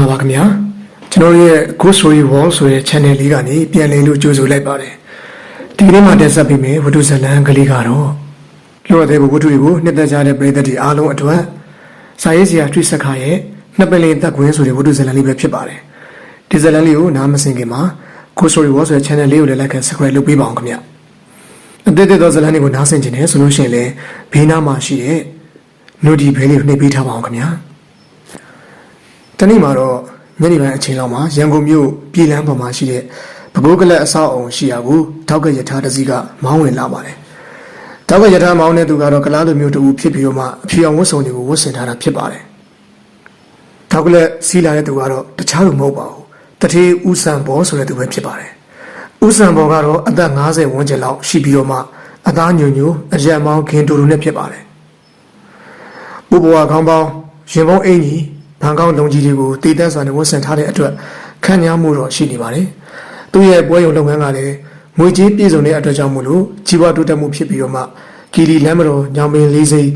လာပါခင်ဗျာကျွန်တော်ရဲ့ Ghost Story Wall ဆိုတဲ့ channel လေးကနေပြန်လည်လို့ကြိုးဆိုလိုက်ပါတယ်ဒီနေ့မှာတက်ဆက်ပြီးမယ်ဝတ္ထုဇာတ်လမ်းကလေးကတော့လောရတဲ့ဝတ္ထုတွေကိုနှစ်သက်ကြတဲ့ပရိသတ်တွေအားလုံးအတွက်စာရေးဆရာထွေးဆက်ခါရဲ့နှစ်ပင်လေးတက်ခွင်းဆိုတဲ့ဝတ္ထုဇာတ်လမ်းလေးပဲဖြစ်ပါတယ်ဒီဇာတ်လမ်းလေးကိုနားမစင်ခင်မှာ Ghost Story Wall ဆိုတဲ့ channel လေးကိုလည်း like and subscribe လုပ်ပေးပါအောင်ခင်ဗျအသစ်သောဇာတ်လမ်းတွေကိုနားဆင်ကြတယ်ဆိုလို့ရှိရင်လည်းဘေးနားမှာရှိတဲ့ notification ဘဲလေးကိုနှိပ်ပေးထားပါအောင်ခင်ဗျာတနေ့မှာတော့ညနေပိုင်းအချိန်လောက်မှာရန်ကုန်မြို့ပြည်လမ်းပေါ်မှာရှိတဲ့ပဲခူးကလပ်အဆောက်အုံရှိရာကိုတောက်ကရထားတစ်စီးကမောင်းဝင်လာပါတယ်။တောက်ကရထားမောင်းတဲ့သူကတော့ကလားလူမျိုးတူဖြစ်ပြီးတော့မှအဖြူအောင်ဝတ်စုံတွေကိုဝတ်ဆင်ထားတာဖြစ်ပါတယ်။တောက်ကလပ်စီးလာတဲ့သူကတော့တခြားလူမဟုတ်ပါဘူး။တထေးဦးစံဘောဆိုတဲ့သူပဲဖြစ်ပါတယ်။ဦးစံဘောကတော့အသက်50ဝန်းကျင်လောက်ရှိပြီးတော့မှအသားညွညွအရက်မောင်းခင်တူတူနဲ့ဖြစ်ပါတယ်။ဥပဝါခေါင်းပေါင်းရင်ပေါင်းအင်ကြီးဘန်ကောက်လုံကြီးတွေကိုတည်တတ်စွာနဲ့ဝတ်ဆင်ထားတဲ့အတွက်ခံရမှုတော့ရှိနေပါတယ်။သူ့ရဲ့ပွဲရုံလုပ်ငန်းကလည်းငွေကြေးပြည့်စုံတဲ့အတွက်ကြောင့်မို့လို့ကြီးပွားတိုးတက်မှုဖြစ်ပြီးတော့မှကီလီလမ်းမတော်ညောင်ပင်လေးစိမ်း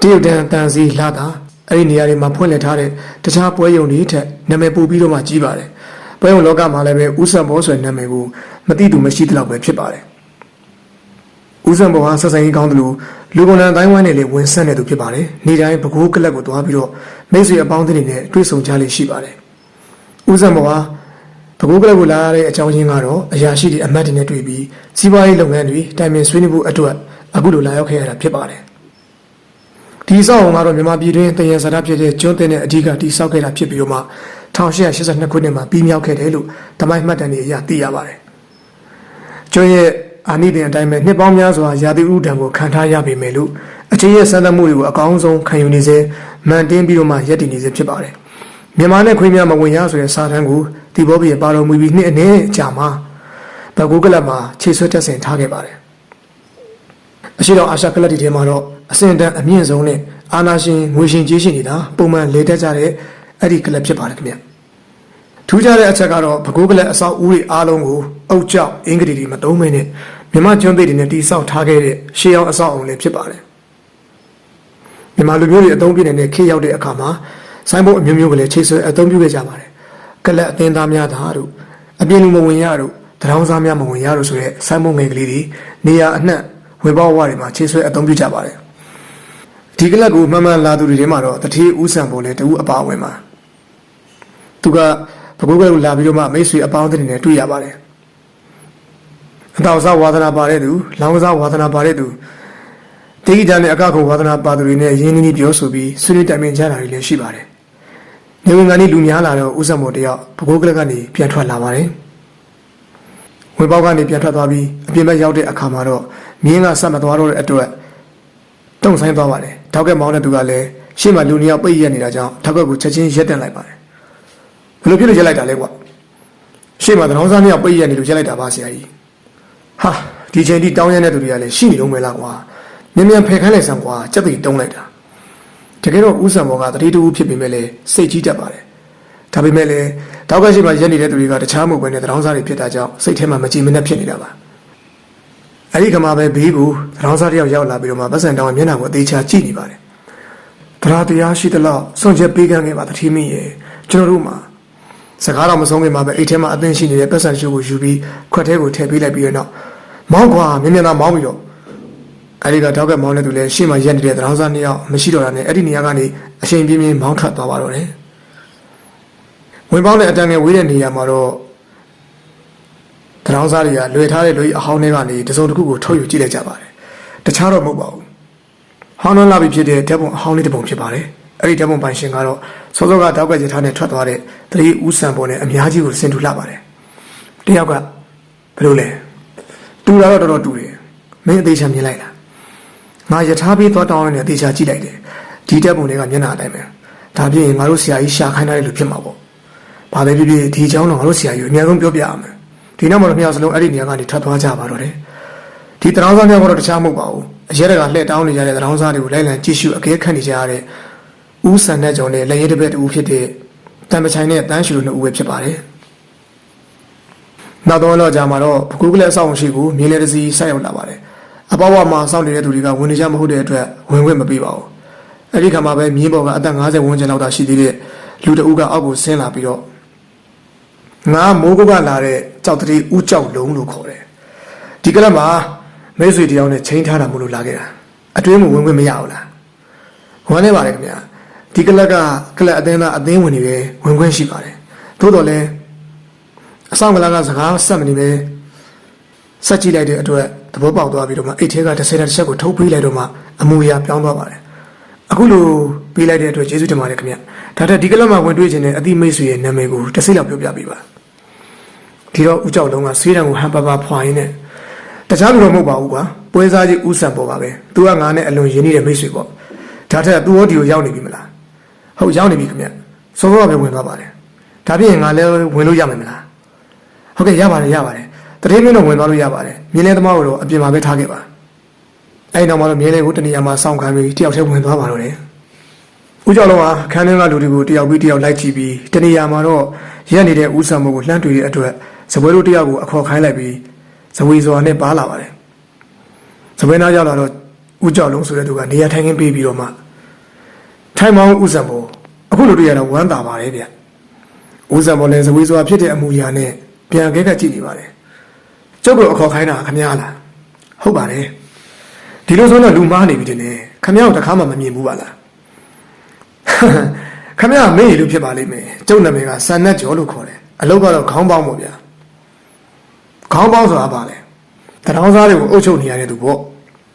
တရုတ်တန်တန်စီလာတာအဲ့ဒီနေရာတွေမှာဖွင့်လှစ်ထားတဲ့တခြားပွဲရုံတွေထက်နာမည်ပိုပြီးတော့မှကြီးပါတယ်။ပွဲရုံလောကမှာလည်းပဲဦးစံဘောဆိုတဲ့နာမည်ကိုမသိသူမရှိသလောက်ပဲဖြစ်ပါတယ်။ဦးစံဘောဟာဆက်ဆံရေးကောင်းတယ်လို့လူကုန်လန်တိုင်းဝိုင်းနဲ့လည်းဝင်ဆက်နေသူဖြစ်ပါတယ်။နေ့တိုင်းပဲခူးကလပ်ကိုသွားပြီးတော့မိတ်ဆွေအပေါင်းအသင်းတွေနဲ့တွေ့ဆုံကြလိမ့်ရှိပါတယ်။ဦးစံဘောဟာပဲခူးကလပ်ကိုလာရတဲ့အကြောင်းရင်းကတော့အရာရှိတွေအမတ်တွေနဲ့တွေ့ပြီးစီးပွားရေးလုပ်ငန်းတွေတိုင်ပင်ဆွေးနွေးဖို့အတွက်အခုလိုလာရောက်ခဲ့ရတာဖြစ်ပါတယ်။ဒီဆောက်အောင်ကတော့မြန်မာပြည်တွင်းတယံဇာတာဖြစ်တဲ့ကျွန်းတင်တဲ့အဓိကတိဆောက်ခဲ့တာဖြစ်ပြီးတော့မှ1882ခုနှစ်မှာပြီးမြောက်ခဲ့တယ်လို့တမိုင်းမှတ်တမ်းတွေအရသိရပါတယ်။ကျွန်းရဲ့အာနိသင်အတိုင်းပဲနှစ်ပေါင်းများစွာရာသီဥတုဒဏ်ကိုခံထားရပေမဲ့လို့အခြေရဲ့စံတမှုတွေကိုအကောင်းဆုံးခံယူနေစေမှန်တင်းပြီးတော့မှရပ်တည်နေစေဖြစ်ပါတယ်။မြန်မာနဲ့ခွေးများမဝင်ရဆိုတဲ့စာတမ်းကိုဒီဘောဘီရဲ့ပါတော်မူပြီးနှစ်အနည်းကြာမှာပဲခူးကလပ်မှာခြေဆွဲတက်ဆင်ထားခဲ့ပါတယ်။အရှိတော်အာရှကလပ်တီထဲမှာတော့အစင်တန်းအမြင့်ဆုံးနဲ့အာနာရှင်ငွေရှင်ကြီးရှင်နေတာပုံမှန်လေတက်ကြတဲ့အဲ့ဒီကလပ်ဖြစ်ပါတယ်ခင်ဗျ။ထူးခြားတဲ့အချက်ကတော့ပဲခူးကလပ်အဆောက်အဦတွေအားလုံးကိုအုတ်ကြောက်အင်္ဂလိပ်တွေမသုံးမနဲ့မြန်မာကျွန်းသေးတွေနဲ့တိဆောက်ထားခဲ့တဲ့ရှေးအောင်အဆောက်အုံလည်းဖြစ်ပါတယ်။မြန်မာလူမျိုးတွေအသုံးပြုနေတဲ့ခေတ်ရောက်တဲ့အခါမှာဆိုင်းဘုတ်အမျိုးမျိုးကလည်းချိတ်ဆွဲအသုံးပြုခဲ့ကြပါတယ်။ကလပ်အသင်းသားများသာတို့အပြင်လူမဝင်ရတို့တရောင်းစားများမဝင်ရတို့ဆိုတဲ့ဆိုင်းဘုတ်ငယ်ကလေးတွေနေရာအနှံ့ဝေပေါဝတွေမှာချိတ်ဆွဲအသုံးပြုကြပါတယ်။ဒီကလပ်ကိုမှန်မှန်လာသူတွေထဲမှာတော့တထေးဦးစံပေါ်လည်းတူအပါဝင်ပါ။သူကပဲခူးကလပ်ကိုလာပြီးတော့မှမိတ်ဆွေအပေါင်းအသင်းတွေနဲ့တွေ့ရပါတယ်။အတောင်စားဝါသနာပါတဲ့သူလောင်းစားဝါသနာပါတဲ့သူတေဂီကြနဲ့အကခုံဝါသနာပါသူတွေနဲ့ရင်းနှီးပြောဆိုပြီးဆွေးနွေးတိုင်ပင်ကြတာတွေလည်းရှိပါတယ်။နေဝင်ကနေလူများလာတော့ဦးစံမော်တယောက်ပဲခူးကလပ်ကနေပြန်ထွက်လာပါတယ်။ဝင်ပေါက်ကနေပြန်ထွက်သွားပြီးအပြင်ဘက်ရောက်တဲ့အခါမှာတော့မြင်းကဆက်မသွားတော့တဲ့အတွက်တုံဆိုင်သွားပါတယ်။ထောက်ကက်မောင်းတဲ့သူကလည်းရှေ့မှာလူနှစ်ယောက်ပိတ်ရက်နေတာကြောင့်ထောက်ကက်ကိုချက်ချင်းရက်တက်လိုက်ပါတယ်။ဘယ်လိုဖြစ်လို့ရက်လိုက်တာလဲကွာ။ရှေ့မှာတရောင်းစားနှစ်ယောက်ပိတ်ရက်နေလို့ရက်လိုက်တာပါဆရာကြီး။ဟာဒီချိန်ထိတောင်းရတဲ့သူတွေကလည်းရှိနေလုံးပဲလားကွာမြန်မြန်ဖယ်ခိုင်းလိုက်စမ်းကွာစက်သိတုံးလိုက်တာတကယ်တော့ဦးစံဘောကတတိတူဖြစ်ပေမဲ့လည်းစိတ်ကြီးတတ်ပါတယ်ဒါပေမဲ့လည်းတောက်ကရှိမှရက်နေတဲ့သူတွေကတခြားမဟုတ်ဘဲနဲ့တရောင်းစားတွေဖြစ်တာကြောင့်စိတ်ထဲမှာမကြည်မနှက်ဖြစ်နေတာပါအဲဒီကမှပဲဘေးကိုတရောင်းစားတယောက်ရောက်လာပြီးတော့မှပတ်စံတောင်းမျက်နှာကိုအသေးချာကြည့်နေပါတယ်တရားရှိသလောက်စွန့်ချက်ပေးကမ်းခဲ့ပါတတိမင်းရဲ့ကျွန်တော်တို့မှာစကားတော့မဆုံးခင်မှာပဲအိတ်ထဲမှာအသင်းရှိနေတဲ့ပတ်စံရှိုးကိုယူပြီးခွက်ထဲကိုထည့်ပေးလိုက်ပြီးတော့မောင်းခွာမြင်မြင်သာမောင်းပြီးတော့အဲဒီကတောက်ကမောင်းတဲ့သူလည်းရှေ့မှာရက်နေတဲ့တရောင်းစားနှစ်ယောက်မရှိတော့တာနဲ့အဲ့ဒီနေရာကနေအချိန်ပြင်းပြင်းမောင်းထွက်သွားပါတော့တယ်ဝင်ပေါင်းတဲ့အတန်းငယ်ဝေးတဲ့နေရာမှာတော့တရောင်းစားတွေကလွယ်ထားတဲ့လူကြီးအဟောင်းတွေကနေတစုံတစ်ခုကိုထုတ်ယူကြည့်လိုက်ကြပါတယ်တခြားတော့မဟုတ်ပါဘူးဟောင်းနှလာပြီးဖြစ်တဲ့ဓာတ်ပုံအဟောင်းလေးတစ်ပုံဖြစ်ပါတယ်အဲ့ဒီဓာတ်ပုံပိုင်ရှင်ကတော့စောစောကတောက်ကရထားနဲ့ထွက်သွားတဲ့တတိဦးစံပေါ်နဲ့အများကြီးကိုဆင်တူလှပါတယ်တယောက်ကဘယ်လိုလဲတူတာတော့တော်တော်တူတယ်မင်းအသေးချာမြင်လိုက်လားငါရထားပြီးသွားတောင်းရတဲ့အသေးချာကြည့်လိုက်တယ်ဒီဓာတ်ပုံတွေကမျက်နှာအတိုင်းပဲဒါပြင်ငါတို့ဆရာကြီးရှာခိုင်းထားတဲ့လူဖြစ်မှာပေါ့ဘာပဲဖြစ်ဖြစ်ဒီအကြောင်းတော့ငါတို့ဆရာကြီးအများဆုံးပြောပြရမယ်ဒီနောက်မှာတော့နှစ်ယောက်စလုံးအဲ့ဒီနေရာကနေထွက်သွားကြပါတော့တယ်ဒီတရောင်းစားများကတော့တခြားမဟုတ်ပါဘူးအရဲတကလှည့်တောင်းနေကြတဲ့တရောင်းစားတွေကိုလိုက်လံကြည့်ရှုအကဲခတ်နေကြရတဲ့ဦးစံတဲ့ကြောင့်လည်းလက်ရဲတစ်ပက်တူဖြစ်တဲ့တန်ပချိုင်နဲ့တန်းရှူတို့နှစ်ဦးပဲဖြစ်ပါတယ်။နောက်တော့တော့ကြာမှာတော့ပဲခူးကလပ်အဆောက်အုံရှိကိုမြေလေတစီဆက်ရောက်လာပါတယ်။အပေါဝမှာစောင့်နေတဲ့သူတွေကဝင်နေကြမဟုတ်တဲ့အတွက်ဝင်ခွင့်မပေးပါဘူး။အဲဒီခါမှာပဲမြင်းပေါ်ကအသက်50ဝန်းကျင်လောက်သာရှိသေးတဲ့ လူတအုပ်ကအောက်ကိုဆင်းလာပြီးတော့ငါမိုးကုတ်ကလာတဲ့ကြောက်တတိဥကြောက်လုံးလို့ခေါ်တယ်ဒီကလပ်မှာမိတ်ဆွေတယောက်နဲ့ချိန်ထားတာမလို့လာခဲ့တာအတွင်းမှာဝင်ခွင့်မရဘူးလားဝမ်းနေပါလေခင်ဗျာဒီကလပ်ကကလပ်အသင်းသားအသင်းဝင်နေပဲဝင်ခွင့်ရှိပါတယ်သို့တော်လည်းအဆောင်ကလာကစကားဆက်မနေပဲဆက်ကြည့်လိုက်တဲ့အတွက်သဘောပေါက်သွားပြီးတော့မှအိတ်ထဲကတစ်ချက်ကိုထုတ်ပေးလိုက်တော့မှအမူအရာပြောင်းသွားပါတယ်အခုလိုပေးလိုက်တဲ့အတွက်ကျေးဇူးတင်ပါတယ်ခင်ဗျဒါတဲ့ဒီကလပ်မှာဝင်တွေ့ခြင်းနဲ့အတိမိတ်ဆွေရဲ့နာမည်ကိုတစ်စိတ်လောက်ပြောပြပေးပါဒီတော့ဦးကြောက်လုံးကဆွေးတံကိုဟန်ပါပါဖွာရင်းနဲ့တခြားလူတော့မဟုတ်ပါဘူးကွာပွဲစားကြီးဦးဆန်ပေါ်ပါပဲသူကငါနဲ့အလွန်ရင်းနှီးတဲ့မိတ်ဆွေပေါ့ဒါထက်သူရောဒီကိုရောက်နေပြီမလားဟုတ်ရောက်နေပြီခင်ဗျစောစောပဲဝင်သွားပါတယ်ဒါပြင်ငါလည်းဝင်လို့ရမယ်မလားဟုတ်ကဲ့ရပါတယ်တတိယမင်းတော့ဝင်သွားလို့ရပါတယ်မြင်းလဲသမားကိုတော့အပြင်မှာပဲထားခဲ့ပါအဲ့နောက်မှာတော့မြင်းလဲကိုတနေရာမှာစောင့်ခံပြီးတယောက်တည်းဝင်သွားပါတော့တယ်ဦးကျော်လုံးကခန်းထဲကလူတွေကိုတယောက်ပြီးတယောက်လိုက်ကြည့်ပြီးတနေရာမှာတော့ရက်နေတဲ့ဦးဆံမို့ကိုလှမ်းတွေ့တဲ့အတွက်စပွဲတို့တယောက်ကိုအခေါ်ခိုင်းလိုက်ပြီးဇဝေစွာနဲ့ပါလာပါတယ်စပွဲနာရောက်လာတော့ဦးကျော်လုံးဆိုတဲ့သူကနေရာထိုင်ခင်းပေးပြီးတော့မှထိုင်မောင်းဦးဆံမို့အခုလိုတွေ့ရတော့ဝမ်းသာပါတယ်ဗျဦးဆံမို့လည်းဇဝေစွာဖြစ်တဲ့အမူအရာနဲ့ပြန်ခဲကကြည့်နေပါတယ်ကျုပ်ကအခေါ်ခိုင်းတာခမများလားဟုတ်ပါတယ်ဒီလိုဆိုတော့လူမားနေပြီတဲ့ခမရောက်တခါမှမမြင်ဘူးပါလားခမရမေးလို့ဖြစ်ပါလိမ့်မယ်ကျုပ်နာမည်ကစံနတ်ကျော်လို့ခေါ်တယ်အလုပ်ကတော့ခေါင်းပေါင်းပေါ့ဗျာခေါင်းပေါင်းဆိုတာပါလေတထောင်စားတွေကိုအုပ်ချုပ်နေရတဲ့သူပေါ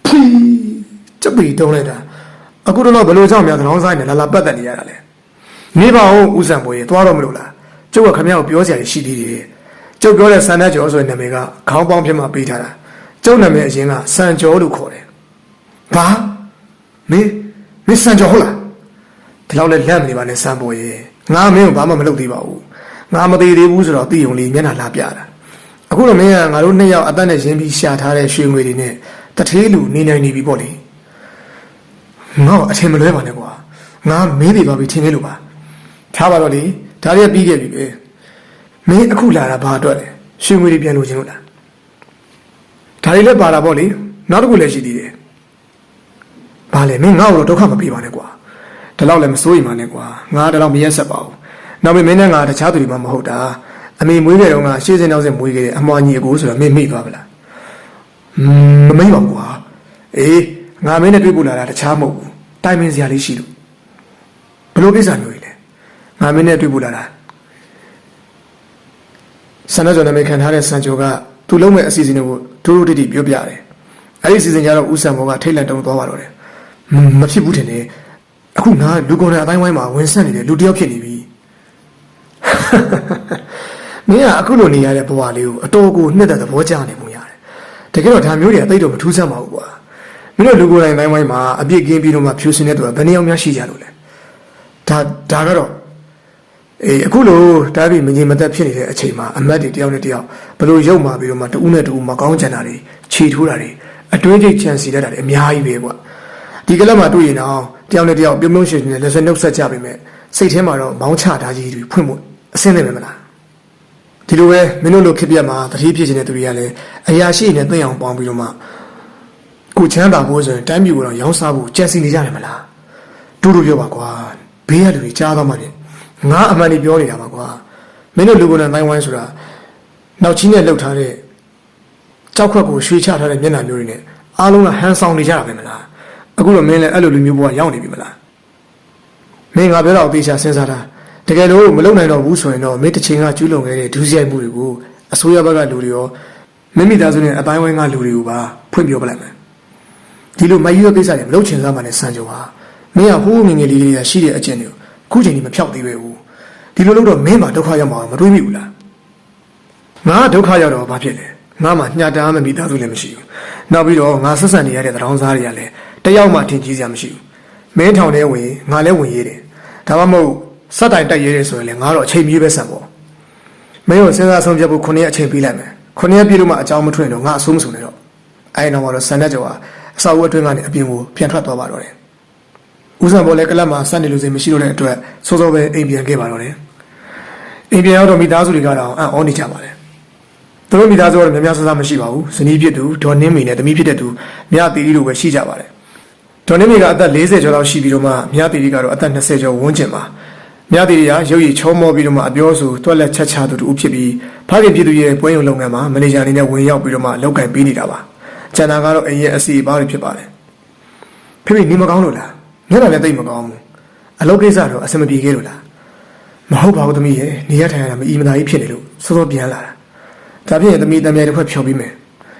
့ဖီးကြပီတုံးလိုက်တာအခုတော့ဘယ်လိုကြောင့်များတထောင်စားနေလာပတ်သက်နေရတာလဲနေပါဦးဦးစံပေါ်ရေသွားတော့မလို့လားကျုပ်ကခမရကိုပြောစရာရှိသေးတယ်ကျုပ်ပြောတဲ့စံနတ်ကျော်ဆိုတဲ့နာမည်ကခေါင်းပေါင်းဖြစ်မှပေးထားတာကျုပ်နာမည်အရင်ကစံကျော်လို့ခေါ်တယ်ဘာမင်းစံကျော်ဟုတ်လားဒီလောက်နဲ့လက်မနေပါနဲ့စမ်းပေါ်ရဲ့ငါမင်းကိုဘာမှမလုပ်သေးပါဘူးငါမသေးသေးဘူးဆိုတော့သိုံလေးမျက်နှာလာပြတာအခုတော့မင်းကငါတို့နှစ်ယောက်အသက်နဲ့ရင်းပြီးရှာထားတဲ့ရွှေငွေတွေနဲ့တထေးလူနေနိုင်နေပြီပေါ့လေငါ့အထင်မလွဲပါနဲ့ကွာငါမင်းတွေပါပြီထင်နေလို့ပါထားပါတော့လေဒါတွေကပြီးခဲ့ပြီပဲမင်းအခုလာတာဘာအတွက်လဲရွှေငွေတွေပြန်လို့ခြင်းလို့လားဒါတွေလည်းပါတာပေါ့လေနောက်တစ်ခုလည်းရှိသေးတယ်ဘာလဲမင်းငါ့ကိုတော့ဒုက္ခမပေးပါနဲ့ကွာဒီလောက်လည်းမစိုးရိမ်ပါနဲ့ကွာငါဒီလောက်မရက်ဆက်ပါဘူးနောက်မင်းနဲ့ငါတခြားသူတွေမှမဟုတ်တာအမေမွေးခဲ့တော့ငါရှေ့စင်းနောက်စင်းမွေးခဲ့တဲ့အမွာညီအကိုဆိုတော့မင်းမိသွားပါလားမမိပါဘူးကွာအေးငါမင်းနဲ့တွေ့ဖို့လာတာတခြားမဟုတ်ဘူးတိုင်ပင်စရာလေးရှိလို့ဘယ်လိုကိစ္စမျိုးကြီးလဲငါမင်းနဲ့တွေ့ဖို့လာတာဆန္ဒကြောင့်နာမည်ခံထားတဲ့စံကျော်ကသူ့လုံးမဲ့အစီအစဉ်ကိုဒိုးဒိုးတိတိပြောပြတယ်အဲ့ဒီအစီအစဉ်ကြတော့ဦးစံဘောကထိတ်လန့်တုံသွားပါတော့တယ်မဖြစ်ဘူးတင်နေအခုငါလူကုန်တဲ့အတိုင်းဝိုင်းမှာဝင်ဆက်နေတဲ့လူတယောက်ဖြစ်နေပြီမင်းကအခုလိုနေရတဲ့ဘဝလေးကိုအတော်ကိုနှစ်သက်သဘောကျနေမှုရတယ်တကယ်တော့ဒါမျိုးတွေအသိတော့မထူးဆန်းပါဘူးကွာမင်းတို့လူကုန်တဲ့အတိုင်းဝိုင်းမှာအပြစ်ကင်းပြီးတော့မှဖြူစင်တဲ့သူကဘယ်နှယောက်များရှိကြလို့လဲဒါကတော့အခုလိုတားပြီးမငြိမ်မသက်ဖြစ်နေတဲ့အချိန်မှာအမတ်တွေတယောက်နဲ့တယောက်ဘလို့ရုပ်မာပြီးတော့မှတူးနဲ့တူးမကောင်းချင်တာတွေခြေထိုးတာတွေအတွင်းကျချန်စီတတ်တာတွေအများကြီးပဲကွာဒီကလပ်မှာတွေ့ရင်တော့တယောက်နဲ့တယောက်ပြုံးပြုံးရှင်ရှင်နဲ့လက်ဆက်နှုတ်ဆက်ကြပြီမဲ့စိတ်ထဲမှာတော့မောင်းချတာကြီးတွေဖွင့်ဖို့အဆင်းနေမယ်မလားဒီလိုပဲမင်းတို့လိုခက်ပြတ်မှာတတိဖြစ်နေတဲ့သူတွေကလည်းအရာရှိနဲ့သိအောင်ပေါင်းပြီးတော့မှကိုချမ်းသာဖို့ဆိုရင်တိုင်းပြည်ကိုတော့ရောင်းစားဖို့ကြံစီနေကြတယ်မလားတူတူပြောပါကွာဘေးကလူတွေကြားသွားမှလည်းငါအမှန်ကြီးပြောနေတာပါကွာမင်းတို့လူကုန်တဲ့တိုင်းဝိုင်းဆိုတာနောက်ချင်းနဲ့လှုပ်ထားတဲ့ကြောက်ခွက်ကိုရွှေချထားတဲ့မျက်နှာမျိုးတွေနဲ့အားလုံးကဟန်ဆောင်နေကြတာပဲမလားအခုတော့မင်းလည်းအဲ့လိုလူမျိုးဘဝရောက်နေပြီမလားမင်းငါပြောတော့အသေးချာစဉ်းစားတာတကယ်လို့မလုံနိုင်တော့ဘူးဆိုရင်တော့မင်းတစ်ချိန်ကကျူးလွန်ခဲ့တဲ့ဒုစရိုက်မှုတွေကိုအစိုးရဘက်ကလူတွေရောမိမိသားစုနဲ့အတိုင်းဝိုင်းကလူတွေကိုပါဖွင့်ပြောပလိုက်မယ်ဒီလိုမယူရကိစ္စတွေမလုပ်ချင်စားမှလည်းစံကြုံပါမင်းကဟိုးငငယ်လေးတွေကရှိတဲ့အကျင့်တွေကိုခုချိန်ကြီးမဖြောက်သေးပဲဘူးဒီလိုလုပ်တော့မင်းမှာဒုက္ခရောက်မှာမတွေးမိဘူးလားငါဒုက္ခရောက်တော့ဘာဖြစ်လဲငါမှညှတားမမိသားစုလည်းမရှိဘူးနောက်ပြီးတော့ငါဆက်ဆံနေရတဲ့တရောင်းစားတွေကလည်းတယောက်မှထင်ကြီးစရာမရှိဘူးမင်းထောင်ထဲဝင်ငါလည်းဝင်ရေးတယ်ဒါမှမဟုတ်စက်တိုင်တိုက်ရဲတယ်ဆိုရင်လည်းငါတော့အချိန်မြေးပဲဆန်ပေါ့မင်းကိုစဉ်းစားဆုံးဖြတ်ဖို့9ရက်အချိန်ပေးလိုက်မယ်9ရက်ပြည့်လို့မှအကြောင်းမထွက်ရင်တော့ငါအဆိုးမဆုံးနဲ့တော့အဲ့နောက်မှာတော့ဆန်တဲ့ကျော်ကအစာအုပ်အတွင်းကနေအပြင်ကိုပြန်ထွက်သွားပါတော့တယ်ဦးစံပေါ်လည်းကလပ်မှာစက်နေလို့စိမရှိလို့တဲ့အတွက်စောစောပဲအိမ်ပြန်ခဲ့ပါတော့တယ်အိမ်ပြန်ရောက်တော့မိသားစုတွေကတော့အံ့ဩနေကြပါတယ်သူတို့မိသားစုကတော့များများဆဆမရှိပါဘူးဇနီးဖြစ်သူဒေါ်နှင်းမေနဲ့သမီးဖြစ်တဲ့သူမြတ်တီတီတို့ပဲရှိကြပါတယ်ဒေါ်နှင်းမေကအသက်40ကျော်လောက်ရှိပြီးတော့မှမြတ်တီတီကတော့အသက်20ကျော်ဝန်းကျင်ပါ မြတ်တီရရုပ်ရည်ချောမောပြီးတော့မှအပြောဆိုတွက်လက်ချက်ချသူတူဖြစ်ပြီးဖခင်ပြည်သူရဲ့ပွဲရုံလုပ်ငန်းမှာမန်နေဂျာအနေနဲ့ဝင်ရောက်ပြီးတော့မှလောက်ကင်ပေးနေတာပါကျန်တာကတော့အိမ်ရဲ့အစီအပါတွေဖြစ်ပါတယ်ဖေဖေနေမကောင်းလို့လားမျက်နှာလည်းတိတ်မကောင်းဘူးအလုပ်ကိစ္စတော့အဆင်မပြေခဲ့လို့လားမဟုတ်ပါဘူးသမီးရဲ့နေရထိုင်ရတာမအီမသာကြီးဖြစ်နေလို့စောစောပြန်လာတာဒါဖြစ်ရင်သမီးတမ်းမြိုင်တစ်ခွက်ဖြော်ပြီးမယ်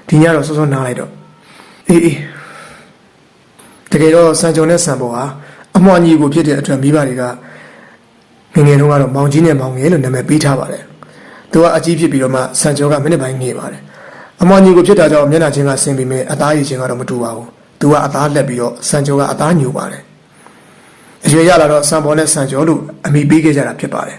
ဒီညတော့စောစောနားလိုက်တော့အေးတကယ်တော့စံကြုံနဲ့စံပေါ်ဟာအမွှာညီကိုဖြစ်တဲ့အတွက်မိဘတွေကငငယ်တုန်းကတော့မောင်ကြီးနဲ့မောင်ငယ်လို့နာမည်ပေးထားပါတယ်သူကအကြီးဖြစ်ပြီးတော့မှစံကျော်ကမိနစ်ပိုင်းငေးပါတယ်အမွှာညီကိုဖြစ်တာကြောင့်မျက်နှာချင်းကဆင်းပြီးမြဲအသားရည်ချင်းကတော့မတူပါဘူးသူကအသားလက်ပြီးတော့စံကျော်ကအသားညူပါတယ်အရွယ်ရလာတော့စံပေါ်နဲ့စံကျော်လို့အမိပေးခဲ့ကြတာဖြစ်ပါတယ်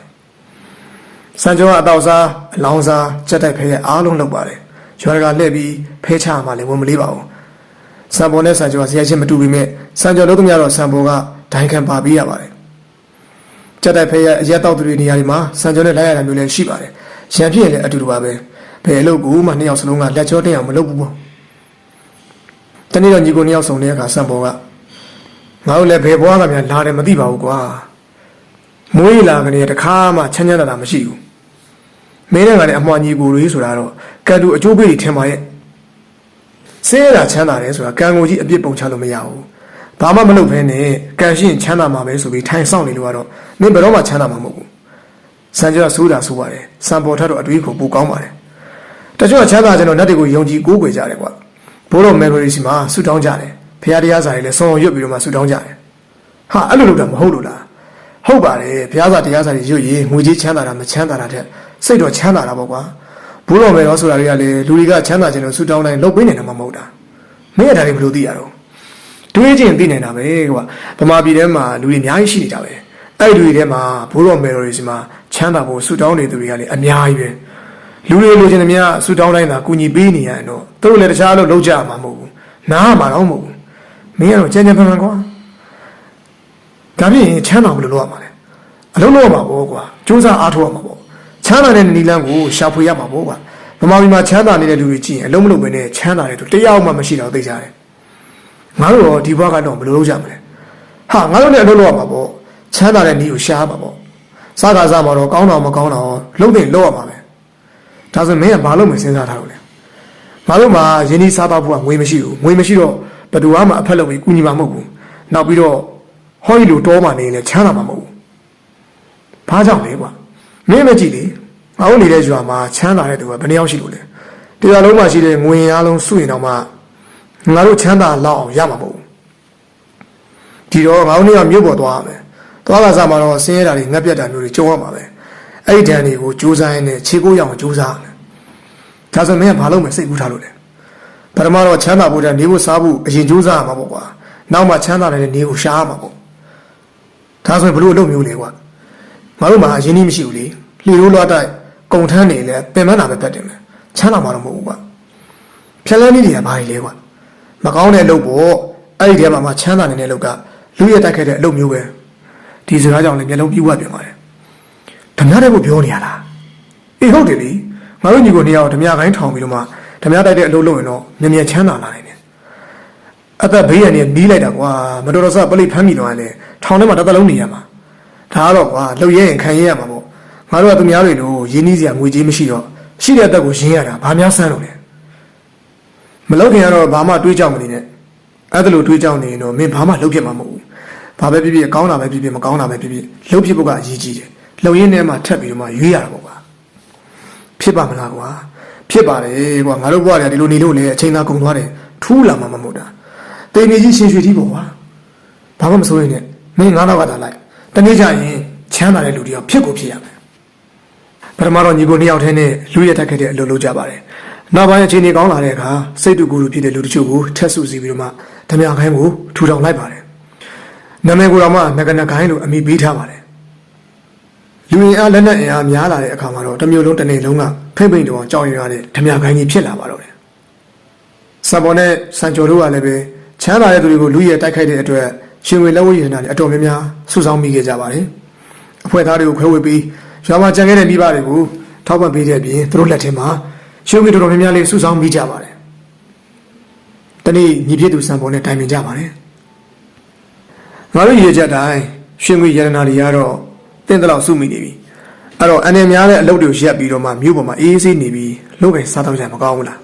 စံကျော်ကအတော့စားအလောင်းစားကြက်တိုက်ဖဲရဲ့အားလုံးလုပ်ပါတယ်ရွာကလှည့်ပြီးဖဲချမှလည်းဝင်မလေးပါဘူးစံပေါ်နဲ့စံကျော်ကဇယချင်းမတူပြီးမြဲစံကျော်လို့သမီးကတော့စံပေါ်ကဒိုင်ခံပါပေးရပါတယ်ကြက်တိုက်ဖဲရဲ့အရက်တောက်သူတွေနေရာတွေမှာစံကျော်နဲ့လိုက်ရတာမျိုးလည်းရှိပါတယ်ရံဖြစ်ရင်လည်းအတူတူပါပဲဘယ်အလုပ်ကိုမှနှစ်ယောက်စလုံးကလက်ကျော်တင်အောင်မလုပ်ဘူးပေါ့တနေ့တော့ညီကိုနှစ်ယောက်ဆောင်တဲ့အခါစံပေါ်ကငါတို့လည်းဘယ်ဘွားကများလာတယ်မသိပါဘူးကွာမွေးလာကနေတခါမှချမ်းချမ်းသာသာမရှိဘူးမင်းနဲ့ကလည်းအမွှာညီကိုတွေဆိုတာတော့ကံတူအကျိုးပေးတွေထင်ပါရဲ့ဆင်းရဲတာချမ်းသာတယ်ဆိုတာကံကိုကြီးအပြစ်ပုံချလို့မရဘူးဘာမှမလုပ်ဘဲနဲ့ကံရှိရင်ချမ်းသာမှာပဲဆိုပြီးထိုင်ဆောင်နေလို့ကတော့မင်းဘယ်တော့မှချမ်းသာမှာမဟုတ်ဘူးစံကျော်ဆိုးတာဆိုပါတယ်စံပေါ်ထက်တော့အတွေးကိုပိုကောင်းပါတယ်တချို့ကချမ်းသာခြင်းတော့နတ်တွေကိုယုံကြည်ကိုးကွယ်ကြတယ်ကွာဘိုးတော်မယ်ရီစီမှာဆူတောင်းကြတယ်ဖခင်တရားစာတွေလည်းဆောင်းရွတ်ပြီးတော့မှဆူတောင်းကြတယ်ဟာအဲ့လိုလုပ်တာမဟုတ်လို့လားဟုတ်ပါတယ်ဘုရားစာတရားစာတွေရွတ်ရင်ငွေကြီးချမ်းသာတာမချမ်းသာတာတဲ့စိတ်တော့ချမ်းသာတာပေါ့ကွာဘိုးတော်မယ်ရောဆိုတာတွေကလည်းလူတွေကချမ်းသာခြင်းလို့ဆူတောင်းတိုင်းလုပ်ပေးနေတာမှမဟုတ်တာမင်းရတာတွေဘယ်လိုသိရတော့တွေးခြင်းသိနေတာပဲကွာဗမာပြည်ထဲမှာလူတွေအများကြီးရှိနေကြပဲအဲ့လူတွေထဲမှာဘိုးတော်မယ်ရီစီမှာချမ်းသာဖို့ဆူတောင်းနေသူတွေကလည်းအများကြီးပဲလူတွေလိုချင်တဲ့များဆူတောင်းတိုင်းသာကူညီပေးနေရရင်တော့သူတို့လည်းတခြားလို့လုပ်ကြမှာမဟုတ်ဘူးနားမှာတော့မဟုတ်ဘူးမင်းကတော့ကြမ်းကြမ်းဖန်ဖန်ကွာဒါပြင်ချမ်းသာဘယ်လိုလုပ်ရမှာလဲအလုံးလုပ်ရမှာပေါ့ကွာစူးစမ်းအားထုတ်ရမှာပေါ့ချမ်းသာတဲ့နီလန်းကိုရှာဖွေရမှာပေါ့ကွာဗမာပြည်မှာချမ်းသာနေတဲ့လူတွေကြည့်ရင်အလုံးမလုပ်ဘဲနဲ့ချမ်းသာတဲ့သူတယောက်မှမရှိတော့သိကြတယ်ငါတို့ရောဒီဘွားကတော့ဘယ်လိုလုပ်ကြမလဲဟာငါတို့လည်းအလုံးလုပ်ရမှာပေါ့ချမ်းသာတဲ့နီးကိုရှားမှာပေါ့စားကားစားမှာတော့ကောင်းတော့မကောင်းတော့လုံးသိလုပ်ရမှာပဲဒါဆိုမင်းကဘာလုပ်မယ်စဉ်းစားထားလို့လဲငါတို့မှာယင်းဒီစားတော့ဖို့ကငွေမရှိဘူးငွေမရှိတော့ဘယ်သူမှအဖက်လုပ်ပြီးကူညီမှာမဟုတ်ဘူးနောက်ပြီးတော့ဟောဒီလိုတောမှနေလဲချမ်းသာမှာမဟုတ်ဘူးဘာကြောင့်လဲကွာမင်းမကြည့်လေငါတို့နေတဲ့ရွာမှာချမ်းသာတဲ့သူကဘယ်နှယောက်ရှိလို့လဲတရားလုံးမှာရှိတဲ့ငွေအားလုံးစုရင်တော့မှငါတို့ချမ်းသာလောက်အောင်ရမှာမဟုတ်ဘူးဒီတော့ငါတို့နေကမြို့ပေါ်သွားရမယ်သွားလာစားမှာတော့ဆင်းရဲတာတွေငတ်ပြတ်တာမျိုးတွေကြုံရမှာပဲအဲ့ဒီတန်တွေကိုစူးစမ်းရင်းနဲ့ခြေကိုရအောင်စူးစမ်းရမယ်ဒါဆိုမင်းကဘာလုပ်မယ်စိတ်ကူးထားလို့လဲပထမတော့ချမ်းသာဖို့တဲ့နေဖို့စားဖို့အရင်စူးစမ်းရမှာပေါ့ကွာနောက်မှချမ်းသာတဲ့နေကိုရှားရမှာပေါ့ဒါဆိုဘလို့အလုပ်မျိုးလဲကွာငါတို့မှာအရင်ကြီးမရှိဘူးလေလှေရိုးလွှတ်တိုက်ကုံထမ်းနေလဲပင်မနာပဲပတ်တယ်မယ်ချမ်းသာမှာတော့မဟုတ်ဘူးကွာဖြက်လန်းနည်းတွေကဘာတွေလဲကွာမကောင်းတဲ့အလုပ်ပေါ့အဲ့ဒီထဲမှာချမ်းသာနေတဲ့လုပ်ကလူရတက်ခဲ့တဲ့အလုပ်မျိုးပဲဒီစကားကြောင့်လည်းမျက်လုံးပြူဝပြန်ပါတယ်ဓမြတဲ့ကိုပြောနေရလားအေးဟုတ်တယ်လေငါတို့ညီကိုနေရာကိုဓမြခိုင်းထောင်ပြီးတော့မှဓမြတိုက်တဲ့အလုပ်လုပ်ရင်တော့မြင်မြင်ချမ်းသာလာနိုင်တယ်အသက်ဘေးရန်နေနီးလိုက်တာကွာမတော်တဆပလိဖမ်းမိတော့လည်းထောင်ထဲမှာတစ်သက်လုံးနေရမှာဒါကတော့ကွာလှုပ်ရဲရင်ခံရရမှာပေါ့ငါတို့ကသူများတွေလိုရင်းနှီးစရာငွေကြေးမရှိတော့ရှိတဲ့အသက်ကိုရင်းရတာဘာများဆန်းလို့လဲမလုပ်ခင်ကတော့ဘာမှတွေးကြောက်မနေနဲ့အဲ့ဒါလိုတွေးကြောက်နေရင်တော့မင်းဘာမှလုပ်ဖြစ်မှာမဟုတ်ဘူးဘာပဲဖြစ်ဖြစ်ကောင်းတာပဲဖြစ်ဖြစ်မကောင်းတာပဲဖြစ်ဖြစ်လုပ်ဖြစ်ဖို့ကအရေးကြီးတယ်လှုပ်ရင်းထဲမှာထပ်ပြီးတော့မှရွေးရတာပေါ့ကွာဖြစ်ပါမလားကွာဖြစ်ပါတယ်ကွာငါတို့ဘွားတွေကဒီလိုနေလို့လေအချိန်သာကုန်သွားတယ်ထူးလာမှာမဟုတ်တာတေမီကြီးရှင်ရွှေကြီးပေါ့ကွာဘာမှမစိုးရင်နဲ့မင်းငါးတော့ကသာလိုက်တနေ့ကျရင်ချမ်းသာတဲ့လူတွေရောဖြစ်ကိုဖြစ်ရမယ်ပထမတော့ညီကိုနှစ်ယောက်ထဲနဲ့လူရတက်ခဲ့တဲ့အလုပ်လုပ်ကြပါတယ်နောက်ပိုင်းအချိန်ကြီးကောင်းလာတဲ့အခါစိတ်တူကိုယ်တူဖြစ်တဲ့လူတချို့ကိုထက်ဆုစီပြီးတော့မှဓမြခိုင်းကိုထူထောင်လိုက်ပါတယ်နာမည်ကိုတော့မှငကနခိုင်းလို့အမိပေးထားပါတယ်လူရင်အားလက်နက်အင်အားများလာတဲ့အခါမှာတော့တစ်မျိုးလုံးတစ်နေ့လုံးကဖိမ့်ဖိမ့်တောင်ကြောက်ရွံ့ရတဲ့ဓမြခိုင်းကြီးဖြစ်လာပါတော့တယ်စံပေါ်နဲ့စံကျော်တို့ကလည်းပဲချမ်းသာတဲ့သူတွေကိုလူရတိုက်ခိုက်တဲ့အတွက်ရှင်ဝေလက်ဝဲရည်နာတွေအတော်များများစုဆောင်းမိခဲ့ကြပါတယ်အဖွဲ့သားတွေကိုခွဲဝေပြီးရွာမှာကြံခဲ့တဲ့မိဘတွေကိုထောက်ပံ့ပေးတဲ့အပြင်သူတို့လက်ထဲမှာရှင်ဝေတော်တော်များများလေးစုဆောင်းမိကြပါတယ်တနေ့ညီဖြစ်သူစံပေါ်နဲ့တိုင်ပင်ကြပါတယ်ငါတို့ရည်ချက်တိုင်းရှင်ဝေရတနာတွေကတော့ တင်းတလောက်စုမိနေပြီအဲ့တော့အနေများတဲ့အလုပ်တွေရက်ပြီးတော့မှမြို့ပေါ်မှာအေးအေးဆေးနေပြီးလုပ်ကင်စားတော့ကြမကောင်းဘူးလာ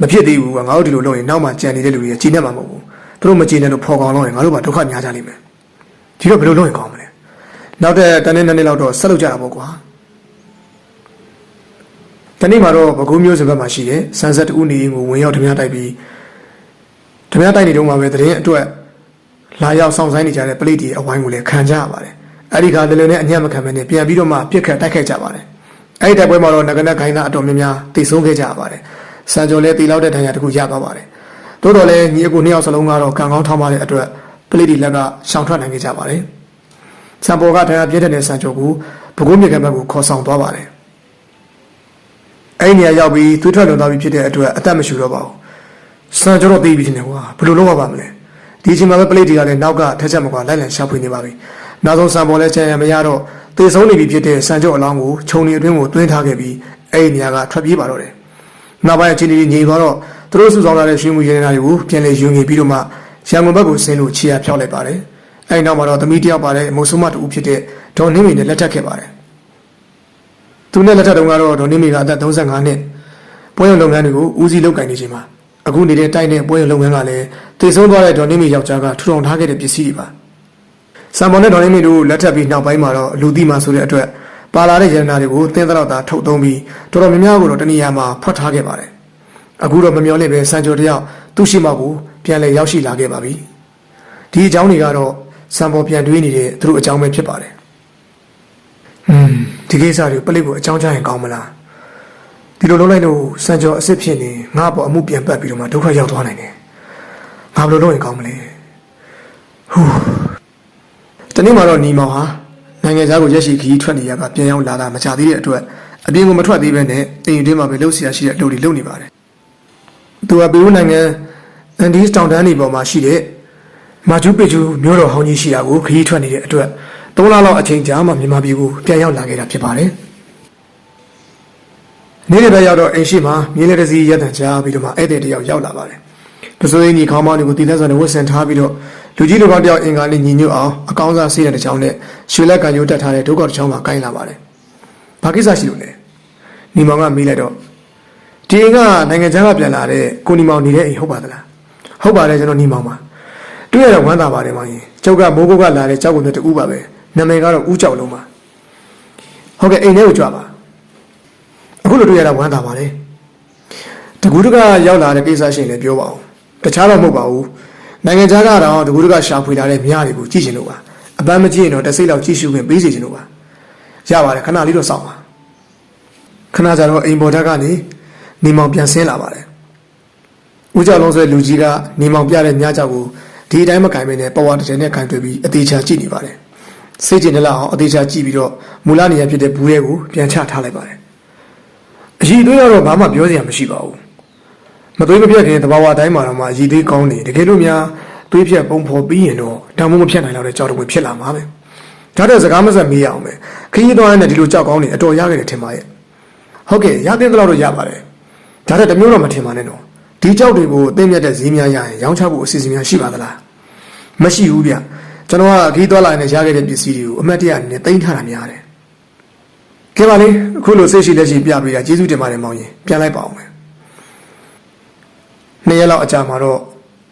းမဖြစ်သေးဘူးကငါတို့ဒီလိုလုပ်ရင်နောက်မှကြံနေတဲ့လူတွေကြီးနေမှာမဟုတ်ဘူးသူတို့မကြီးနေလို့ဖော်ကောင်းလို့ရင်ငါတို့ကဒုက္ခများကြလိမ့်မယ်ဒီတော့ဘယ်လိုလုပ်ရင်ကောင်းမလဲနောက်တဲ့တနေ့နှစ်လောက်တော့ဆက်လုပ်ကြတာပေါ့ကွာဒီနေ့မှာတော့ဘကုမျိုးစဘက်မှာရှိတဲ့စံဆက်တူနေကိုဝင်ရောက်ဓမြတိုက်ပြီးဓမြတိုက်နေတော့မှပဲတရင်အတွက်လာရောက်ဆောင်ဆိုင်နေကြတဲ့ပလိတီအဝိုင်းကိုလည်းခံကြရပါတယ်အဲ့ဒီခါတလူနဲ့အညံ့မခံမနဲ့ပြန်ပြီးတော့မှပြစ်ခတ်တိုက်ခိုက်ကြပါတယ်အဲ့ဒီတိုက်ပွဲမှာတော့ငကနက်ခိုင်းသားအတော်များများတိတ်ဆုံးခဲ့ကြရပါတယ်စံကျော်လည်းတီလောက်တဲ့ဒဏ်ရာတခုရသွားပါတယ်တိုးတော်လည်းညီအကိုနှစ်ယောက်စလုံးကတော့ကံကောင်းထောင်းပါတဲ့အတွက်ပလိတီလက်ကရှောင်ထွက်နိုင်ခဲ့ကြပါတယ်စံပေါ်ကဒဏ်ရာပြည့်တဲ့စံကျော်ကိုဘကုမြေကဘက်ကိုခေါ်ဆောင်သွားပါတယ်အဲ့ဒီနေရာရောက်ပြီးသွေးထွက်လွန်သွားပြီးဖြစ်တဲ့အတွက်အသက်မရှူတော့ပါဘူးစံကျော်တော့သိပြီးနေကွာဘယ်လိုလုပ်ရပါမလဲဒီအချိန်မှာပဲပလိတီကလည်းနောက်ကထက်ချက်မကွာလိုက်လံရှာဖွေနေပါပြီနောက်ဆုံးစံပေါ်လဲချင်ရမရတော့သေဆုံးနေပြီဖြစ်တဲ့စံကျော်အလောင်းကိုခြုံနေအတွင်းကိုတွင်းထားခဲ့ပြီးအဲ့ဒီနေရာကထွက်ပြေးပါတော့တယ်နောက်ပိုင်းအချိန်ကြီးငြိမ်သွားတော့သူတို့စုဆောင်လာတဲ့ရွှေမှုရင်းနာတွေကိုပြန်လည်ယူငင်ပြီးတော့မှရန်ကုန်ဘက်ကိုဆင်းလို့ခြေရဖြောက်လိုက်ပါတယ်အဲ့နောက်မှာတော့သမီးတယောက်ပါတဲ့မုံဆုမတူဖြစ်တဲ့ဒေါ်နှင်းမီနဲ့လက်ထပ်ခဲ့ပါတယ်သူနဲ့လက်ထပ်တုန်းကတော့ဒေါ်နှင်းမီကအသက်35နှစ်ပွဲရုံလုပ်ငန်းတွေကိုဦးစီးလုပ်ကိုင်နေချိန်မှာအခုနေတဲ့တိုက်တဲ့ပွဲရုံလုပ်ငန်းကလည်းတည်ဆုံးသွားတဲ့ဒေါ်နှင်းမီယောက်ျားကထူထောင်ထားခဲ့တဲ့ပစ္စည်းတွေပါစံပေါ်နဲ့ဒေါ်နှင်းမီတို့လက်ထပ်ပြီးနောက်ပိုင်းမှာတော့လူသီးမှဆိုတဲ့အတွက်ပါလာတဲ့ရတနာတွေကိုတင်းသလောက်သာထုတ်သုံးပြီးတော်တော်များများကိုတော့တနည်းအားမှာဖွက်ထားခဲ့ပါတယ်အခုတော့မမျော်လင့်ပဲစံကျော်တယောက်သူ့ရှိမှကိုပြန်လည်ရောက်ရှိလာခဲ့ပါပြီဒီအကြောင်းတွေကတော့စံပေါ်ပြန်တွေးနေတဲ့သူတို့အကြောင်းပဲဖြစ်ပါတယ်ဒီကိစ္စတွေပလိတ်ကိုအကြောင်းကြားရင်ကောင်းမလားဒီလိုလုပ်လိုက်လို့စံကျော်အစ်စ်ဖြစ်နေငါ့ပေါ်အမှုပြန်ပတ်ပြီးတော့မှဒုက္ခရောက်သွားနိုင်တယ်ငါဘယ်လိုလုပ်ရင်ကောင်းမလဲဟူးတနေ့မှာတော့ညီမောင်ဟာနိုင်ငံသားကိုရက်ရှိခီးထွက်နေရကပြန်ရောက်လာတာမချသေးတဲ့အတွက်အပြင်ကိုမထွက်သေးဘဲနဲ့အိမ်တွင်းမှာပဲလှုပ်ရှားရှိတဲ့အလုပ်တွေလုပ်နေပါတယ်သူကပီရူးနိုင်ငံအန်ဒီစတောင်တန်းနေပေါ်မှာရှိတဲ့မာချူပီချူမြို့တော်ဟောင်းကြီးရှိတာကိုခရီးထွက်နေတဲ့အတွက်3လလောက်အချိန်ကြာမှမြန်မာပြည်ကိုပြန်ရောက်လာခဲ့တာဖြစ်ပါတယ်နေ့ရက်ပဲရောက်တော့အိမ်ရှိမှာမြင်းလက်တစည်းရက်တန်ကြားပြီးတော့မှဧည့်သည်တယောက်ရောက်လာပါတယ်ပစိုးရင်းကြီးခေါင်းမောင်းတွေကိုတည်လက်စွာနဲ့ဝတ်ဆင်ထားပြီးတော့လူကြီးလူကောင်းတယောက်အင်္ဂါနဲ့ညီညွတ်အောင်အကောင်းစားဆေးတဲ့တစ်ချောင်းနဲ့ရွှေလက်ကံရိုးတက်ထားတဲ့ဒုက္ခတစ်ချောင်းမှာကိုင်းလာပါတယ်ဘာကိစ္စရှိလို့လဲညီမောင်ကမေးလိုက်တော့ဒီအိမ်ကနိုင်ငံခြားကပြန်လာတဲ့ကိုညီမောင်နေတဲ့အိမ်ဟုတ်ပါသလားဟုတ်ပါတယ်ကျွန်တော်ညီမောင်ပါတွေ့ရတော့ဝမ်းသာပါတယ်မောင်ရင်ကျောက်ကမိုးကုတ်ကလာတဲ့ကျောက်ကုန်တဲ့တူပါပဲနာမည်ကတော့ဦးကျောက်လုံးပါဟုတ်ကဲ့အိမ်ထဲကိုကြွပါအခုလိုတွေ့ရတာဝမ်းသာပါတယ်တကူတကရောက်လာတဲ့ကိစ္စရှင်လည်းပြောပါဦးတခြားတော့မဟုတ်ပါဘူးနိုင်ငံခြားကတော့တကူတကရှာဖွေလာတဲ့မြတွေကိုကြည့်ချင်လို့ပါအပန်းမကြည့်ရင်တော့တစ်စိတ်လောက်ကြည့်ရှုခွင့်ပေးစီချင်လို့ပါရပါတယ်ခဏလေးတော့စောင့်ပါခဏကြာတော့အိမ်ပေါ်ဓာတ်ကနေနေမောင်ပြန်ဆင်းလာပါတယ်ဦးကျော်လုံးဆွဲလူကြီးကနေမောင်ပြတဲ့မြကြောက်ကိုဒီအတိုင်းမကင်မနဲ့ပဝါတစ်ထည်နဲ့ကင်တွေ့ပြီးအသေးချာကြည့်နေပါတယ်စိတ်ကျင်တဲ့လောက်အောင်အသေးချာကြည့်ပြီးတော့မူလနေရာဖြစ်တဲ့ဘူးရဲကိုပြန်ချထားလိုက်ပါတယ်အည်သွေးတော့ဘာမှပြောစရာမရှိပါဘူးမသွေးမပြတ်ခင်တဘာဝအတိုင်းမှာတော့မှအည်သွေးကောင်းနေတကယ်လို့များသွေးဖြတ်ပုံဖော်ပြီးရင်တော့တောင်မမဖြတ်နိုင်တော့တဲ့ကြောက်တပွေဖြစ်လာမှာပဲဒါတဲ့စကားမဆက်မေးရအောင်ပဲခရီးသွားတဲ့ဒီလိုကြောက်ကောင်းနေအတော်ရခဲ့တယ်ထင်ပါရဲ့ဟုတ်ကဲ့ရတဲ့တော့ရပါတယ်ဒါတဲ့တမျိုးတော့မထင်ပါနဲ့တော့ဒီကြောက်တွေကိုအသိမြတ်တဲ့ဈေးများရရင်ရောင်းချဖို့အစီအစဉ်များရှိပါသလားမရှိဘူးဗျကျွန်တော်ကခရီးသွားလာနေရခဲ့တဲ့ပစ္စည်းတွေကိုအမတ်တရအနေနဲ့တင်ထားတာများတယ်ကဲပါလေအခုလိုစိတ်ရှိလက်ရှိပြပေးတာကျေးဇူးတင်ပါတယ်မောင်ရင်ပြန်လိုက်ပါအောင်မယ်2ရက်လောက်အကြာမှာတော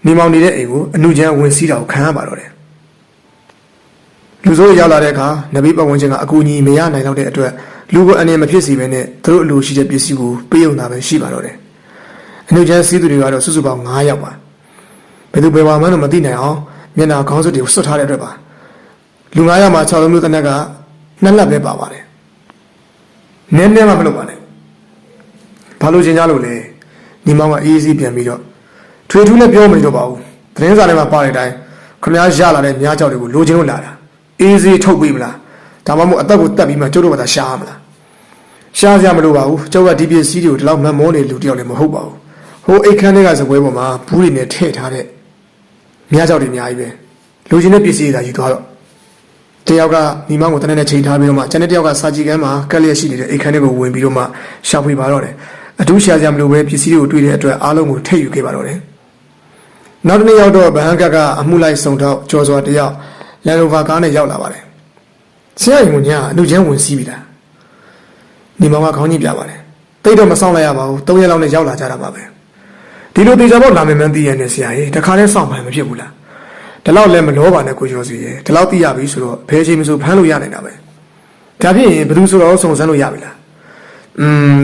့နေမောင်နေတဲ့အိမ်ကိုအနုချမ်းဝင်စီးတာကိုခံရပါတော့တယ်လူစိုးရောက်လာတဲ့အခါနဘေးပတ်ဝန်းကျင်ကအကူအညီမရနိုင်တော့တဲ့အတွက်လူကိုအနေမဖြစ်စီပဲနဲ့သူတို့အလိုရှိတဲ့ပစ္စည်းကိုပေးုံတာပဲရှိပါတော့တယ်အနုချမ်းစီးသူတွေကတော့စုစုပေါင်း9ယောက်ပါဘယ်သူဘယ်ဝါမှတော့မသိနိုင်အောင်မျက်နှာခေါင်းစွပ်တွေကိုဆွတ်ထားတဲ့အတွက်ပါလူ9ယောက်မှာ6လုံးမျိုးတနက်က2လက်ပဲပါပါတယ်နည်းနည်းမှမလုပ်ပါနဲ့ဘာလို့ကျင်ကြလို့လဲညီမောင်ကအေးအေးပြန်ပြီးတော့ထွေထူးလည်းပြောမနေတော့ပါဘူးသတင်းစာထဲမှာပါတဲ့အတိုင်းခမည်းရလာတဲ့မြားကြောက်တွေကိုလိုချင်လို့လာတာအေးအေးထုတ်ပေးမလားဒါမှမဟုတ်အသက်ကိုတက်ပြီးမှကျုပ်တို့ကသာရှားမလားရှားစရာမလိုပါဘူးကျုပ်ကဒီပစ္စည်းတွေကိုဒီလောက်မတ်မောနေလူတယောက်လည်းမဟုတ်ပါဘူးဟိုအိတ်ခမ်းတွေကစပွဲပေါ်မှာဘူးတွေနဲ့ထည့်ထားတဲ့မြားကြောက်တွေအများကြီးပဲလိုချင်တဲ့ပစ္စည်းတွေသာယူသွားတော့တယောက်ကညီမကိုတနေ့နဲ့ချိန်ထားပြီးတော့မှကျန်တဲ့တယောက်ကစာကြည့်ကမ်းမှာကက်လျက်ရှိနေတဲ့အိတ်ခမ်းတွေကိုဝင်ပြီးတော့မှရှာဖွေပါတော့တယ်အထူးရှာစရာမလိုပဲပစ္စည်းတွေကိုတွေ့တဲ့အတွက်အားလုံးကိုထိတ်ယူခဲ့ပါတော့တယ်နောက်တစ်နေ့ရောက်တော့ဗဟန်ကကအမှုလိုက်စုံတော့ကြော်စွာတယောက်လန်ရိုဗာကားနဲ့ရောက်လာပါတယ် ဆရာရင်ကညာအလူချမ်းဝင်စီးပြီလားနေမောင်ကခေါင်းကြီးပြပါတယ်တိတ်တော့မဆောင်လိုက်ရပါဘူး3ရက်လောက်နဲ့ရောက်လာကြတာပါပဲဒီလိုတေချာပေါက်လာမယ်မှန်းသိရတဲ့ဆရာကြီးတခါလဲစောင့်မှမဖြစ်ဘူးလားဒီလောက်လည်းမလောပါနဲ့ကိုကျော်စီရဲ့ဒီလောက်သိရပြီဆိုတော့ဘယ်ချိန်မှဆိုဖမ်းလို့ရနိုင်တာပဲဒါဖြစ်ရင်ဘယ်သူဆိုတော့စုံစမ်းလို့ရပြီလာ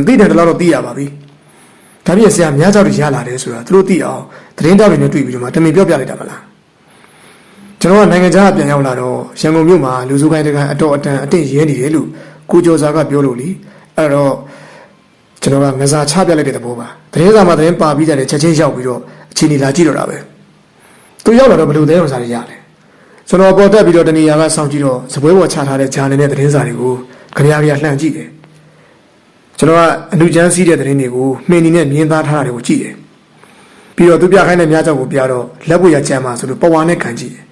းသိတယ်ဒီလောက်တော့သိရပါပြီဒါဖြစ်ဆရာများကြောက်ရလာတယ်ဆိုတာသူတို့သိအောင်သတင်းတောက်တွေနဲ့တွေ့ပြီးတော့မှတမင်ပြောပြလိုက်တာမလားကျွန်တော်ကနိုင်ငံခြားပြန်ရောက်လာတော့ရန်ကုန်မြို့မှာလူစုခိုင်းတကန်အတော်အတန်အတင့်ရင်းနေတယ်လို့ကိုကျော်စာကပြောလို့လေအဲ့တော့ကျွန်တော်ကငစားချပြလိုက်တဲ့သဘောပါသတင်းစာမှာသတင်းပါပြီးတယ်ချက်ချင်းရောက်ပြီးတော့အချိန်ကြီးလာကြည့်တော့တာပဲသူရောက်လာတော့ဘယ်လိုသတင်းစာတွေရတယ်ကျွန်တော်ပေါ်တက်ပြီးတော့တနေရာကစောင့်ကြည့်တော့စပွဲပေါ်ချထားတဲ့ဂျာနယ်နဲ့သတင်းစာတွေကိုကြရလှမ်းကြည့်တယ်ကျွန်တော်ကအလူချမ်းစီးတဲ့သတင်းတွေကိုမှင်နေနဲ့မြင်းသားထားတာတွေကိုကြည့်တယ်ပြီးတော့သူပြခိုင်းတဲ့များကြောက်ကိုပြတော့လက်ပွေရကြမ်းပါဆိုလို့ပဝါနဲ့ခံကြည့်တယ်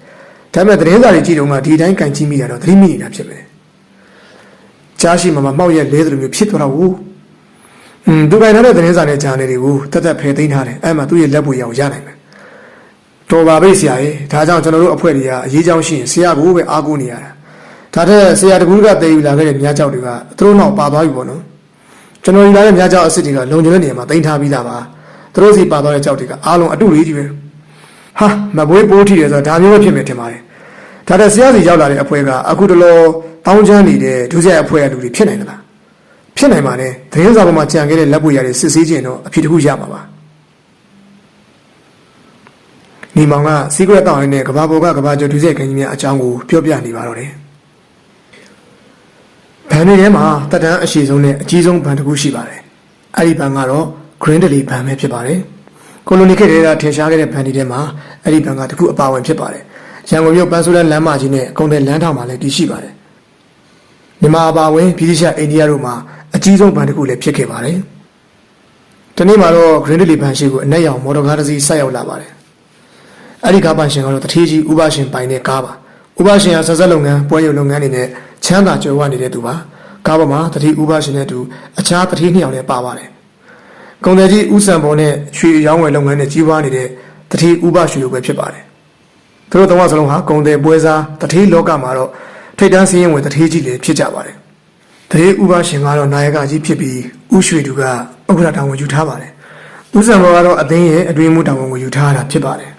ဒါပေမဲ့သတင်းစာတွေကြည့်တော့မှဒီတိုင်းကန်ကြည့်မိရတော့သတိမိနေတာဖြစ်ပဲကြားရှိမှာမှောက်ရက်လဲသလိုမျိုးဖြစ်သွားတော့ဘူးသူကန်ထားတဲ့သတင်းစာနဲ့ဂျာနယ်တွေကိုတက်တက်ဖယ်သိမ်းထားတယ်အဲ့မှာသူ့ရဲ့လက်ပွေရကိုရနိုင်မယ်တော်ပါပဲဆရာရေဒါကြောင့်ကျွန်တော်တို့အဖွဲ့တွေကအရေးကြောင်းရှိရင်ဆရာကိုပဲအားကိုးနေရတာဒါတဲ့ဆရာတကူကတည်ယူလာခဲ့တဲ့များကြောက်တွေကသူတို့နောက်ပါသွားပြီပေါ့နော်ကျွန်တော်ယူလာတဲ့များကြောက်အစ်စ်တွေကလုံခြုံတဲ့နေရာမှာတင်ထားပြီးသားပါသူတို့စီပါသွားတဲ့ကြောက်တွေကအားလုံးအတူလေးကြီးပဲဟာမပွေးပိုးထီတယ်ဆိုတာဒါမျိုးပဲဖြစ်မယ်ထင်ပါတယ်ဒါတဲ့ဆရာစီရောက်လာတဲ့အဖွဲ့ကအခုတလောတောင်းချမ်းနေတဲ့ဒုစရိုက်အဖွဲ့ကလူတွေဖြစ်နိုင်သလားဖြစ်နိုင်ပါနဲ့သတင်းစာပေါ်မှာကြံခဲ့တဲ့လက်ပွေရတွေစစ်ဆေးခြင်းတော့အဖြစ်တစ်ခုရမှာပါဒီမောင်ကစီးကွက်တောင်းရင်းနဲ့ကဘာပေါ်ကကဘာကျော်ဒုစရိုက်ခင်းကြီးများအကြောင်းကိုပြောပြနေပါတော့တယ်ဘန်တွေထဲမှာတက်တန်းအရှိဆုံးနဲ့အကြီးဆုံးဘန်တစ်ခုရှိပါတယ်အဲ့ဒီဘန်ကတော့ Green Delhi ဘန်ပဲဖြစ်ပါတယ်ကိုလိုနီခေတ်တွေကထင်ရှားခဲ့တဲ့ဘန်ဒီထဲမှာအဲ့ဒီဘန်ကတခုအပါဝင်ဖြစ်ပါတယ်ရန်ကုန်မြို့ပန်းဆိုးလန်းလမ်းမကြီးနဲ့ကုန်တယ်လမ်းထောင်မှာလည်းတည်ရှိပါတယ်မြန်မာအပါဝင်ပြည်ထောင်အိန္ဒိယတို့မှာအကြီးဆုံးဘန်တစ်ခုလည်းဖြစ်ခဲ့ပါတယ်ဒီနေ့မှာတော့ Green Delhi ဘန်ရှိကိုအနက်ရောင်မော်တော်ကားတစ်စီးဆိုက်ရောက်လာပါတယ်အဲ့ဒီကားပိုင်ရှင်ကတော့တထေးကြီးဥပရှင်ပိုင်တဲ့ကားပါဥပရှင်ကဆက်ဆက်လုပ်ငန်းပွဲရုပ်လုပ်ငန်းတွေနဲ့ချမ်းသာကြွယ်ဝနေတဲ့သူပါကားပေါ်မှာတထေးဥပရှင်နဲ့တူအခြားတထေးနှစ်ယောက်လည်းပါပါတယ်ကုန်တယ်ကြီးဦးစံပေါ်နဲ့ရွှေရောင်းဝယ်လုပ်ငန်းနဲ့ကြီးပွားနေတဲ့တထေးဥပရွှေရုပ်ပဲဖြစ်ပါတယ်သူတို့သုံးယောက်စလုံးဟာကုန်တယ်ပွဲစားတထေးလောကမှာတော့ထိတ်တန်းစည်းရင်ဝင်တထေးကြီးလည်းဖြစ်ကြပါတယ်တထေးဥပရှင်ကတော့နာယကကြီးဖြစ်ပြီးဦးရွှေသူကဥက္ကဋ္ဌတာဝန်ယူထားပါတယ်ဦးစံပေါ်ကတော့အသိရဲ့အတွင်းမှုတာဝန်ကိုယူထားတာဖြစ်ပါတယ်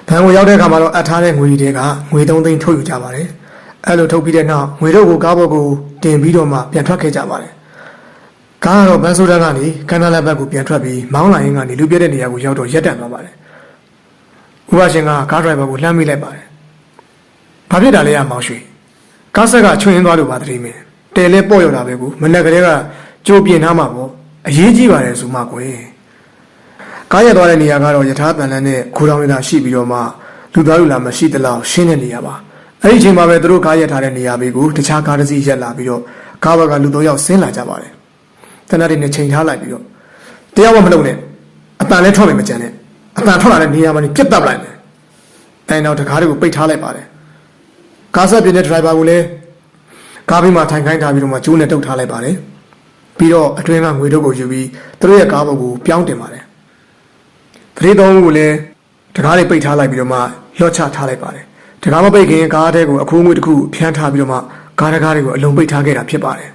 ဘဏ်ကိုရောက်တဲ့အခါမှာတော့အပ်ထားတဲ့ငွေတွေကငွေ3သိန်းထုတ်ယူကြပါတယ်အဲ့လိုထုတ်ပြီးတဲ့နောက်ငွေတို့ကိုကားပေါ်ကိုတင်ပြီးတော့မှပြန်ထွက်ခဲ့ကြပါတယ်ကားကတော့ဘန်ဆိုဒန်ကနေကန်နာလဘက်ကိုပြန်ထွက်ပြီးမောင်းလာရင်းကနေလူပြတဲ့နေရာကိုရောက်တော့ရက်တန့်သွားပါတယ်ဥပရှင်ကကားဒရိုင်ဘာကိုလှမ်းမိလိုက်ပါတယ်ဘာဖြစ်တာလဲမောင်ရွှေကားဆက်ကချွင်ရင်းသွားလို့ပါတတိမင်းတဲလဲပေါ့ရောက်တာပဲကူမနေ့ကလေးကကြိုးပြင်းထားမှာပေါ့အရေးကြီးပါတယ်ဆိုမှကွယ်ကားရသွားတဲ့နေရာကတော့ယထာတန်လန်းနဲ့ခိုးတောင်းနေတာရှိပြီးတော့မှလူသားလူလာမရှိသလောက်ရှင်းတဲ့နေရာပါအဲ့ဒီအချိန်မှာပဲသူတို့ကားရထားတဲ့နေရာဘေးကိုတခြားကားတစ်စီးရက်လာပြီးတော့ကားဘက်ကလူ3ယောက်ဆင်းလာကြပါတယ်တနက်တွေနဲ့ချိန်ထားလိုက်ပြီးတော့တယောက်မှမလုပ်နဲ့အတန်လဲထွက်မယ်မကြမ်းနဲ့အတန်ထွက်လာတဲ့နေရာမှာပြတ်တက်လိုက်မယ်အဲနောက်တကားတွေကိုပိတ်ထားလိုက်ပါတယ်ကားဆက်ပြင်းတဲ့ဒရိုင်ဘာကိုလည်းကားဘေးမှာထိုင်ခိုင်းထားပြီးတော့မှကျိုးနဲ့တုပ်ထားလိုက်ပါတယ်ပြီးတော့အတွင်းကငွေတို့ကိုယူပြီးသူတို့ရဲ့ကားပေါ်ကိုပြောင်းတင်ပါတယ်တရေသုံးကိုလည်းတကားတွေပိတ်ထားလိုက်ပြီးတော့မှလော့ချထားလိုက်ပါတယ်တကားမပိတ်ခင်ကားထဲကိုအခိုးငွေတစ်ခုဖြန်းထားပြီးတော့မှကားတကားတွေကိုအလုံးပိတ်ထားခဲ့တာဖြစ်ပါတယ်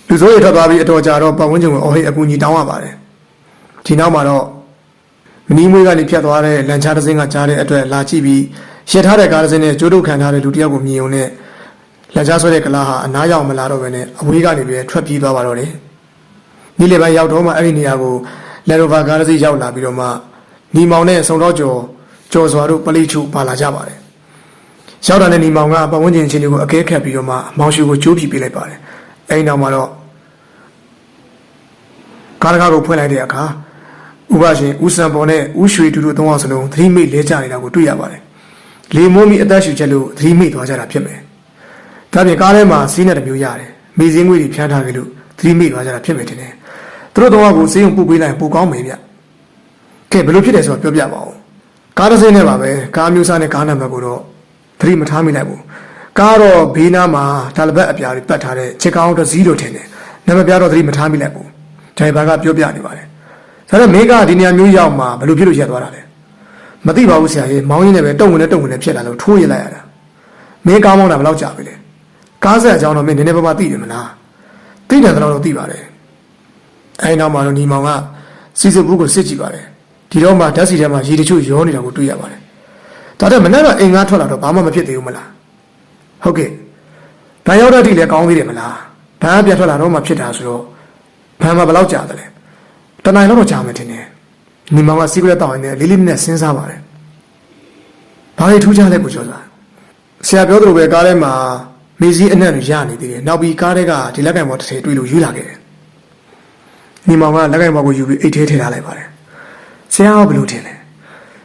လူစိုးရထွက်သွားပြီးအတော်ကြာတော့ပတ်ဝန်းကျင်ကိုအော်ဟစ်အကူအညီတောင်းရပါတယ်ဒီနောက်မှာတော့မနီးမွေးကနေဖြတ်သွားတဲ့လန်ချားတစ်စင်းကကြားတဲ့အတွက်လာကြည့်ပြီးရှစ်ထားတဲ့ကားတစ်စင်းနဲ့ကျိုးတုတ်ခံထားတဲ့လူတစ်ယောက်ကိုမြင်ုံနဲ့လန်ချားဆွဲတဲ့ကလားဟာအနားရောက်မလာတော့ဘဲနဲ့အဝေးကနေပဲထွက်ပြေးသွားပါတော့တယ်ဒီလေပိုင်းရောက်တော့မှအဲ့ဒီနေရာကိုလန်ရိုဗာကားတစ်စီးရောက်လာပြီးတော့မှညီမောင်နဲ့စုံတော့ကျော်စွာတို့ပလိချုပါလာကြပါတယ်ရောက်တာနဲ့ညီမောင်ကပတ်ဝန်းကျင်ချင်းတွေကိုအကဲခတ်ပြီးတော့မှမောင်ရှူကိုကျိုးပြပေးလိုက်ပါတယ်အဲ့ဒီနောက်မှာတော့ကားတကားကိုဖွင့်လိုက်တဲ့အခါဥပရှင်ဦးစံပေါ်နဲ့ဦးရွှေတူတို့3ယောက်စလုံးသတိမိတ်လဲကြနေတာကိုတွေ့ရပါတယ်လေမိုးမီအသက်ရှူချက်လို့သတိမိတ်သွားကြတာဖြစ်မယ်ဒါပြင်ကားထဲမှာစီးနဲ့တစ်မျိုးရတယ်မိစင်းငွေတွေဖြန်းထားကြလို့သတိမိတ်သွားကြတာဖြစ်မယ်ထင်တယ်သူတို့3ယောက်ကိုစေးုံပို့ပေးလိုက်ပိုကောင်းမယ်ဗျကဲဘယ်လိုဖြစ်တယ်ဆိုတော့ပြောပြပါဦးကားတစ်စင်းနဲ့ပါပဲကားမျိုးစားနဲ့ကားနံပါတ်ကိုတော့သတိမထားမိလိုက်ဘူးကားတော့ဘေးနားမှာဒါလဘက်အပြားတွေပတ်ထားတဲ့ချစ်ကောင်းတစ်စီးလို့ထင်တယ်နံပါတ်ပြတော့သတိမထားမိလိုက်ဘူးဒရိုင်ဘာကပြောပြနေပါတယ်ဒါနဲ့မင်းကဒီနေရာမျိုးရောက်မှာဘယ်လိုဖြစ်လို့ရက်သွားတာလဲမသိပါဘူးဆရာကြီးမောင်းရင်းနဲ့ပဲတုံဝင်နဲ့ဖြစ်လာလို့ထိုးရလိုက်ရတာ မင်းကောင်းမောင်းတာဘယ်လောက်ကြာပြီလဲကားဆက်အကြောင်းတော့မင်းနည်းနည်းပါးပါးသိတယ်မလားသိတယ်တော့သိပါတယ်အဲဒီနောက်မှာတော့ညီမောင်ကစီစစ်ဘူးကိုစစ်ကြည့်ပါတယ်ဒီတော့မှဓာတ်စီထဲမှာရေတချို့ရောနေတာကိုတွေ့ရပါတယ်ဒါတဲ့မနေ့ကအိမ်ငါထွက်လာတော့ဘာမှမဖြစ်သေးဘူးမလားဟုတ်ကဲ့ဘာရောက်တော့ဒီလဲကောင်းသေးတယ်မလားဘာပြန်ထွက်လာတော့မှဖြစ်တာဆိုတော့ဘာမှဘယ်လောက်ကြာတယ်လဲတနိုင်တော့ကြာမယ်ထင်တယ်ညီမောင်ကစီးကရက်တောင်းနေလေးလေးနဲ့စဉ်းစားပါတယ်ဘာလို့ထူးခြားလဲကိုကျော်စွာဆရာပြောသလိုပဲကားထဲမှာမေးစည်းအနံ့တွေရနေသေးတယ်နောက်ပြီးကားထဲကဒီလက်ကင်ပေါ်တစ်ထည်တွေ့လို့ယူလာခဲ့တယ်ညီမောင်ကလက်ကင်ပေါ်ကိုယူပြီးအိတ်ထဲထည့်ထားလိုက်ပါတယ်ဆရာကဘယ်လိုထင်လဲ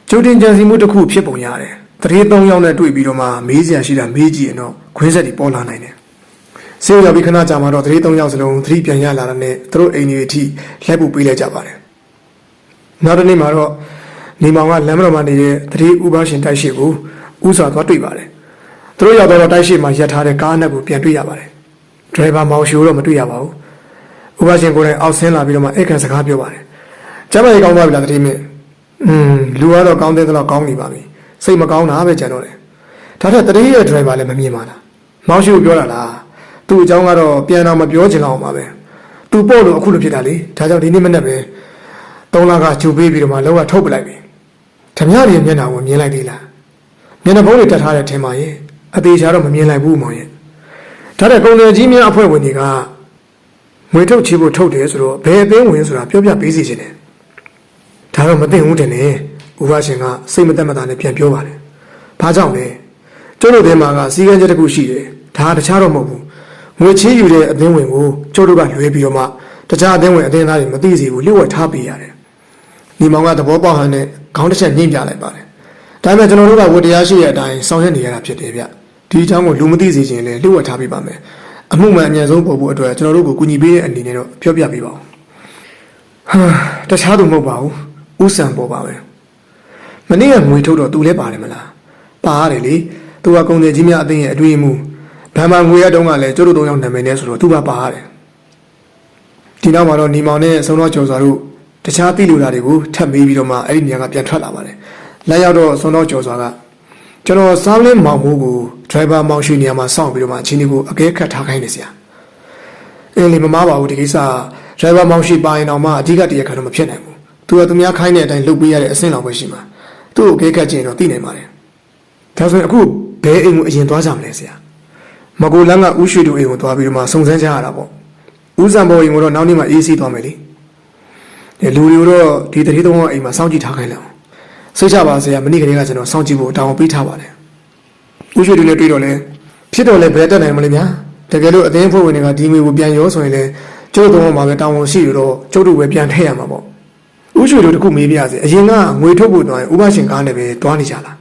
ကျုပ်တင်ကြံစီမှုတစ်ခုဖြစ်ပုံရတယ်တရေ၃ယောက်နဲ့တွေ့ပြီးတော့မှမေးစရာရှိတာမေးကြည့်ရင်တော့ခွင်းဆက်တွေပေါ်လာနိုင်တယ်ဆေးရောက်ပြီးခဏကြာမှတော့တရေ၃ယောက်စလုံးသတိပြန်ရလာတဲ့နဲ့သူတို့အိမ်ကြီးအထိလက်ပို့ပေးလိုက်ကြပါတယ်နောက်တစ်နေ့မှာတော့ညီမောင်ကလမ်းမတော်မှာနေတဲ့တရေဥပရှင်တိုက်ရှိကိုဥစွာသွားတွေ့ပါတယ်သူတို့ရောက်တော့တိုက်ရှိမှာရပ်ထားတဲ့ကားအနက်ကိုပြန်တွေ့ရပါတယ်ဒရိုင်ဘာမောင်ရှိုးတော့မတွေ့ရပါဘူးဥပရှင်ကိုယ်တိုင်အောက်ဆင်းလာပြီးတော့မှဧကန်စကားပြောပါတယ်ကျမကြီးကောင်းသွားပြီလားတတိမင်းလူကတော့ကောင်းတဲ့တော့ကောင်းနေပါပြီစိတ်မကောင်းတာပဲကြံတော့တယ်ဒါထက်တတိရဲ့ဒရိုင်ဘာလည်းမမြင်ပါလားမောင်ရှိကိုပြောတာလားသူ့အကြောင်းကတော့ပြန်တော့မပြောချင်တော့ပါပဲသူပို့လို့အခုလိုဖြစ်တာလေဒါကြောင့်ဒီနေ့မနေ့ပဲ3လကဂျူပေးပြီးတော့မှလောကထုတ်ပလိုက်ပြီဓမြရီမျက်နှာကိုမြင်လိုက်သေးလားမျက်နှာဖုံးတွေတက်ထားတဲ့ထင်ပါရဲ့အသေးချာတော့မမြင်လိုက်ဘူးမောင်ရဲ့ဒါတဲ့ကုန်တယ်ကြီးများအဖွဲ့ဝင်တွေကငွေထုတ်ချေဖို့ထုတ်တယ်ဆိုတော့ဘယ်အသိဝင်ဆိုတာပြောပြပေးစီခြင်းတယ်ဒါတော့မသိဘူးတင်လေဥပရှင်ကစိတ်မသက်မသာနဲ့ပြန်ပြောပါတယ်ဘာကြောင့်လဲကျုပ်တို့ထဲမှာကစီကံချက်တစ်ခုရှိတယ်ဒါတခြားတော့မဟုတ်ဘူးငွေချေးယူတဲ့အသိဝင်ကိုကျုပ်တို့ကလွှဲပြီးတော့မှတခြားအသိဝင်အသိသားတွေမသိစေဘူးလျှို့ဝှက်ထားပေးရတယ်ညီမောင်ကသဘောပေါက်ဟန်နဲ့ခေါင်းတစ်ချက်ညှိပြလိုက်ပါတယ်ဒါပေမဲ့ကျွန်တော်တို့ကဝတ္တရားရှိတဲ့အတိုင်းဆောင်ရွက်နေရတာဖြစ်တယ်ဗျဒီအကြောင်းကိုလူမသိစေချင်လဲလျှို့ဝှက်ထားပေးပါမယ်အမှုမှန်အမြန်ဆုံးပေါ်ဖို့အတွက်ကျွန်တော်တို့ကိုကူညီပေးတဲ့အနေနဲ့တော့ပြောပြပေးပါဦးတခြားသူမဟုတ်ပါဘူးဥဆန်ပေါ်ပါပဲမနေ့ကငွေထုတ်တော့သူလည်းပါတယ်မလားပါရတယ်လေသူကကုန်တယ်ကြီးများအသိရဲ့အတွေ့အမှုဗန်မာငွေရတုံးကလည်းကျုပ်တို့၃ယောက်နာမည်နဲ့ဆိုတော့သူပါရတယ်ဒီနောက်မှာတော့ညီမောင်နဲ့ဆုံးတော့ကျော်စွာတို့တခြားသိလူတာတွေကိုထပ်မေးပြီးတော့မှအဲ့ဒီနေရာကပြန်ထွက်လာပါတယ်လက်ရောက်တော့ဆုံးတော့ကျော်စွာကကျွန်တော်စားလင်းမောင်မိုးကိုဒရိုင်ဘာမောင်ရွှေနေရာမှာစောင့်ပြီးတော့မှအချင်းတွေကိုအကဲခတ်ထားခိုင်းနေစရာအင်းလေမမားပါဘူးဒီကိစ္စဒရိုင်ဘာမောင်ရွှေပါရင်တော့မှအဓိကတရားခံတော့မဖြစ်နိုင်ဘူးသူကသူများခိုင်းတဲ့အတိုင်းလုပ်ပေးရတဲ့အဆင့်လောက်ပဲရှိမှာသူ့ကိုအကဲခတ်ခြင်းတော့သိနိုင်ပါတယ်ဒါဆိုရင်အခုဘယ်အိမ်ကိုအရင်သွားကြမလဲဆရာမကိုလန်းကဥရွှေတို့အိမ်ကိုသွားပြီးတော့မှစုံစမ်းကြရတာပေါ့ဥဇံဘော်အိမ်ကိုတော့နောက်နေ့မှအေးစီးသွားမယ်လေလူတွေတော့ဒီတတိသုံးအိမ်မှာစောင့်ကြည့်ထားခိုင်းလိုက်အောင်စိတ်ချပါဆရာမနေ့ကလေးကကျွန်တော်စောင့်ကြည့်ဖို့တောင်းပေးထားပါတယ်ဥရွှေတွေလည်းတွေ့တော့လဲဖြစ်တော့လဲဘယ်တက်နိုင်မလဲဗျာတကယ်လို့အသင်းဖွဲ့ဝင်တွေကဒီငွေကိုပြန်ရောဆိုရင်လည်းကျိုးသုံးမှာပဲတောင်းဝန်ရှိရတော့ကျုပ်တို့ပဲပြန်ထည့်ရမှာပေါ့ဥရွှေတို့တခုမေးပြစေအရင်ကငွေထုတ်ဖို့တော့ဥပရှင်ကားနဲ့ပဲတွားနေကြလာ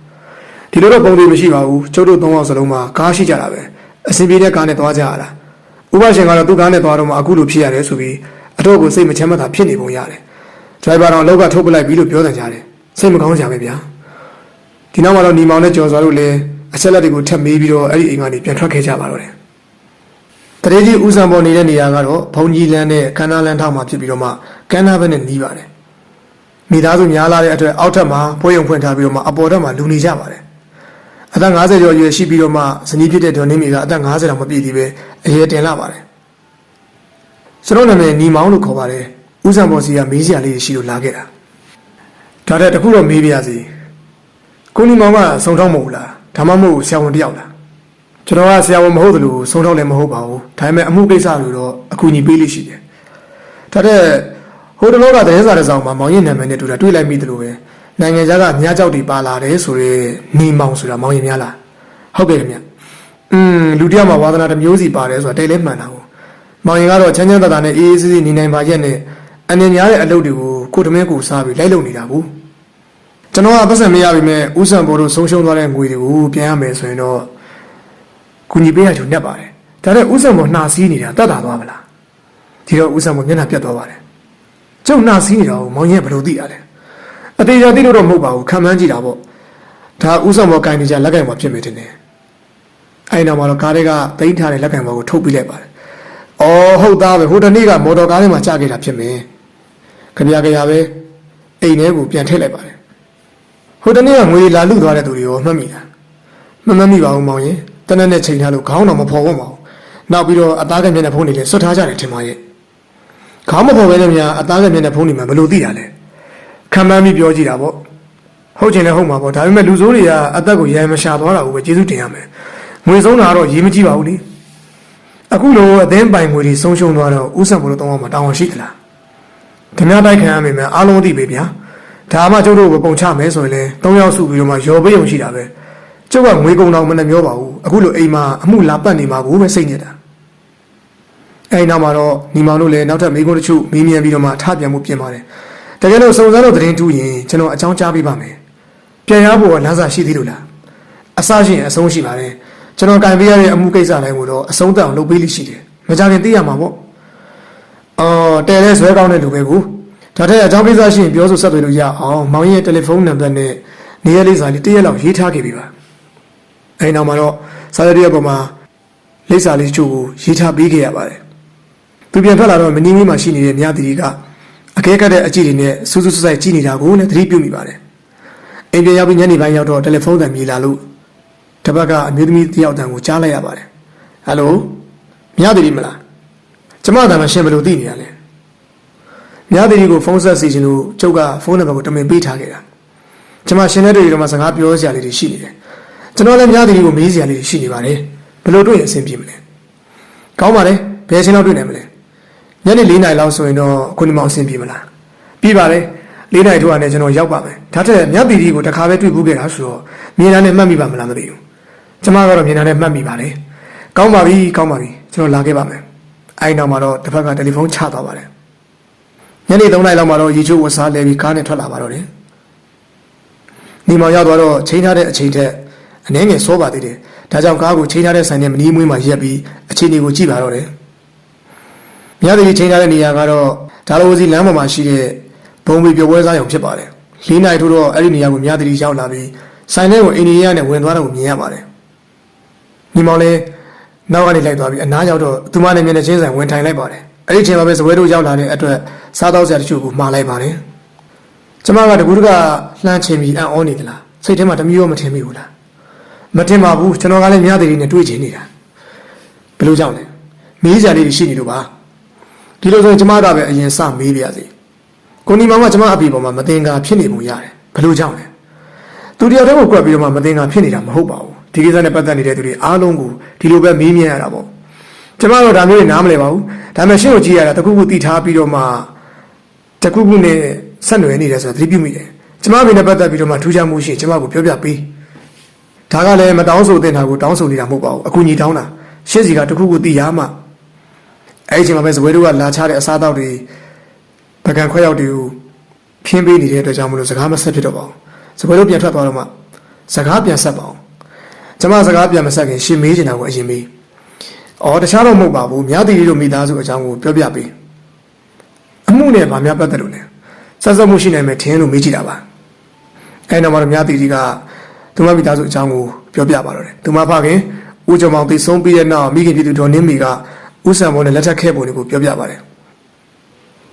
းဒီလိုတော့ပုံတွေမရှိပါဘူးကျုပ်တို့၃ယောက်စလုံးမှာကားရှိကြတာပဲအစင်ပြေတဲ့ကားနဲ့တွားကြရတာဥပရှင်ကတော့သူ့ကားနဲ့တွားတော့မှအခုလိုဖြစ်ရတယ်ဆိုပြီးအတော့ကိုစိတ်မချမ်းမသာဖြစ်နေပုံရတယ်ဒရိုင်ဘာတော့လောက်ကထုတ်ပလိုက်ပြီလို့ပြောတယ်ကြတယ်စိတ်မကောင်းကြပဲဗျာဒီနောက်မှာတော့ညီမောင်နဲ့ကျော်စွာတို့လည်းအချက်လက်တွေကိုထပ်မေးပြီးတော့အဲ့ဒီအိမ်ကနေပြန်ထွက်ခဲ့ကြပါတော့တယ်တရေကြီးဦးစံပေါ်နေတဲ့နေရာကတော့ဘုံကြီးလန်းနဲ့ကန္နာလန်းထောက်မှာဖြစ်ပြီးတော့မှကန္နာဘက်နဲ့နီးပါတယ်မိသားစုများလာတဲ့အတွက်အောက်ထပ်မှာပွဲရုံဖွင့်ထားပြီးတော့မှအပေါ်ထပ်မှာလူနေကြပါတယ်အသက်50ကျော်အရွယ်ရှိပြီးတော့မှဇနီးဖြစ်တဲ့ဒေါ်နေမီကအသက်50တောင်မပြည့်သေးပဲအရွယ်တင်လာပါတယ်ကျွန်တော်နာမည်ညီမောင်လို့ခေါ်ပါတယ်ဦးစံပေါ်စီကမေးစရာလေးရှိလို့လာခဲ့တာဒါတဲ့တခုတော့မေးပြရစီကိုညီမောင်ကစုံထောက်မဟုတ်လားဒါမှမဟုတ်ဆရာဝန်တယောက်လားကျွန်တော်ကဆရာဝန်မဟုတ်တယ်လို့စုံထောက်လည်းမဟုတ်ပါဘူးဒါပေမဲ့အမှုကိစ္စတွေတော့အကူအညီပေးလို့ရှိတယ်ဒါတဲ့ဟိုတလောကသတင်းစာတစ်စောင်မှာမောင်ရင်နာမည်နဲ့တူတာတွေ့လိုက်မိတယ်လို့ပဲနိုင်ငံခြားကမြားကြောက်တွေပါလာတယ်ဆိုရဲညီမောင်ဆိုတာမောင်ရင်များလားဟုတ်ကဲ့ခင်ဗျလူတယောက်မှာဝါသနာတစ်မျိုးစီပါတယ်ဆိုတာတိတ်လဲမှန်တာကိုမောင်ရင်ကတော့ချမ်းချမ်းသာသာနဲ့အေးအေးဆေးဆေးနေနိုင်ပါရဲ့နဲ့အနေများတဲ့အလုပ်တွေကိုကိုတမင်းကိုစားပြီးလိုက်လုပ်နေတာဘူးကျွန်တော်ကပတ်စံမရပြီမဲ့ဥဆန်ဘော်တို့ဆုံးရှုံးသွားတဲ့ငွေတွေကိုပြန်ရမယ်ဆိုရင်တော့ကူညီပေးရချူနဲ့ပါတယ်ဒါနဲ့ဥဆန်ဘော်နှာစီးနေတာတတ်တာသွားမလားဒီတော့ဥဆန်ဘော်မျက်နှာပြတ်သွားပါတယ်ကျုပ်နှာစီးနေတာကိုမောင်ရင်ဘယ်လိုသိရလဲအသေးချာသိလို့တော့မဟုတ်ပါဘူးခံမှန်းကြည့်တာပေါ့ဒါဥဆန်ဘော်ကင်နေကြလက်ကင်ဘော်ဖြစ်မယ်တင်တယ်အဲ့နောက်မှာတော့ကားတွေကတိမ့်ထားတဲ့လက်ကင်ဘော်ကိုထုတ်ပြလိုက်ပါတယ်အော်ဟုတ်သားပဲဟိုတနေ့ကမော်တော်ကားထဲမှာကြာခဲ့တာဖြစ်မယ်ခင်ဗျာခင်ဗျာပဲအိမ်ထဲကိုပြန်ထည့်လိုက်ပါတယ်ဟိုတနေ့ကငွေလာလူသွားတဲ့သူတွေရောမှတ်မိလားမမှတ်မိပါဘူးမောင်ရင် တနက်နဲ့ချိန်ထားလို့ခေါင်းတော်မဖော်ဝတ်ပါဘူးနောက်ပြီးတော့အသားကမျက်နှာဖုံးနေလေဆွတ်ထားကြတယ်ထင်ပါရဲ့ခေါင်းမဖော်ဘဲနဲ့များအသားကမျက်နှာဖုံးနေမှာဘယ်လိုသိရလဲခံမှန်းပြီးပြောကြည့်တာပေါ့ဟုတ်ချင်လည်းဟုတ်မှာပေါ့ဒါပေမဲ့လူဆိုးတွေကအသက်ကိုရံမရှာသွားတာကိုပဲကျေးဇူးတင်ရမယ်ငွေဆုံးတာတော့ရေးမကြည့်ပါဘူးလေအခုလိုအသင်းပိုင်ငွေတွေဆုံးရှုံးသွားတော့ဥဆောင်ဘလို့တောင်းအောင်မတောင်းအောင်ရှိသလားခင်ဗျားတိုက်ခံရမယ်အားလုံးသိပြီဗျာဒါမှကျုပ်တို့ကိုပုံချမယ်ဆိုရင်လည်း၃ယောက်စုပြီးတော့မှရော်ပေးုံရှိတာပဲကျုပ်ကငွေကုန်တော့မနှမျောပါဘူးအခုလိုအိမ်မှာအမှုလာပတ်နေမှာကိုပဲစိတ်ညစ်တာအဲ့နောက်မှာတော့ညီမောင်တို့လည်းနောက်ထပ်မိကုန်းတချို့မင်းမြန်ပြီးတော့မှထပြန်မှုပြင်ပါတယ်တကယ်လို့စုံစမ်းလို့သတင်းတူးရင်ကျွန်တော်အကြောင်းကြားပေးပါမယ်ပြန်ရဖို့ကလမ်းစာရှိသေးလို့လားအစရှိရင်အဆုံးရှိပါတယ်ကျွန်တော်ကင်ပေးရတဲ့အမှုကိစ္စတိုင်းကိုတော့အဆုံးသတ်အောင်လုပ်ပေးလိမ့်ရှိတယ်မကြခင်သိရမှာပေါ့တဲလဲဇွဲကောင်းတဲ့လူပဲကိုဒါထက်အကြောင်းကိစ္စရှိရင်ပြောဆိုဆက်သွယ်လို့ရအောင်မောင်ရဲ့တယ်လီဖုန်းနံပါတ်နဲ့နေရာလေးစာလေးတစ်ရက်လောက်ရေးထားခဲ့ပြီပါအဲဒီနောက်မှာတော့စာရွက်ရဲ့ပုံမှာလိပ်စာလေးချို့ကိုရေးထားပေးခဲ့ရပါတယ်သူပြန်ထွက်လာတော့မနီးမီးမှရှိနေတဲ့မြားတီကအကဲကတ်တဲ့အကြည့်တွေနဲ့စူးစူးဆိုင်ကြည့်နေတာကိုလည်းသတိပြုမိပါတယ်အိမ်ပြန်ရောက်ပြီးညနေပိုင်းရောက်တော့တယ်လီဖုန်းတန်မြေလာလို့တပတ်ကအမျိုးသမီးတယောက်တန်ကိုကြားလိုက်ရပါတယ်ဟယ်လိုမြားတီမလားကျမတန်မရှင်းဘယ်လိုသိနေရလဲမြားတီကိုဖုန်းဆက်စီခြင်းလို့ကျုပ်ကဖုန်းနံပါတ်ကိုတမင်ပေးထားခဲ့တာကျမရှင်းတဲ့တွေတော့မှစကားပြောစရာလေးတွေရှိနေတယ်ကျွန်တော်လည်းမြားတီကိုမေးစရာလေးတွေရှိနေပါတယ်ဘယ်လိုတွေ့ရင်အဆင်ပြေမလဲကောင်းပါတယ်ဘယ်အချိန်လောက်တွေ့နိုင်မလဲညနေ4 နာရီလောက်ဆိုရင်တော့ခုနှစ်မောင်အဆင်ပြေမလားပြီးပါတယ်4 နာရီထိုးရတယ်ကျွန်တော်ရောက်ပါမယ်ဒါထက်မြတ်တီကိုတစ်ခါပဲတွေ့ဘူးခဲ့တာဆိုတော့မြေနာနဲ့မှတ်မိပါမလားမသိဘူးကျမကတော့မြေနာနဲ့မှတ်မိပါတယ်ကောင်းပါပြီကျွန်တော်လာခဲ့ပါမယ်အဲဒီနောက်မှာတော့တစ်ဖက်ကတယ်လီဖုန်းချသွားပါတယ်ညနေ3 နာရီလောက်မှာတော့ရေချိုးဝတ်စားလဲပြီးကားနဲ့ထွက်လာပါတော့တယ်နေမောင်ရောက်သွားတော့ချိန်ထားတဲ့အချိန်ထက်အနည်းငယ်စောပါသေးတယ်ဒါကြောင့်ကားကိုချိန်ထားတဲ့ဆိုင်နဲ့မနီးမွေးမှာရက်ပြီးအချိန်တွေကိုကြည့်ပါတော့တယ်မြတ်တီချိန်ထားတဲ့နေရာကတော့ဒါလိုစီလမ်းပေါ်မှာရှိတဲ့ဘုံဘီပျော်ပွဲစားရုံဖြစ်ပါတယ်4 နာရီထိုးတော့အဲ့ဒီနေရာကိုမြတ်တီရောက်လာပြီးဆိုင်ထဲကိုအိန္ဒိယနဲ့ဝင်သွားတာကိုမြင်ရပါတယ်ညီမောင်လည်းနောက်ကနေလိုက်သွားပြီးအနားရောက်တော့သူမနဲ့မျက်နှာချင်းဆိုင်ဝင်ထိုင်လိုက်ပါတယ်အဲ့ဒီချိန်မှာပဲဇပွဲတို့ရောက်လာတဲ့အတွက်စားတော့စရာတချို့ကိုမှားလိုက်ပါတယ်ကျမကတကူတကလှမ်းချင်ပြီးအံ့ဩနေသလားစိတ်ထဲမှာတမျိုးမထင်မိဘူးလားမထင်ပါဘူးကျွန်တော်ကလည်းမြတ်တီနဲ့တွေ့ချင်နေတာဘယ်လိုကြောင့်လဲမေးစရာလေးတွေရှိနေလို့ပါဒီလိုဆိုရင်ကျမကပဲအရင်စမေးပြရစီကိုနီမောင်ကကျမအဖေပေါ်မှာမတင်ကာဖြစ်နေပုံရတယ်ဘယ်လိုကြောင့်လဲသူတယောက်တည်းကိုကွက်ပြီးတော့မှမတင်ကာဖြစ်နေတာမဟုတ်ပါဘူးဒီကိစ္စနဲ့ပတ်သက်နေတဲ့သူတွေအားလုံးကိုဒီလိုပဲမေးမြန်းရတာပေါ့ကျမတော့ဒါမျိုးတွေနားမလည်ပါဘူးဒါပေမဲ့ရှင်းကိုကြည့်ရတာတခုခုသိထားပြီးတော့မှတခုခုနဲ့ဆက်နွယ်နေတယ်ဆိုတာသတိပြုမိတယ်ကျမအဖေနဲ့ပတ်သက်ပြီးတော့မှထူးခြားမှုရှိကျမကိုပြောပြပေးဒါကလည်းမတောင်းဆိုတဲ့တာကိုတောင်းဆိုနေတာမဟုတ်ပါဘူးအကူအညီတောင်းတာရှင်းစီကတခုခုသိရမှအဲ့ဒီချိန်မှာပဲဇပွဲတို့ကလာချတဲ့အစားအသောက်တွေပကံခွဲရောက်တွေကိုခင်းပေးနေတဲ့အတွက်ကြောင့်မလို့စကားမဆက်ဖြစ်တော့ပါဘူးဇပွဲတို့ပြန်ထွက်သွားတော့မှစကားပြန်ဆက်ပါအောင်ကျမစကားပြန်မဆက်ခင်ရှင်းမေးချင်တာကိုအရင်မေးတခြားတော့မဟုတ်ပါဘူးမြတ်တီတို့မိသားစုအကြောင်းကိုပြောပြပေးအမှုနဲ့ဗာများပတ်သက်လို့လဲဆက်စပ်မှုရှိနိုင်မယ်ထင်လို့မေးကြည့်တာပါအဲ့နောက်မှာမြတ်တီကသူမမိသားစုအကြောင်းကိုပြောပြပါတော့တယ်သူမဖခင်ဦးကျော်မောင်သိဆုံးပြီးတဲ့နောက်မိခင်ပြည်သူတော်နင်းမီကဦးစံဘောနဲ့လက်ထပ်ခဲ့ပုံတွေကိုပြောပြပါတယ်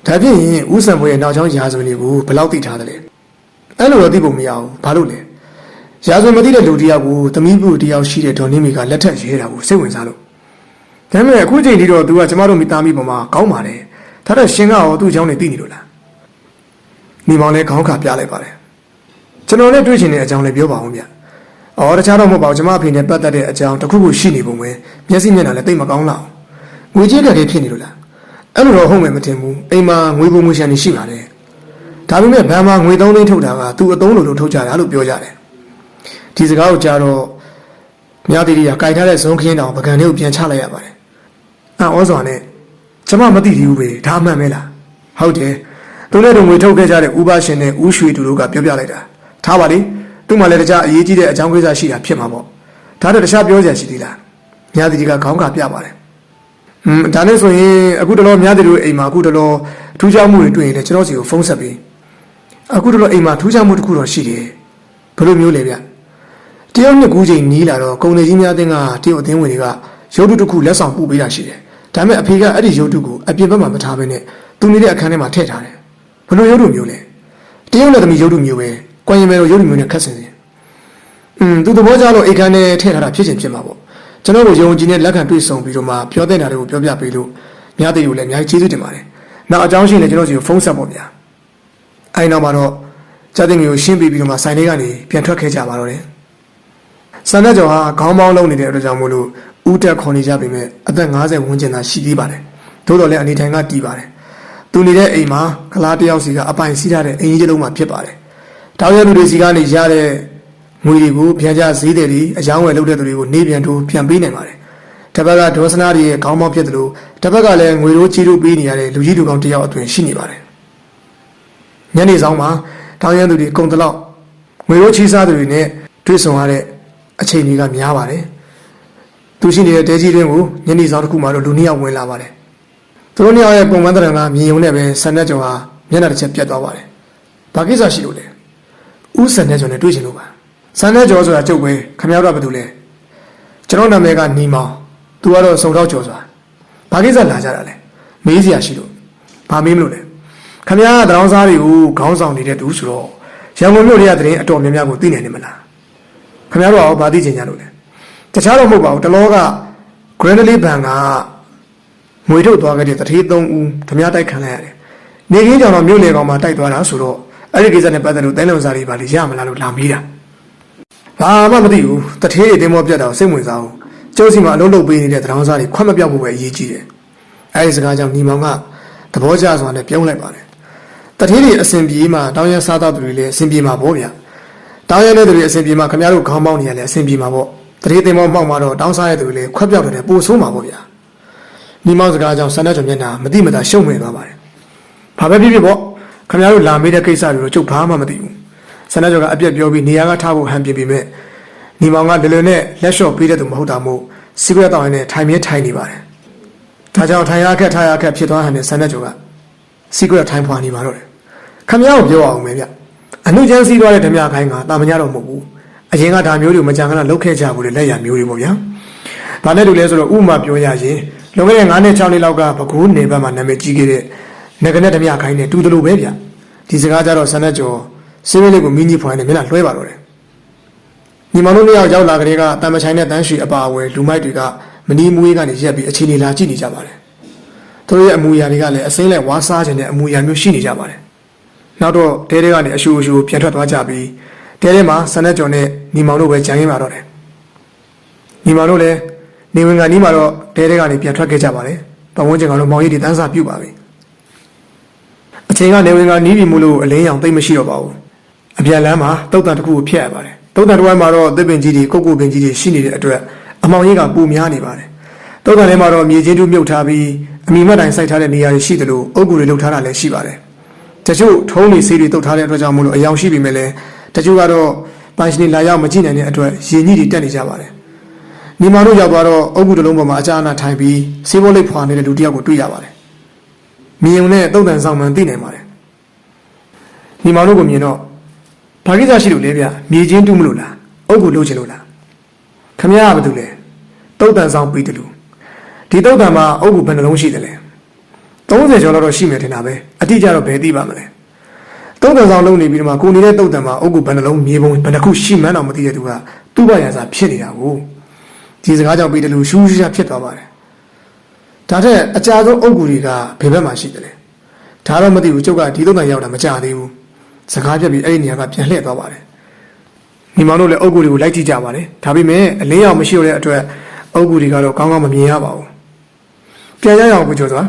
ဒါဖြင့်ဦးစံဘောရဲ့နောက်ကျောင်းရာဇဝင်တွေကိုဘယ်လောက်သိထားသလဲအဲ့လိုတော့သိပုံမရဘူးဘာလို့လဲရာဇဝင်မသိတဲ့လူတယောက်ကိုသမီးဘူးတယောက်ရှိတဲ့ဒေါ်နင်းမီကလက်ထပ်ရဲတာကိုစိတ်ဝင်စားလို့ဒါပေမဲ့အခုချိန်ထိတော့သူကကျမတို့မိသားမိပေါ်မှာကောင်းပါတယ်ဒါတော့ရှင်ကရောသူ့အကြောင်းတွေသိနေလို့လားမိမောင်လည်းခေါင်းခါပြလိုက်ပါတယ်ကျွန်တော်လည်းတွေ့ချင်တဲ့အကြောင်းလည်းပြောပါအောင်ဗျတခြားတော့မဟုတ်ပါဘူးကျမအဖေနဲ့ပတ်သက်တဲ့အကြောင်းတစ်ခုခုရှိနေပုံပဲမျက်စိမျက်နှာလည်းသိမကောင်းလောက်ငွေကြေးကလေးဖြစ်နေလို့လားအဲ့လိုတော့ဟုတ်မယ်မထင်ဘူးအိမ်မှာငွေပုံငွေရှန်နေရှိပါတယ်ဒါပေမဲ့ဘဏ်မှာငွေ3 သိန်းထုတ်တာကသူအသုံးလို့ထုတ်ကြတာလို့ပြောကြတယ်ဒီစကားကိုကြားတော့မြတ်တီကကြိုက်ထားတဲ့ဇုံခင်းတောင်ပကံလေးကိုပြန်ချလိုက်ရပါတယ်ဩဇော်နဲ့ကျမမသိသေးဘူးပဲဒါမှန်မဲလားဟုတ်တယ်သူနဲ့တော့ငွေထုတ်ခဲ့ကြတဲ့ဥပရှင်နဲ့ဦးရွှေတူတို့ကပြောပြလိုက်တာထားပါလေသူ့မှာလည်းတခြားအရေးကြီးတဲ့အကြောင်းကိစ္စရှိတာဖြစ်မှာပေါ့ဒါတော့တခြားပြောစရာရှိသေးလားမြတ်တီကခေါင်းကပြပါတယ်ဒါနဲ့ဆိုရင်အခုတလောမြတ်တီတို့အိမ်မှာအခုတလောထူးခြားမှုတွေတွေ့ရင်လည်းကျွန်တော်စီကိုဖုန်းဆက်ပြီးအခုတလောအိမ်မှာထူးခြားမှုတစ်ခုတော့ရှိတယ်ဘယ်လိုမျိုးလဲဗျတရုတ်နှစ်ကူးချိန်နီးလာတော့ကုန်နေကြီးများအသင်းကတရုတ်အသင်းဝင်တွေကရုပ်တုတစ်ခုလက်ဆောင်ပို့ပေးတာရှိတယ်ဒါပေမဲ့အဖေကအဲ့ဒီရုပ်တုကိုအပြင်ဘက်မှာမထားဘဲနဲ့သူနေတဲ့အခန်းထဲမှာထည့်ထားတယ်ဘယ်လိုရုပ်တုမျိုးလဲတရုတ်နဲ့သမီးရုပ်တုမျိုးပဲကွန်ရင်မဲလိုရုပ်တုမျိုးနဲ့ခက်ဆင်စင်သူသဘောကျလို့အိတ်ခမ်းထဲထည့်ထားတာဖြစ်ချင်ဖြစ်မှာပေါ့ ကျွန်တော်ကိုယုံကြည်တဲ့လက်ခံတွေ့ဆုံပြီးတော့မှပြောတဲ့နာတွေကိုပြောပြပေးလို့များတဲ့ယူလည်းအများကြီးကျေးဇူးတင်ပါတယ်နောက်အကြောင်းရှိရင်ကျွန်တော်စီကိုဖုန်းဆက်ပေါ့ဗျာအဲဒီနောက်မှာတော့ကျတဲ့မျိုးရှင်းပြီးတော့မှဆိုင်လေးကနေပြန်ထွက်ခဲ့ကြပါတော့တယ်ဆန္ဒကျော်ဟာခေါင်းပေါင်းလုံးနေတဲ့အတွက်ကြောင့်မို့လို့ဦးတက်ခေါ်နေကြပြီမဲ့အသက်50ဝန်းကျင်သာရှိသေးပါတယ်သို့တော်လည်းအနေထိုင်ကတီးပါတယ်သူနေတဲ့အိမ်မှာကလားတယောက်စီကအပိုင်စီးထားတဲ့အင်ကြီးတစ်လုံးမှဖြစ်ပါတယ်တောင်ရလူတွေစီကနေရတဲ့ငွေတွေကိုပြန်ကြဈေးတွေအယောင်းဝယ်လုပ်တဲ့သူတွေကိုနေပြန်ထိုးပြန်ပေးနိုင်ပါတယ်တစ်ဘက်ကဒေါသနာတွေရဲ့ခေါင်းပေါင်းဖြစ်တယ်လို့တစ်ဘက်ကလည်းငွေရိုးချီတို့ပေးနေရတဲ့လူကြီးလူကောင်းတယောက်အသွင်ရှိနေပါတယ်ညနေဆောင်မှာတောင်ရသူတွေကုံတလောက်ငွေရိုးချီစားသူတွေနဲ့တွေ့ဆုံရတဲ့အချိန်တွေကများပါတယ်သူရှိနေတဲ့တဲကြီးတွင်ကိုညနေဆောင်တစ်ခုမှတော့လူနှစ်ယောက်ဝင်လာပါတယ်သူတို့နှစ်ယောက်ရဲ့ပုံမှန်တရံကမြင်ုံနဲ့ပဲဆန်တဲ့ကျော်ဟာမျက်နှာတစ်ချက်ပြတ်သွားပါတယ်ဘာကိစ္စရှိလို့လဲဦးဆန်တဲ့ကျော်နဲ့တွေ့ချင်လို့ပါဆန်တဲ့ကျော်ဆိုတာကျုပ်ပဲခမရတော့ဘာတူလဲကျွန်တော်နာမည်ကနီမောင်သူကတော့စုံတော့ကျော်ဆိုတာဘာကိစ္စလာကြတာလဲမေးစရာရှိလို့ဘာမေးမလို့လဲခမရကတောင်းစားတွေကိုခေါင်းဆောင်နေတဲ့သူဆိုတော့ရန်ကုန်မြို့ရဲ့သတင်းအတော်များများကိုသိနေနေမလားခမရတော့ဘာသိချင်ကြလို့လဲတခြားတော့မဟုတ်ပါဘူးတလောက Grandly ဘန်ကငွေထုတ်သွားခဲ့တဲ့တထေး3ဦးဓမြတိုက်ခံလိုက်ရတယ်နေကင်းကြောင်တော့မြို့လေကောင်မှာတိုက်သွားတာဆိုတော့အဲ့ဒီကိစ္စနဲ့ပတ်သက်လို့တိုင်းလုံစားတွေပါလေရမလားလို့လာမေးတာဘာမှမသိဘူးတထေးတွေတင်းမောပြတ်တာကိုစိတ်ဝင်စားအောင်ကျုပ်စီမှာအလုံးလုံးပေးနေတဲ့တောင်းစားတွေခွတ်မပြောက်ဖို့ပဲအရေးကြီးတယ်အဲ့ဒီစကားကြောင့်ညီမောင်ကသဘောကျစွာနဲ့ပြုံးလိုက်ပါတယ်တထေးတွေအစဉ်ပြေးမှာတောင်းရစားတော့သူတွေလည်းအစဉ်ပြေးမှာပေါ့ဗျာတောင်းရတဲ့သူတွေအစဉ်ပြေးမှာခင်ဗျားတို့ခေါင်းပေါင်းနေရလဲအစဉ်ပြေးမှာပေါ့တထေးတင်းမောမှောက်မှာတော့တောင်းစားရတဲ့သူတွေလည်းခွတ်ပြောက်တယ်ပို့ဆိုးမှာပေါ့ဗျာညီမောင်စကားကြောင့်ဆန္ဒကြောင့်မျက်နှာမတိမတာရှုံ့ဝင်သွားပါတယ်ဘာပဲဖြစ်ဖြစ်ပေါ့ခင်ဗျားတို့လာမေးတဲ့ကိစ္စတွေတော့ကျုပ်ဘာမှမသိဘူးဆန္ဒကြောင့်ကအပြက်ပြောပြီးနေရာကထားဖို့ဟန်ပြပေမဲ့ညီမောင်ကလွယ်လွယ်နဲ့လက်လျှော့ပေးတဲ့သူမဟုတ်တာမို့စီကွက်တောင်းရင်းနဲ့ထိုင်မြဲထိုင်နေပါတယ်ဒါကြောင့်ထိုင်ရခက်ထားရခက်ဖြစ်သွားဟန်နဲ့ဆန္ဒကြောင့်ကစီကွက်ထိုင်ဖွာနေပါတော့တယ်ခင်ဗျားကိုပြောအောင်မယ်ဗျအနှုတ်ချမ်းစီးသွားတဲ့ဓမြခိုင်းကတာမညာတော့မဟုတ်ဘူးအရင်ကဒါမျိုးတွေကိုမကြံခဏလုတ်ခဲ့ကြဘူးလေလက်ရမျိုးတွေပေါ့ဗျာဘာနဲ့တူလဲဆိုတော့ဥမာပြောရရင်လွန်ခဲ့တဲ့9နှစ်6နှစ်လောက်ကပဲခူးနေဘက်မှာနာမည်ကြီးခဲ့တဲ့ငကနဲ့ဓမြခိုင်းနဲ့တူတယ်လို့ပဲဗျဒီစကားကြတော့ဆန္ဒကျော်စေးလေးကိုမင်းကြီးဖွာနေမျက်နှာလွှဲပါတော့တယ်ညီမတို့နှစ်ယောက်ရောက်လာကလေးကတန်မချိုင်နဲ့တန်းရွှေအပါအဝယ်လူမိုက်တွေကမနီးမွေးကနေရက်ပြီးအခြေအနေလာကြည့်နေကြပါတယ်သူတို့ရဲ့အမူအရာတွေကလည်းအစိမ့်လက်ဝါးစားခြင်းနဲ့အမူအရာမျိုးရှိနေကြပါတယ်နောက်တော့တဲတဲကနေအရှူအရှူပြန်ထွက်သွားကြပြီးတဲတဲမှာဆန္ဒကျော်နဲ့ညီမောင်တို့ပဲကြံရင်းပါတော့တယ်ညီမောင်တို့လည်းနေဝင်ကနီးမှာတော့တဲတဲကနေပြန်ထွက်ခဲ့ကြပါတယ်ပတ်ဝန်းကျင်ကတော့မောင်ရည်တွေတန်းစားပြုတ်ပါပြီအချိန်ကနေဝင်ကနီးပြီမို့လို့အလင်းရောင်သိမ့်မရှိတော့ပါဘူးအပြန်လမ်းမှာတုတ်တန်တစ်ခုကိုဖျက်ရပါတယ်တုတ်တန်တစ်ဝိုင်းမှာတော့သစ်ပင်ကြီးတွေကုတ်ကုတ်ပင်ကြီးတွေရှိနေတဲ့အတွက်အမောင်ကြီးကပူများနေပါတယ်တုတ်တန်ထဲမှာတော့မြေချင်းတူးမြုပ်ထားပြီးအမီမတ်တိုင်စိုက်ထားတဲ့နေရာတွေရှိတယ်လို့အုပ်ကူတွေလှုပ်ထားတာလည်းရှိပါတယ်တချို့ထုံးနေဆေးတွေတုတ်ထားတဲ့အတွက်ကြောင့်မို့လို့အယောင်ရှိပြီမဲ့လည်းတချို့ကတော့ပန်ရှင်တွေလာရောက်မကြည့်နိုင်တဲ့အတွက်ရင်ကြီးတွေတက်နေကြပါတယ်ညီမတို့ရောက်သွားတော့အုပ်ကူတစ်လုံးပေါ်မှာအကြအနာထိုင်ပြီးဆေးဘောလိပ်ဖွာနေတဲ့လူတစ်ယောက်ကိုတွေ့ရပါတယ်မြင်ုံနဲ့တုတ်တန်ဆောင်မှန်သိနိုင်ပါတယ်ညီမတို့ကိုမြင်တော့ဘာကိစ္စရှိလို့လဲဗျမြေချင်းတူးမလို့လားအုပ်ကူလှုပ်ချင်လို့လားခမရကဘာတူလဲတုတ်တန်ဆောင်ပြီးတယ်လို့ဒီတုတ်တန်မှာအုပ်ကူဘယ်နှလုံးရှိတယ်လဲ30ကျော်တော့ရှိမယ်ထင်တာပဲအတိအကျတော့ဘယ်သိပါမလဲတုတ်တန်ဆောင်လုံးနေပြီးတော့မှကိုနေတဲ့တုတ်တန်မှာအုပ်ကူဘယ်နှလုံးမြေပုံဘယ်နှခုရှိမှန်းတော့မသိတဲ့သူကသူ့ဘာရစာဖြစ်နေတာကိုဒီစကားကြောင့်ပြီးတယ်လို့ရှူးရှူးဖြစ်သွားပါတယ်ဒါထက်အကြဆုံးအုပ်ကူတွေကဘယ်ဘက်မှာရှိတယ်လဲဒါတော့မသိဘူးကျုပ်ကဒီတုတ်တန်ရောက်တာမကြသေးဘူးစကားပြပြီးအဲ့ဒီနေရာကပြန်လှည့်သွားပါတယ်ညီမတို့လည်းအုပ်ကူတွေကိုလိုက်ကြည့်ကြပါတယ်ဒါပေမဲ့အလင်းရောင်မရှိတော့တဲ့အတွက်အုပ်ကူတွေကတော့ကောင်းကောင်းမမြင်ရပါဘူးပြန်ရအောင်ကိုကျော်စွာ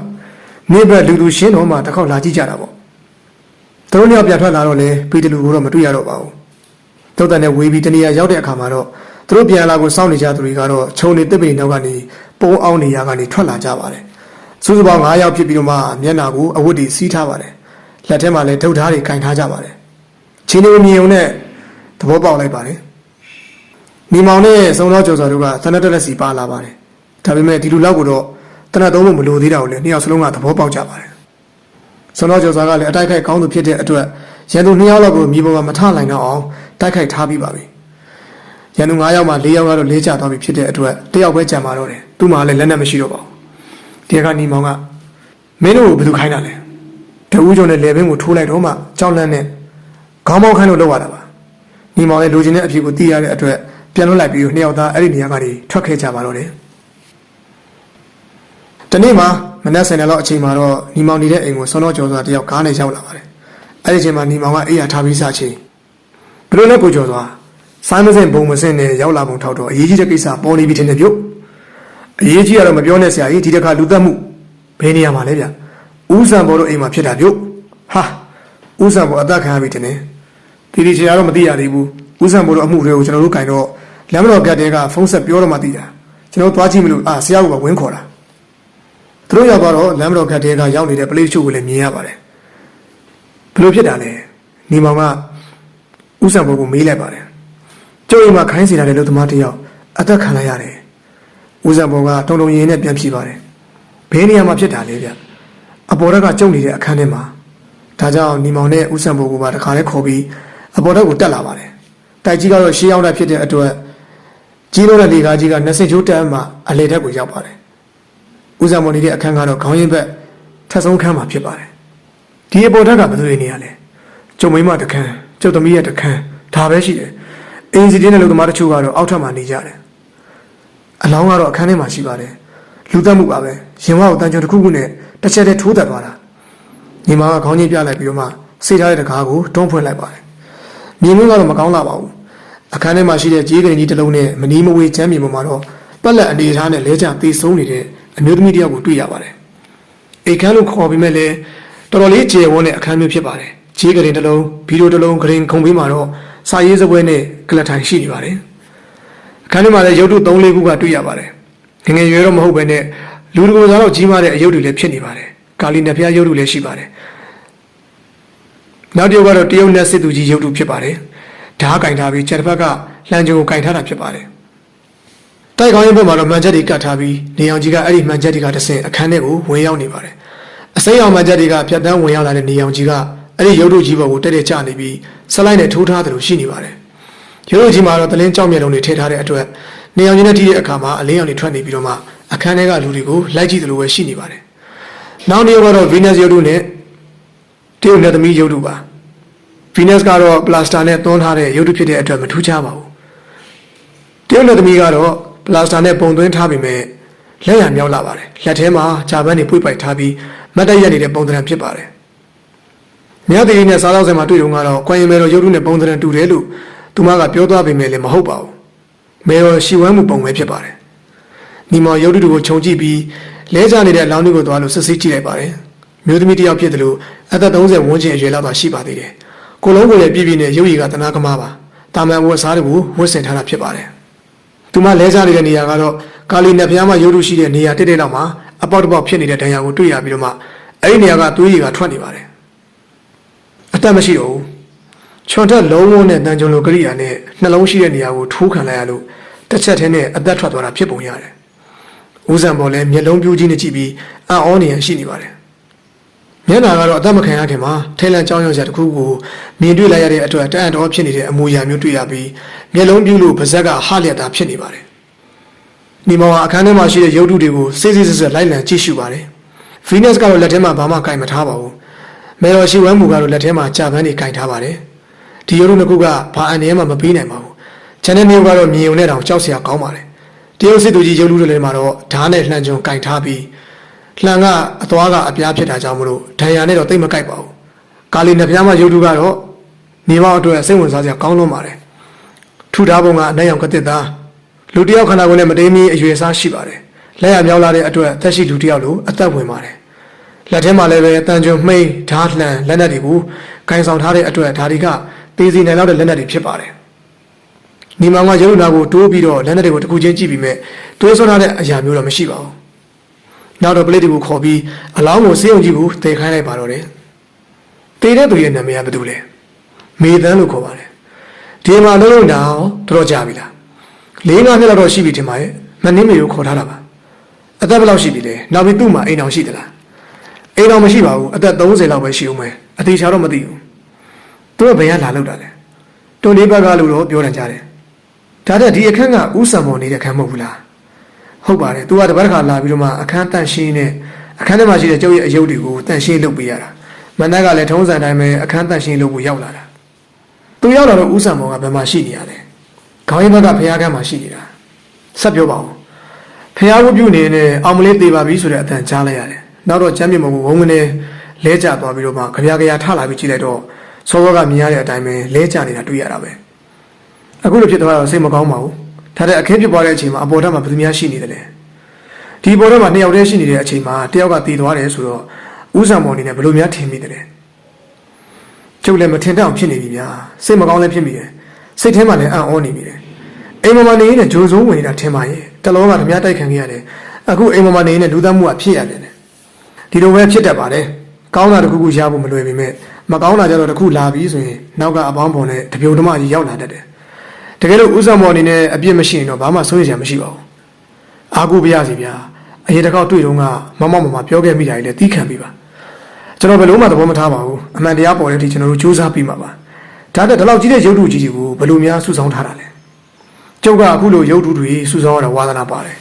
နေဘက်လူလူရှင်းတော့မှတစ်ခေါက်လာကြည့်ကြတာပေါ့သူတို့ညပြန်ထွက်လာတော့လေပေတလူကိုတော့မတွေ့ရတော့ပါဘူးတုတ်တန်နဲ့ဝေးပြီးတနေရာရောက်တဲ့အခါမှာတော့သူတို့ပြန်လာကိုစောင့်နေကြသူတွေကတော့ခြုံနေတစ်ပိနောက်ကနေပုံအောင်နေရာကနေထွက်လာကြပါတယ်စုစုပေါင်း9ယောက်ဖြစ်ပြီးတော့မှမျက်နှာကိုအဝတ်တွေစီးထားပါတယ်လက်ထဲမှာလည်းဒုတ်ဓာတ်တွေကင်ထားကြပါတယ်ချင်းနေမြင်ုံနဲ့သဘောပေါက်လိုက်ပါတယ်ညီမောင်နဲ့စုံတော်ကျော်စွာတို့ကသနတ်တက်လက်စီပါလာပါတယ်ဒါပေမဲ့ဒီလူလောက်ကတော့တနတ်သုံးဖို့မလိုသေးတာကိုလည်းနှစ်ယောက်စလုံးကသဘောပေါက်ကြပါတယ်စုံတော်ကျော်စွာကလည်းအတိုက်ခိုက်ကောင်းသူဖြစ်တဲ့အတွက်ရန်သူ2ယောက်လောက်ကိုမြေပေါ်မှာမထနိုင်တော့အောင်တိုက်ခိုက်ထားပြီးပါပြီရန်သူ9ယောက်မှာ4ယောက်ကတော့လေးချသွားပြီဖြစ်တဲ့အတွက်1ယောက်ပဲကြံပါတော့တယ်သူ့မှာလည်းလက်နက်မရှိတော့ပါဘူးဒီကညီမောင်ကမင်းတို့ဘယ်သူခိုင်းတာလဲတဦးကျော်နဲ့လေဘင်းကိုထိုးလိုက်တော့မှကြောက်လန့်နဲ့ခေါင်းပေါက်ခိုင်းလို့လောက်ရတာပါညီမောင်ရဲ့လူချင်းတဲ့အဖြစ်ကိုသိရတဲ့အတွက် ပြန်လွှတ်လိုက်ပြီးနှစ်ယောက်သားအဲ့ဒီနေရာကနေထွက်ခဲ့ကြပါတော့တယ်။ဒီနေ့မှာမနက်10:00လောက်အချိန်မှာတော့ညီမောင်နေတဲ့အိမ်ကိုစောစောကြော်စွာတယောက်ကားနဲ့ရောက်လာပါတယ်။အဲ့ဒီအချိန်မှာညီမောင်ကအိယာထားပြီးစားချင်းဘလို့လဲကိုကြော်စွာဆိုင်းမစင်ဘုံမစင်နဲ့ရောက်လာပုံထောက်တော့အရေးကြီးတဲ့ကိစ္စပေါ်နေပြီထင်တယ်ပြုတ်။အရေးကြီးကတော့မပြောနဲ့ဆရာကြီးဒီတစ်ခါလူသက်မှုဘယ်နေရာမှာလဲဗျ။ဦးစံဘော်တို့အိမ်မှာဖြစ်တာပြုတ်။ဟာဦးစံဘော်အသက်ခံရပြီထင်တယ်။ဒီချရာတော့မသိရသေးဘူး။ဦးစံဘော်တို့အမှုတွေကိုကျွန်တော်တို့ကင်တော့လမ်းမတော်ကတ်တဲကဖုန်းဆက်ပြောတော့မှသိတာကျွန်တော်သွားကြည့်မလို့ဆရာကဝင်းခေါ်တာသူတို့ရောက်တော့လမ်းမတော်ကတ်တဲကရောက်နေတဲ့ပလေးချို့ကိုလည်းမြင်ရပါတယ်ဘယ်လိုဖြစ်တာလဲနေမောင်ကဦးစံဘော်ကိုမေးလိုက်ပါတယ်ကျုပ်အိမ်မှာခိုင်းစီလာတဲ့လူသမားတယောက်အသက်ခံလိုက်ရတယ်ဦးစံဘော်ကတုံတုံရင်နဲ့ပြန်ဖြေပါတယ်ဘယ်နေရာမှာဖြစ်တာလဲဗျအပေါ်ကကျုံနေတဲ့အခန်းထဲမှာဒါကြောင့်နေမောင်နဲ့ဦးစံဘော်ကိုပါတခါလဲခေါ်ပြီးအပေါ်ကိုတက်လာပါတယ်တိုက်ကြီးကတော့ရှေးရောက်တာဖြစ်တဲ့အတွက်ကြီးလို့တဲ့လေကားကြီးက20ချိုးတက်မှအလေတက်ကိုရောက်ပါတယ်။ဦးစံမော်နေတဲ့အခန်းကတော့ခေါင်းရင်းဘက်ထပ်ဆုံးခန်းမှာဖြစ်ပါတယ်။ဒီအပေါ်ထက်ကဘယ်သူနေရလဲ။ကျုံမိမတခန်းကျုပ်သမီးရဲ့တခန်းဒါပဲရှိတယ်။အင်စီတင်းတဲ့လူသမားတချို့ကတော့အောက်ထပ်မှာနေကြတယ်။အလောင်းကတော့အခန်းထဲမှာရှိပါတယ်။လူသက်မှုပါပဲ။ရင်ဝါကိုတန်ကြုံတစ်ခုခုနဲ့တစ်ချက်တည်းထိုးတက်သွားတာ။ညီမကခေါင်းကြီးပြလိုက်ပြီးတော့မှစိတ်ထားတဲ့တကားကိုတွန်းဖွင့်လိုက်ပါတယ်။မြင်မှုကတော့မကောင်းလာပါဘူး။အခန်းထဲမှာရှိတဲ့ကြေးကရင်ကြီးတစ်လုံးနဲ့မနီးမဝေးချမ်းမြေပေါ်မှာတော့ပက်လက်အနေထားနဲ့လဲကျသေဆုံးနေတဲ့အမျိုးသမီးတစ်ယောက်ကိုတွေ့ရပါတယ်။အိတ်ခမ်းလို့ခေါ်ပြီးမဲ့လည်းတော်တော်လေးကျေဝန်းတဲ့အခန်းမျိုးဖြစ်ပါတယ်။ကြေးကရင်တစ်လုံးဗီဒီယိုတစ်လုံးကရင်ခုံပေးမှာတော့စာရေးစပွဲနဲ့ကလထိုင်ရှိနေပါတယ်။အခန်းထဲမှာလည်းရုပ်တု3-4ခုကတွေ့ရပါတယ်။ငငယ်ရွယ်တော့မဟုတ်ပဲနဲ့လူတကိုယ်စားတော့ကြီးမားတဲ့အယုတ်တွေလည်းဖြစ်နေပါတယ်။ကာလီနဖျားရုပ်တုလည်းရှိပါတယ်။နောက်တစ်ယောက်ကတော့တရုတ်နဲ့စစ်သူကြီးရုပ်တုဖြစ်ပါတယ်။ဓားကင်ထားပြီးချက်တစ်ဖက်ကလှန်ကြုံကိုကင်ထားတာဖြစ်ပါတယ်။တိုက်ကောင်းရင်ဘက်မှာတော့မှန်ချက်တွေကတ်ထားပြီးနေအောင်ကြီးကအဲ့ဒီမှန်ချက်တွေကတဆင့်အခန်းထဲကိုဝင်ရောက်နေပါတယ်။အစိမ်းအောင်မှန်ချက်တွေကဖြတ်တန်းဝင်ရောက်လာတဲ့နေအောင်ကြီးကအဲ့ဒီရုပ်တုကြီးပေါ်ကိုတက်တက်ကျနေပြီးဆက်လိုက်နဲ့ထိုးထားတယ်လို့ရှိနေပါတယ်။ရုပ်တုကြီးမှာတော့တလင်းကြောက်မျက်လုံးတွေထည့်ထားတဲ့အတွက်နေအောင်ကြီးနဲ့တီးတဲ့အခါမှာအလင်းအောင်တွေထွက်နေပြီးတော့မှအခန်းထဲကလူတွေကိုလိုက်ကြည့်တယ်လို့ပဲရှိနေပါတယ်။နောက်တစ်ယောက်ကတော့ Venus ရုပ်တုနဲ့တရုတ်နဲ့သမီးရုပ်တုပါ။ Venus ကတော့ပလာစတာနဲ့သွန်းထားတဲ့ရုပ်တုဖြစ်တဲ့အတွက်မထူးခြားပါဘူး။တရုတ်နဲ့သမီးကတော့ပလာစတာနဲ့ပုံသွင်းထားပေမဲ့လက်ရမြောက်လာပါတယ်။လက်ထဲမှာဂျာပန်တွေပွေ့ပိုက်ထားပြီးမတ်တက်ရက်နေတဲ့ပုံသဏ္ဍာန်ဖြစ်ပါတယ်။မြောက်သေးနဲ့စားတော့ဆိုင်မှာတွေ့တော့ကတော့ကွန်ရင်မဲတော်ရုပ်တုနဲ့ပုံသဏ္ဍာန်တူတယ်လို့သူမကပြောသွားပေမဲ့လည်းမဟုတ်ပါဘူး။မဲတော်ရှီဝမ်းမှုပုံပဲဖြစ်ပါတယ်။ညီမရုပ်တုကိုခြုံကြည့်ပြီးလဲကျနေတဲ့အလောင်းတွေကိုသွားလို့စစ်ဆေးကြည့်လိုက်ပါတယ်။မျိုးသမီးတစ်ယောက်ဖြစ်တယ်လို့အသက်30ဝန်းကျင်အရွယ်လောက်သာရှိပါသေးတယ်။ကိုလုံးကိုလည်းပြည့်ပြည့်နဲ့ရုပ်ရည်ကတနာကမာပါ။တာမန်ဝတ်စားတွေကိုဝတ်ဆင်ထားတာဖြစ်ပါတယ်။သူမလဲကျနေတဲ့နေရာကတော့ကာလီနက်ဖျားမှာရုပ်တုရှိတဲ့နေရာတစ်လောက်မှာအပေါက်တစ်ပေါက်ဖြစ်နေတဲ့ဒဏ်ရာကိုတွေ့ရပြီးတော့မှအဲ့ဒီနေရာကသွေးရည်ကထွက်နေပါတယ်။အသက်မရှိတော့ဘူး။ချွန်တက်လုံးဝနဲ့တန်ကြုံလိုကရိယာနဲ့နှလုံးရှိတဲ့နေရာကိုထိုးခံလိုက်ရလို့တစ်ချက်တည်းနဲ့အသက်ထွက်သွားတာဖြစ်ပုံရတယ်။ဦးစံပေါ်လည်းမျက်လုံးပြူးကြီးနဲ့ကြည့်ပြီးအံ့ဩနေရရှိနေပါတယ်။မျက်နှာကတော့အသက်မခံရခင်မှာထဲလန့်ကြောင်းရောက်စရာတစ်ခုကိုမြင်တွေ့လိုက်ရတဲ့အတွက်တအံ့တော်ဖြစ်နေတဲ့အမူအရာမျိုးတွေ့ရပြီးမျက်လုံးပြူးလို့ပါးစပ်ကဟလျက်တာဖြစ်နေပါတယ်။ဒီမောင်အခန်းထဲမှာရှိတဲ့ရုပ်တုတွေကိုစစ်စစ်ဆက်ဆက်လိုက်လံကြည့်ရှုပါတယ်။ Venus ကတော့လက်ထဲမှာဘာမှကင်မထားပါဘူး။မေတော်ရှိဝမ်းမူကတော့လက်ထဲမှာကြာပန်းတွေကင်ထားပါတယ်။ဒီရုပ်တုနှစ်ခုကဘာအန်ရဲမှမပေးနိုင်ပါဘူး။ Channel မျိုးကတော့မြင်ုံနဲ့တောင်ကြောက်စရာကောင်းပါတယ်။တရုတ်စစ်သူကြီးရုပ်တုတွေမှာတော့ဓာတ်နဲ့လှန်ကြုံကင်ထားပြီးလှန်ကအသွားကအပြားဖြစ်တာကြောင့်မလို့ဒဏ်ရာနဲ့တော့တိတ်မကိုက်ပါဘူး။ကာလီနဖျားမရုပ်တုကတော့နေမောက်အတွက်စိတ်ဝင်စားစရာကောင်းလွန်းပါတယ်။ထူထားပုံကအနက်ရောင်ကတစ်သားလူတယောက်ခန္ဓာကိုယ်နဲ့မတိမ်မီအရွယ်စားရှိပါတယ်။လက်ရမြောက်လာတဲ့အတွက်သက်ရှိလူတယောက်လိုအသက်ဝင်ပါတယ်။လက်ထဲမှာလည်းပဲအတန်ကျွန်းမှိန်ဓာတ်လှန်လက်နက်တွေကိုဂိုင်ဆောင်ထားတဲ့အတွက်ဓာတွေကသေးစီနိုင်လောက်တဲ့လက်နက်တွေဖြစ်ပါတယ်။ညီမောင်ကရုပ်နာကိုတိုးပြီးတော့လက်နက်တွေကိုတစ်ခုချင်းကြည့်ပြီးမဲ့တိုးဆွထားတဲ့အရာမျိုးတော့မရှိပါဘူး။နောက်တော့ပလက်တွေကိုခေါ်ပြီးအလောင်းကိုစေးုံကြီးကိုတည်ခိုင်းလိုက်ပါတော့တယ်။တည်တဲ့သူရဲ့နာမည်ကဘယ်သူလဲ။မေသန်းလို့ခေါ်ပါတယ်။ဒီမှာလုံးလုံးတော့တော်တော်ကြာပြီလား။၄-၅နှစ်လောက်တော့ရှိပြီထင်ပါရဲ့။မနှင်းမေကိုခေါ်ထားတာပါ။အသက်ဘယ်လောက်ရှိပြီလဲ။နောက်ပြီးသူ့မှာအိမ်အောင်ရှိသလား။အိမ်အောင်မရှိပါဘူး။အသက်30လောက်ပဲရှိဦးမယ်။အသေးချာတော့မသိဘူး။သူကဘယ်ကလာလောက်တာလဲ။တွန်လေးဘက်ကလို့တော့ပြောတယ်ကြားတယ်။ဒါတဲ့ဒီအခန်းကဥဆောင်မော်နေတဲ့အခန်းမဟုတ်ဘူးလား။ဟုတ်ပါတယ်။ तू ကတပတ်တစ်ခါလာပြီးတော့မှအခန်းတန့်ရှင်းနဲ့အခန်းထဲမှာရှိတဲ့ကျုပ်ရဲ့အယုတ်တွေကိုတန့်ရှင်းလုပ်ပေးရတာ။မန္တကလည်းထုံးစံတိုင်းပဲအခန်းတန့်ရှင်းလုပ်ဖို့ရောက်လာတာ။ तू ရောက်လာတော့ဥဆောင်မော်ကဘယ်မှာရှိနေရလဲ။ ခေါင်းရင်းဘက်ကဖျားကမ်းမှာရှိနေတာဆက်ပြောပါဦးဖျားဝတ်ပြုနေနေအောင်မလေးသေးပါပြီဆိုတဲ့အတန်ကြားလိုက်ရတယ်နောက်တော့ကျမ်းမြေမုံကိုဝုန်းကနေလဲကျသွားပြီးတော့မှကြပြထလာပြီးကြည့်လိုက်တော့စောစောကမြင်ရတဲ့အတိုင်းပဲလဲကျနေတာတွေ့ရတာပဲအခုလိုဖြစ်သွားတော့စိတ်မကောင်းပါဘူးဒါတဲ့အခင်းဖြစ်သွားတဲ့အချိန်မှာအပေါ်ထပ်မှာဘယ်သူများရှိနေတယ်လဲဒီပေါ်ထပ်မှာ2ယောက်တည်းရှိနေတဲ့အချိန်မှာတယောက်ကတည်သွားတယ်ဆိုတော့ဥဆောင်မော်အနေနဲ့ဘယ်လိုများထင်မိတယ်လဲကျုပ်လည်းမထင်တတ်အောင်ဖြစ်နေပြီဗျာစိတ်မကောင်းလည်းဖြစ်မိတယ်စိတ်ထဲမှာလည်းအံ့ဩနေမိတယ်အိမ်မမနေနဲ့ဂျိုးစိုးဝင်နေတာထင်ပါရဲ့တလောကဓမြတိုက်ခံခဲ့ရတယ်အခုအိမ်မမနေနဲ့လူသားမှုကဖြစ်ရတယ်ဒီလိုပဲဖြစ်တတ်ပါတယ်ကောင်းတာတစ်ခုခုရဖို့မလွယ်ပေမဲ့မကောင်းတာကြတော့တစ်ခုလာပြီဆိုရင်နောက်ကအပေါင်းဖော်နဲ့တပြုံဓမ္မကြီးရောက်လာတတ်တယ်တကယ်လို့ဥဆောင်မော်အနေနဲ့အပြစ်မရှိရင်တော့ဘာမှစိုးရိမ်စရာမရှိပါဘူးအာကိုပြရစီဗျာအရင်တစ်ခေါက်တွေ့တော့ကမမပြောခဲ့မိတာကြီးလည်းတီးခံပြီးပါကျွန်တော်ဘယ်လို့မှသဘောမထားပါဘူးအမှန်တရားပေါ်တဲ့အထိကျွန်တော်တို့စူးစမ်းပြီးမှာပါဒါတဲ့ဒီလောက်ကြီးတဲ့ရုပ်တုကြီးတွေကိုဘယ်လိုများစုဆောင်းထားတာလဲကျုပ်ကအခုလိုရုပ်တုတွေစုဆောင်းရတာဝါသနာပါတယ်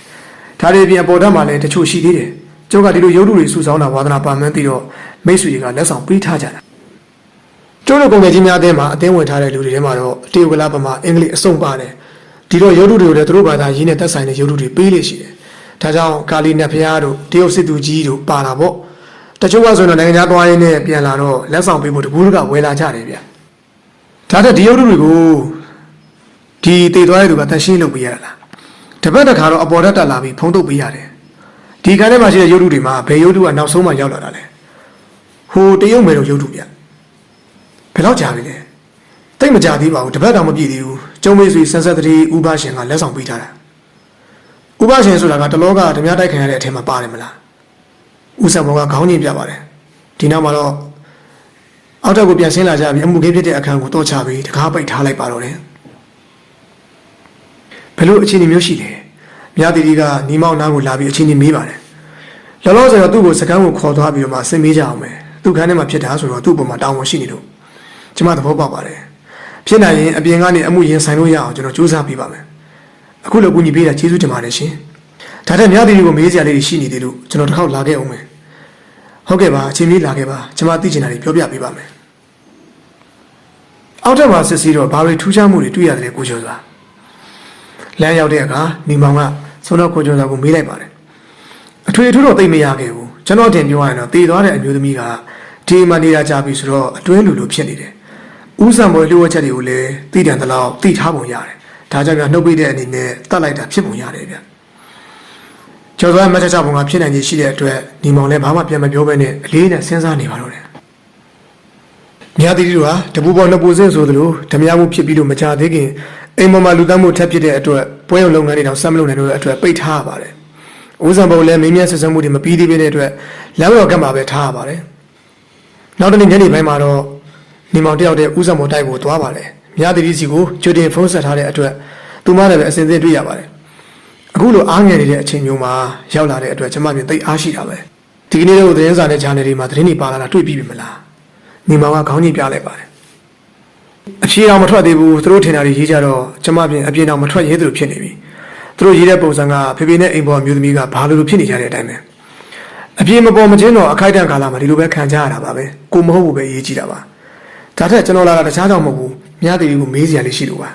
ဒါတွေပြင်ပေါ်တတ်မှလည်းတချို့ရှိသေးတယ်ကျုပ်ကဒီလိုရုပ်တုတွေစုဆောင်းတာဝါသနာပါမှန်းသိတော့မိတ်ဆွေတွေကလက်ဆောင်ပေးထားကြတာကျုပ်တို့ကုန်ငယ်ကြီးများအသင်းမှာအသင်းဝင်ထားတဲ့လူတွေထဲမှာတော့တရုတ်ကလာပမာအင်္ဂလိပ်အစုံပါတယ်ဒီတော့ရုပ်တုတွေကိုလည်းသူတို့ဘာသာရင်းနဲ့သက်ဆိုင်တဲ့ရုပ်တုတွေပေးလို့ရှိတယ်ဒါကြောင့်ကာလီနတ်ဖျားတို့တရုတ်စစ်သူကြီးတို့ပါလာပေါ့တချို့ကဆိုတော့နိုင်ငံခြားသွားရင်းနဲ့ပြန်လာတော့လက်ဆောင်ပေးဖို့တကူးကဝယ်လာကြတယ်ဗျဒါတဲ့ဒီရုပ်တုတွေကိုဒီတည်သွားတဲ့သူကတန်ရှင်းလုပ်ပေးရတာလားတပတ်တစ်ခါတော့အပေါ်တက်တက်လာပြီးဖုံးထုတ်ပေးရတယ်ဒီခန်းထဲမှာရှိတဲ့ရုပ်တုတွေမှာဘယ်ရုပ်တုကနောက်ဆုံးမှရောက်လာတာလဲဟိုတရုတ်မယ်တော့ရုပ်တုဗျဘယ်တော့ကြာပြီလဲတိတ်မကြသေးပါဘူးတပတ်တောင်မပြည့်သေးဘူးကျုံမေးဆွေစန်းဆက်တည်းဥပရှင်ကလက်ဆောင်ပေးထားတာဥပရှင်ဆိုတာကတလောကဓမြတိုက်ခံရတဲ့အထက်မှာပါတယ်မလားဥဆောင်ဘောကခေါင်းကြီးပြပါတယ်ဒီနောက်မှာတော့အောက်တက်ကိုပြန်ဆင်းလာကြပြီးအမှုခင်းဖြစ်တဲ့အခန်းကိုတော့ချပြီးတကားပိတ်ထားလိုက်ပါတော့တယ်ဘယ်လိုအခြေအနေမျိုးရှိလဲမြားတီတီကညီမောင်နားကိုလာပြီးအခြေအနေမေးပါတယ်လောလောဆယ်တော့သူ့ကိုစကန်းကိုခေါ်သွားပြီးတော့မှဆင်မေးကြအောင်ပဲသူ့ခန်းထဲမှာဖြစ်တာဆိုတော့သူ့ပုံမှာတောင်းဝန်ရှိနေလို့ကျမသဘောပေါက်ပါတယ်ဖြစ်နိုင်ရင်အပြင်ကနေအမှုရင်ဆိုင်လို့ရအောင်ကျွန်တော်စူးစမ်းပေးပါမယ်အခုလိုကူညီပေးတာကျေးဇူးတင်ပါတယ်ရှင်ဒါတဲ့မြားတီတီကိုမေးစရာလေးတွေရှိနေသေးလို့ကျွန်တော်တစ်ခေါက်လာခဲ့အောင်မယ်ဟုတ်ကဲ့ပါအချိန်မီလာခဲ့ပါကျွန်မသိချင်တာတွေပြောပြပေးပါမယ်အောက်ထပ်မှာစစ်စီးတော့ဘာတွေထူးခြားမှုတွေတွေ့ရတယ်ကိုကျော်စွာလမ်းရောက်တဲ့အခါညီမောင်ကဆုံးတော့ကိုကျော်စွာကိုမေးလိုက်ပါတယ်အထွေထူးတော့သိမရခဲ့ဘူးကျွန်တော်တင်ပြောရရင်တော့တည်သွားတဲ့အမျိုးသမီးကဒီမှာနေတာကြပြီဆိုတော့အတွင်းလူလိုဖြစ်နေတယ်ဥဆောင်ပေါ်လျှို့ဝှက်ချက်တွေကိုလည်းသိတယ်တလောက်သိထားပုံရတယ်ဒါကြောင့်များနှုတ်ပိတ်တဲ့အနေနဲ့တတ်လိုက်တာဖြစ်ပုံရတယ်ဗျကျော်စွာမတ်ချက်ပုံကဖြစ်နိုင်ခြင်းရှိတဲ့အတွက်ညီမောင်လည်းဘာမှပြန်မပြောဘဲနဲ့အလေးနဲ့စဉ်းစားနေပါတော့တယ်မြားတီတီတို့ဟာတပူပေါ်နှစ်ပူစင်းဆိုသလိုဓမြမှုဖြစ်ပြီးလို့မကြသေးခင်အိမ်ပေါ်မှာလူသားမှုထပ်ဖြစ်တဲ့အတွက်ပွဲရုံလုပ်ငန်းတွေတော့ဆက်မလုပ်နိုင်တဲ့အတွက်ပိတ်ထားရပါတယ်။ဥဆောင်ပုံလည်းမင်းမြတ်ဆက်ဆံမှုတွေမပြီးသေးတဲ့အတွက်လမ်းတော်ကမှပဲထားရပါတယ်။နောက်တနေ့ညနေပိုင်းမှာတော့ညီမောင်တယောက်တည်းဥဆောင်ပုံတိုက်ကိုသွားပါတယ်။မြားတီတီစီကိုကြိုတင်ဖုန်းဆက်ထားတဲ့အတွက်သူမလည်းပဲအစဉ်အဆက်တွေ့ရပါတယ်။အခုလိုအားငယ်နေတဲ့အချိန်မျိုးမှာရောက်လာတဲ့အတွက်ကျမပြင်သိအားရှိတာပဲ။ဒီကနေ့တော့သတင်းစာနဲ့ဂျာနယ်တွေမှာသတင်းတွေပါလာတာတွေ့ပြီးပြီမလား။ညီမောင်ကခေါင်းကြီးပြလိုက်ပါတယ်အဖြေအောင်မထွက်သေးဘူးသူတို့ထင်တာတွေရေးကြတော့ကျမပြင်အပြင်အောင်မထွက်ရဲသူဖြစ်နေပြီသူတို့ရေးတဲ့ပုံစံကဖေဖေနဲ့အိမ်ပေါ်မျိုးသမီးကဘာလို့ဖြစ်နေကြတဲ့အတိုင်းပဲအပြင်မပေါ်မချင်းတော့အခိုက်အတန့်ကာလမှာဒီလိုပဲခံကြရတာပါပဲကိုမဟုတ်ဘူးပဲရေးကြည့်တာပါဒါထက်ကျွန်တော်လာတာတခြားကြောင့်မဟုတ်ဘူးမြားတီကိုမေးစရာလေးရှိလို့ပါ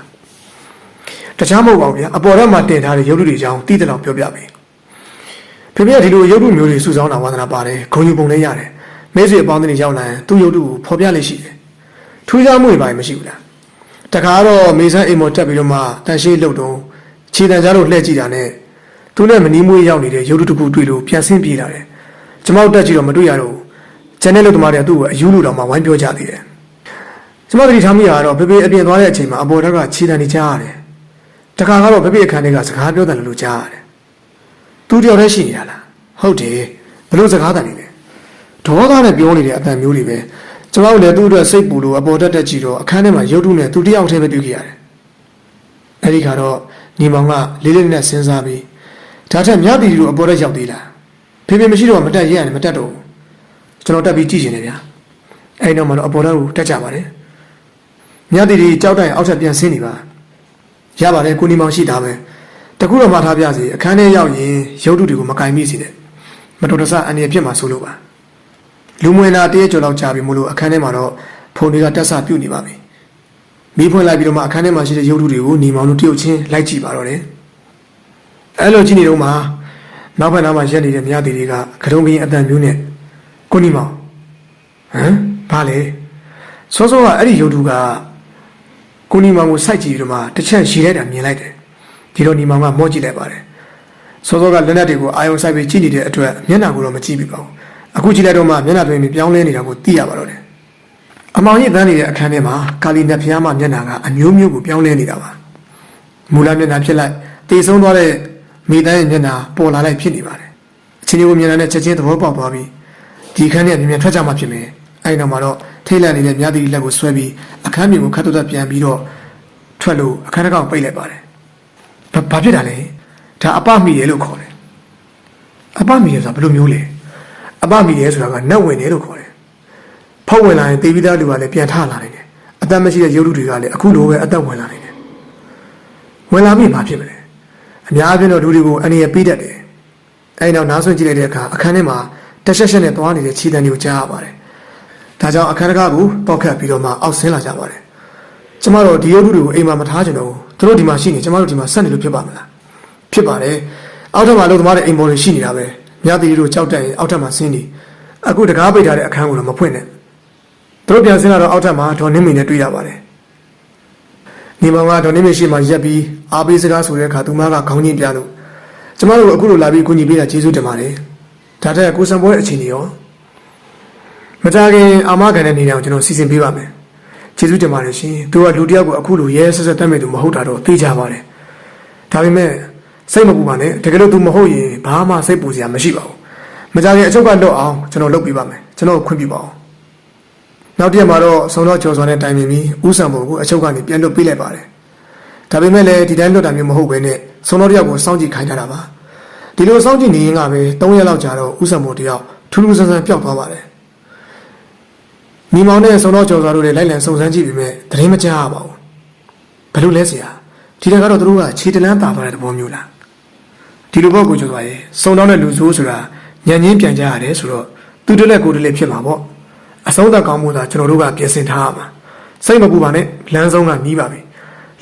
တခြားမဟုတ်ပါဘူးဗျာအပေါ်ထဲမှာတင်ထားတဲ့ရုပ်တုတွေအကြောင်းသိတဲ့လောက်ပြောပြပေးဖေဖေကဒီလိုရုပ်တုမျိုးတွေစုဆောင်းတာဝါသနာပါတယ်ဂုံယူပုံလည်းရတယ်မဲဆွေအပေါင်းတွေရောက်လာရင်သူ့ရုပ်တုကိုဖော်ပြလေးရှိတယ်ထူးခြားမှုတွေပါမရှိဘူးလားတခါတော့မေဆန်းအိမ်မော်တက်ပြီးတော့မှတန်ရှင်းလှုပ်တော့ခြေတံကြားလို့လှည့်ကြည့်တာနဲ့သူနဲ့မနီးမွေးရောက်နေတဲ့ရုပ်တုတစ်ခုတွေ့လို့ပြန်ဆင်းပြေးလာတယ်ကျမောက်တက်ကြည့်တော့မတွေ့ရတော့ကျန်တဲ့လူသမားတွေကသူ့ကိုအယူလူတော်မှဝိုင်းပြောကြသေးတယ်ကျမတို့ဒီထားမိရတော့ဖေဖေအပြင်သွားတဲ့အချိန်မှာအပေါ်ထက်ကခြေတံတွေကြားရတယ်တခါကတော့ဖေဖေအခန်းထဲကစကားပြောတယ်လို့ကြားရတယ်သူတယောက်တည်းရှိနေတာလားဟုတ်တယ်ဘလို့စကားတန်နေလဲဒေါသနဲ့ပြောနေတဲ့အတန်မျိုးတွေပဲကျွန်တော်လည်းသူ့အတွက်စိတ်ပူလို့အပေါ်တက်ကြည့်တော့အခန်းထဲမှာရုပ်တုနဲ့သူတယောက်တည်းပဲတွေ့ခဲ့ရတယ်။အဲဒီခါတော့ညီမောင်ကလေးလေးနဲ့စဉ်းစားပြီးဒါထက်မြတ်တီတို့အပေါ်တက်ရောက်သေးလား။ဖေဖေမရှိတော့မတက်ရဲရတယ်မတက်တော့ကျွန်တော်တက်ပြီးကြည့်နေတယ်ဗျာ။အဲဒီတော့မှတော့အပေါ်တက်ကိုတက်ကြပါတယ်။မြတ်တီကြောက်တိုင်အောက်ထပ်ပြန်ဆင်းနေပါ။ရပါတယ်ကိုညီမောင်ရှိတာပဲ။တကူတော့မှထားပြစီအခန်းထဲရောက်ရင်ရုပ်တုတွေကိုမကင်မိစီနဲ့။မတော်တဆအန်ရဖြစ်မှာဆိုလို့ပါ။လူမွေနာတည့်ကျော်လောက်ကြာပြီမို့လို့အခန်းထဲမှာတော့ဖုန်တွေကတက်ဆပြုတ်နေပါပြီ မိဖွင့်လိုက်ပြီးတော့မှအခန်းထဲမှာရှိတဲ့ရုပ်ထုတွေကိုညီမောင်တို့တယောက်ချင်းလိုက်ကြည့်ပါတော့တယ်အဲ့လိုကြည့်နေတော့မှနောက်ဘက်နားမှာရက်နေတဲ့မြတ်တီတွေကကတုံးကင်းအတန်မျိုးနဲ့ကိုညီမောင်ဟမ်ဘာလဲစောစောကအဲ့ဒီရုပ်ထုကကိုညီမောင်ကိုစိုက်ကြည့်ပြီးတော့မှတစ်ချက်ရှည်လိုက်တာမြင်လိုက်တယ်ဒီလိုညီမောင်ကမော့ကြည့်လိုက်ပါတယ်စောစောကလက်နက်တွေကိုအာယုံဆိုင်ပြီးကြည့်နေတဲ့အတွက်မျက်နှာကိုတော့မကြည့်ပြပါဘူးအခုကြည့်လိုက်တော့မှမျက်နှာတွင်ပြောင်းလဲနေတာကိုသိရပါတော့တယ်အမောင်ကြီးတန်းနေတဲ့အခန်းထဲမှာကာလီနတ်ဖျားမမျက်နှာကအမျိုးမျိုးကိုပြောင်းလဲနေတာပါမူလမျက်နှာဖြစ်လိုက်တည်ဆုံးသွားတဲ့မိသားရဲ့မျက်နှာပေါ်လာလိုက်ဖြစ်နေပါတယ်အချင်းချင်းကိုမျက်နှာနဲ့ချက်ချင်းသဘောပေါက်သွားပြီးဒီအခန်းထဲကမြင်ထွက်ကြမှာဖြစ်မယ်အဲဒီနောက်မှာတော့ထိတ်လန့်နေတဲ့မြတ်တီလက်ကိုဆွဲပြီးအခန်းပြင်ကိုခတ်တုတ်ပြန်ပြီးတော့ထွက်လို့အခန်းတစ်ကောင်ပိတ်လိုက်ပါတယ်ဘာဖြစ်တာလဲဒါအပမိတယ်လို့ခေါ်တယ်အပမိတယ်ဆိုတာဘယ်လိုမျိုးလဲအပမိတယ်ဆိုတာကနတ်ဝင်တယ်လို့ခေါ်တယ်ဖောက်ဝင်လာရင်တေပြီးသားလူကလည်းပြန်ထလာနိုင်တယ်အသက်မရှိတဲ့ရုပ်ထုတွေကလည်းအခုလိုပဲအသက်ဝင်လာနိုင်တယ်ဝင်လာပြီဘာဖြစ်မလဲအများအပြားတော့လူတွေကိုအနေရပေးတတ်တယ်အဲဒီနောက်နားဆွင့်ကြည့်လိုက်တဲ့အခါအခန်းထဲမှာတက်ရှက်ရှက်နဲ့သွားနေတဲ့ခြေတံတွေကိုကြားရပါတယ်ဒါကြောင့်အခန်းတစ်ခါကိုပေါက်ခတ်ပြီးတော့မှအောက်ဆင်းလာကြပါတယ်ကျမတို့ဒီရုပ်ထုတွေကိုအိမ်မှာမထားကြတော့ဘူးသူတို့ဒီမှာရှိနေကျမတို့ဒီမှာဆက်နေလို့ဖြစ်ပါမလားဖြစ်ပါတယ်အောက်ထပ်မှာလို့သမားတဲ့အိမ်ပေါ်တွေရှိနေတာပဲမြတ်တီတို့ကြောက်တက်ရင်အောက်ထပ်မှာဆင်းနေအခုတကားပိတ်ထားတဲ့အခန်းကိုတော့မဖွင့်နဲ့သူတို့ပြန်ဆင်းလာတော့အောက်ထပ်မှာဒေါ်နင်းမင်းနဲ့တွေ့ရပါတယ်ညီမောင်ကဒေါ်နင်းမင်းရှိမှရက်ပြီးအားပေးစကားဆိုတဲ့အခါသူမကခေါင်းချင်းပြလို့ကျမတို့အခုလိုလာပြီးကူညီပေးတာကျေးဇူးတင်ပါတယ်ဒါတဲ့ကိုစံပွဲအချိန်ကြီးရောမကြခင်အာမခံတဲ့နေအောင်ကျွန်တော်စီစဉ်ပေးပါမယ်ကျေးဇူးတင်ပါတယ်ရှင်သူကလူတယောက်ကိုအခုလိုရဲဆက်ဆက်တတ်မဲ့သူမဟုတ်တာတော့သိကြပါတယ်ဒါပေမဲ့စိတ်မပူပါနဲ့တကယ်လို့သူမဟုတ်ရင်ဘာမှစိတ်ပူစရာမရှိပါဘူးမကြခင်အချုပ်ကလွတ်အောင်ကျွန်တော်လုပ်ပေးပါမယ်ကျွန်တော်ခွင့်ပြုပါအောင်နောက်တရက်မှာတော့ဆုံတော့ကျော်စွာနဲ့တိုင်ပင်ပြီးဦးဆံပေါ်ကိုအချုပ်ကနေပြန်လွတ်ပေးလိုက်ပါတယ်ဒါပေမဲ့လည်းဒီတိုင်းလွတ်တာမျိုးမဟုတ်ဘဲနဲ့ဆုံတော့တယောက်ကိုစောင့်ကြည့်ခိုင်းထားတာပါဒီလိုစောင့်ကြည့်နေရင်ကပဲ3ရက်လောက်ကြာတော့ဦးဆံပေါ်တယောက်ထူးထူးဆန်းဆန်းပျောက်သွားပါတယ်မိမောင်နဲ့ဆုံတော့ကျော်စွာတို့လည်းလိုက်လံစုံစမ်းကြည့်ပြီးမဲ့သတင်းမကြားရပါဘူးဘယ်လိုလဲဆရာဒီတကတော့သူတို့ကခြေတလန်းတာသွားတဲ့သဘောမျိုးလားဒီလိုပေါ့ကိုကျော်စွာရဲ့ဆုံတော့တဲ့လူဆိုးဆိုတာညံ့ညင်းပြန်ကြရတယ်ဆိုတော့သူတလက်ကိုတလက်ဖြစ်မှာပေါ့အဆုံးသက်ကောင်းမှုသာကျွန်တော်တို့ကပြင်ဆင်ထားရမှာစိတ်မပူပါနဲ့လမ်းဆုံးကနီးပါပြီ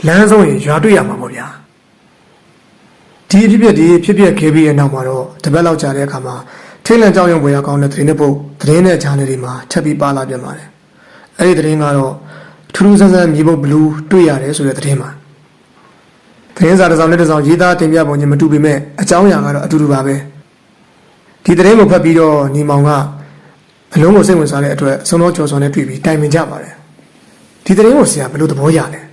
လမ်းဆုံးရင်ရွာတွေ့ရမှာပေါ့ဗျာဒီဖြစ်ဖြစ်ခဲ့ပြီးရဲ့နောက်မှာတော့တပတ်လောက်ကြာတဲ့အခါမှာထိတ်လန့်ကြောက်ရွံ့ဖွယ်ရာကောင်းတဲ့သတင်းနဲ့ပုတ်သတင်းနဲ့ဂျာနယ်တွေမှာထပ်ပြီးပါလာပြန်ပါတယ်အဲ့ဒီသတင်းကတော့ထူးထူးဆန်းဆန်းမြေပုတ်ဘလူးတွေ့ရတယ်ဆိုတဲ့သတင်းပါသတင်းစာတစ်စောင်နဲ့တစ်စောင်ရေးသားတင်ပြပုံချင်းမတူပေမဲ့အကြောင်းအရာကတော့အတူတူပါပဲဒီသတင်းကိုဖတ်ပြီးတော့ညီမောင်ကအလုံးကိုစိတ်ဝင်စားတဲ့အတွက်စုံတော့ကြော်စွာနဲ့တွေ့ပြီးတိုင်ပင်ကြပါတယ်ဒီသတင်းကိုဆရာဘယ်လိုသဘောရလဲ